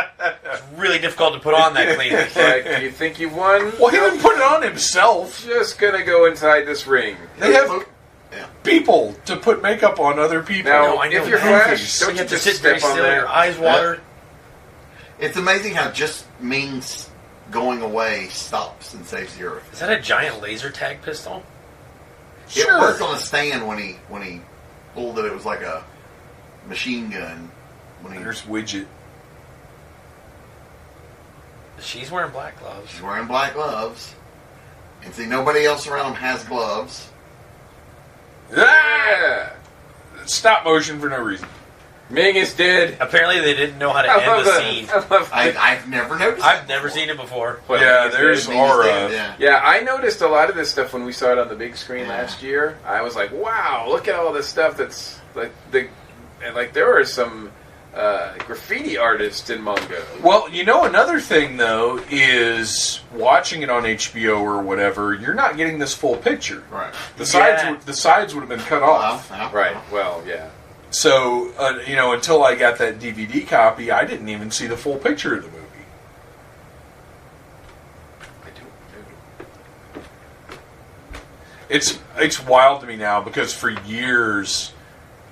It's really difficult to put on that cleanly. It's like, you think you won? Well, he didn't put it on himself. Just going to go inside this ring. They have people to put makeup on other people. Now, No, I know if you're that. Flash, So don't you you have to just sit very step on still, your there? eyes water. It's amazing how just Ming's going away stops and saves the Earth. Is that a giant laser tag pistol? It Sure. was on a stand when he pulled it. It was like a machine gun. When There's Widget. She's wearing black gloves. he's wearing black gloves, and see nobody else around him has gloves. Yeah! Stop motion for no reason. Ming is dead. Apparently, they didn't know how to I end love the that. scene. I love that. I've never noticed. I've that never before. seen it before. What, Yeah, Ming is there's dead? Ming is Aura. dead, yeah. Yeah, I noticed a lot of this stuff when we saw it on the big screen Yeah. last year. I was like, wow, look at all this stuff that's like there are some graffiti artists in manga. Well, you know, another thing, though, is watching it on HBO or whatever, you're not getting this full picture. Right. The Yeah. sides would have been cut off. Well, Right, well, yeah. So, until I got that DVD copy, I didn't even see the full picture of the movie. It's wild to me now because for years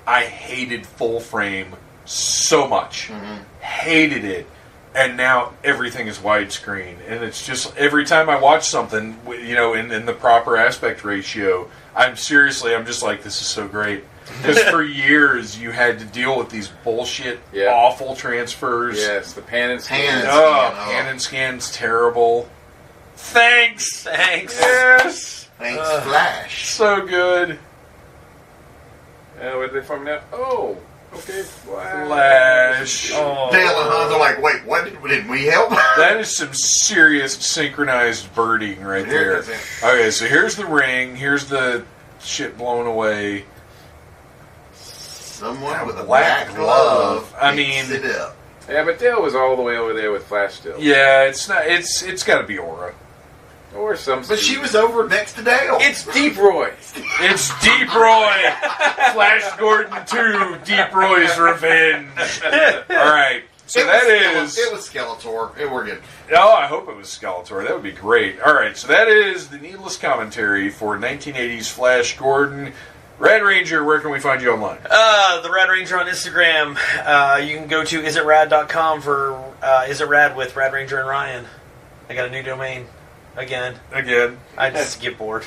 I hated full frame so much. Hated it. And now everything is widescreen. And it's just, every time I watch something, in the proper aspect ratio, I'm just like, this is so great. Because for years you had to deal with these bullshit, awful transfers. Yes, the pan and scan. Pan and Oh, scan, pan and scan's terrible. Thanks! Yes! Thanks, Flash. So good. Where did they from now? Oh, okay, Flash. Oh. Dale and Hans are like, wait, what did we help? That is some serious synchronized birding right there. Okay, so here's the ring. Here's the shit blown away. Someone with a black black glove. glove. I picks mean- it up. Yeah, but Dale was all the way over there with Flash still. Yeah, it's not. It's got to be Aura. Or some. But she was over next to Dale. It's Deep Roy. It's Deep Roy. Flash Gordon 2. Deep Roy's Revenge. All right. So It was Skeletor. We're good. Oh, I hope it was Skeletor. That would be great. All right, so that is the Needless Commentary for 1980s Flash Gordon. Rad Ranger, where can we find you online? The Rad Ranger on Instagram. You can go to isitrad.com for Is It Rad with Rad Ranger and Ryan. I got a new domain. Again. I just get bored.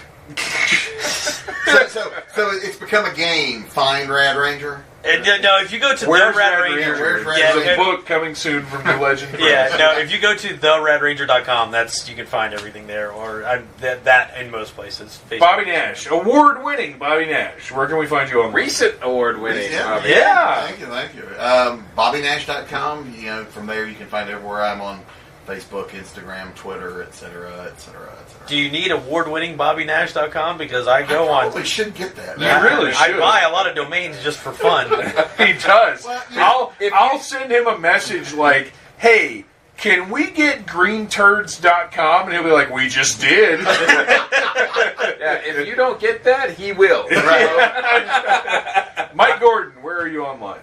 So it's become a game. Find Rad Ranger. No, if you go to Where's the Rad Rad Ranger, Ranger? Yeah, There's a book coming soon from New Legend. yeah, no, if you go to theradranger.com, you can find everything there, or that in most places. Facebook. Bobby Nash, award-winning Bobby Nash. Where can we find you online? Recent award-winning. Yeah. Yeah. Thank you. BobbyNash.com. From there you can find everywhere I'm on Facebook, Instagram, Twitter, etc. Do you need award-winning BobbyNash.com? Because I go on. Probably should get that. You really should. I buy a lot of domains just for fun. He does. Well, I'll send him a message like, hey, can we get greenturds.com? And he'll be like, we just did. Yeah, if you don't get that, he will. Mike Gordon, where are you online?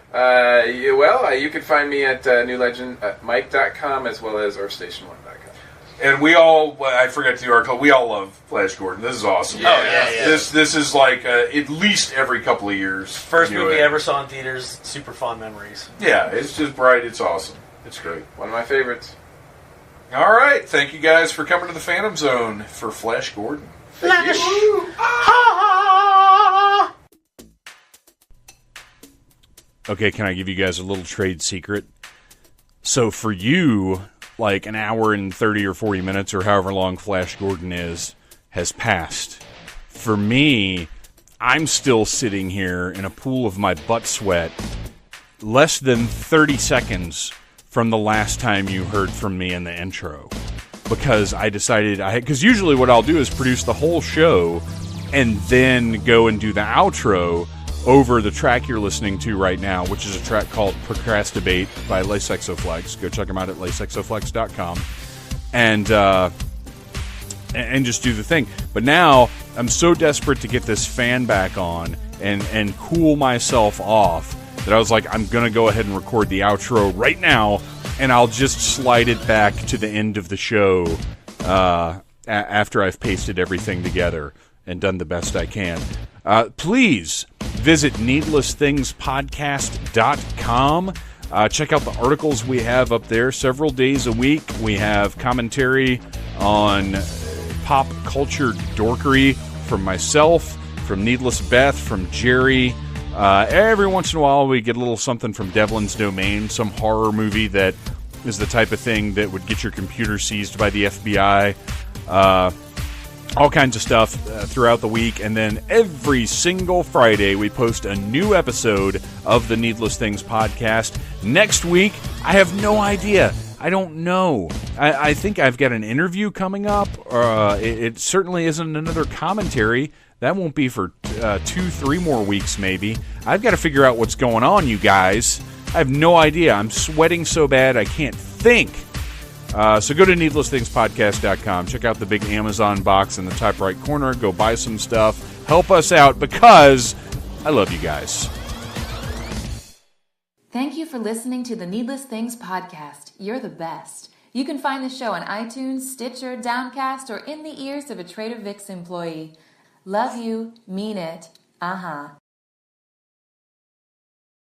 You can find me at New Legend at Mike.com as well as earthstation1.com. And we all, I forgot to do our call, we all love Flash Gordon. This is awesome. Yeah. This is like at least every couple of years. First movie I ever saw in theaters, super fond memories. Yeah, it's just bright. It's awesome. It's great. One of my favorites. All right. Thank you guys for coming to the Phantom Zone for Flash Gordon. Flash! Okay, can I give you guys a little trade secret? So for you, like an hour and 30 or 40 minutes or however long Flash Gordon has passed. For me, I'm still sitting here in a pool of my butt sweat less than 30 seconds from the last time you heard from me in the intro. Because I decided, because usually what I'll do is produce the whole show and then go and do the outro over the track you're listening to right now, which is a track called Procrastinate by Lace Exoflex. Go check them out at laceexoflex.com and just do the thing. But now I'm so desperate to get this fan back on and cool myself off that I was like, I'm going to go ahead and record the outro right now, and I'll just slide it back to the end of the show after I've pasted everything together and done the best I can. Please visit needlessthingspodcast.com. Check out the articles we have up there several days a week. We have commentary on pop culture dorkery from myself, from Needless Beth, from Jerry. Every once in a while we get a little something from Devlin's Domain, some horror movie that is the type of thing that would get your computer seized by the FBI. All kinds of stuff throughout the week, and then every single Friday we post a new episode of the Needless Things podcast. Next week, I have no idea. I don't know. I think I've got an interview coming up. It certainly isn't another commentary. That won't be for 2-3 more weeks, maybe. I've got to figure out what's going on, you guys. I have no idea. I'm sweating so bad I can't think. So go to needlessthingspodcast.com. Check out the big Amazon box in the top right corner. Go buy some stuff. Help us out because I love you guys. Thank you for listening to the Needless Things podcast. You're the best. You can find the show on iTunes, Stitcher, Downcast, or in the ears of a Trader Vic's employee. Love you. Mean it. Uh-huh.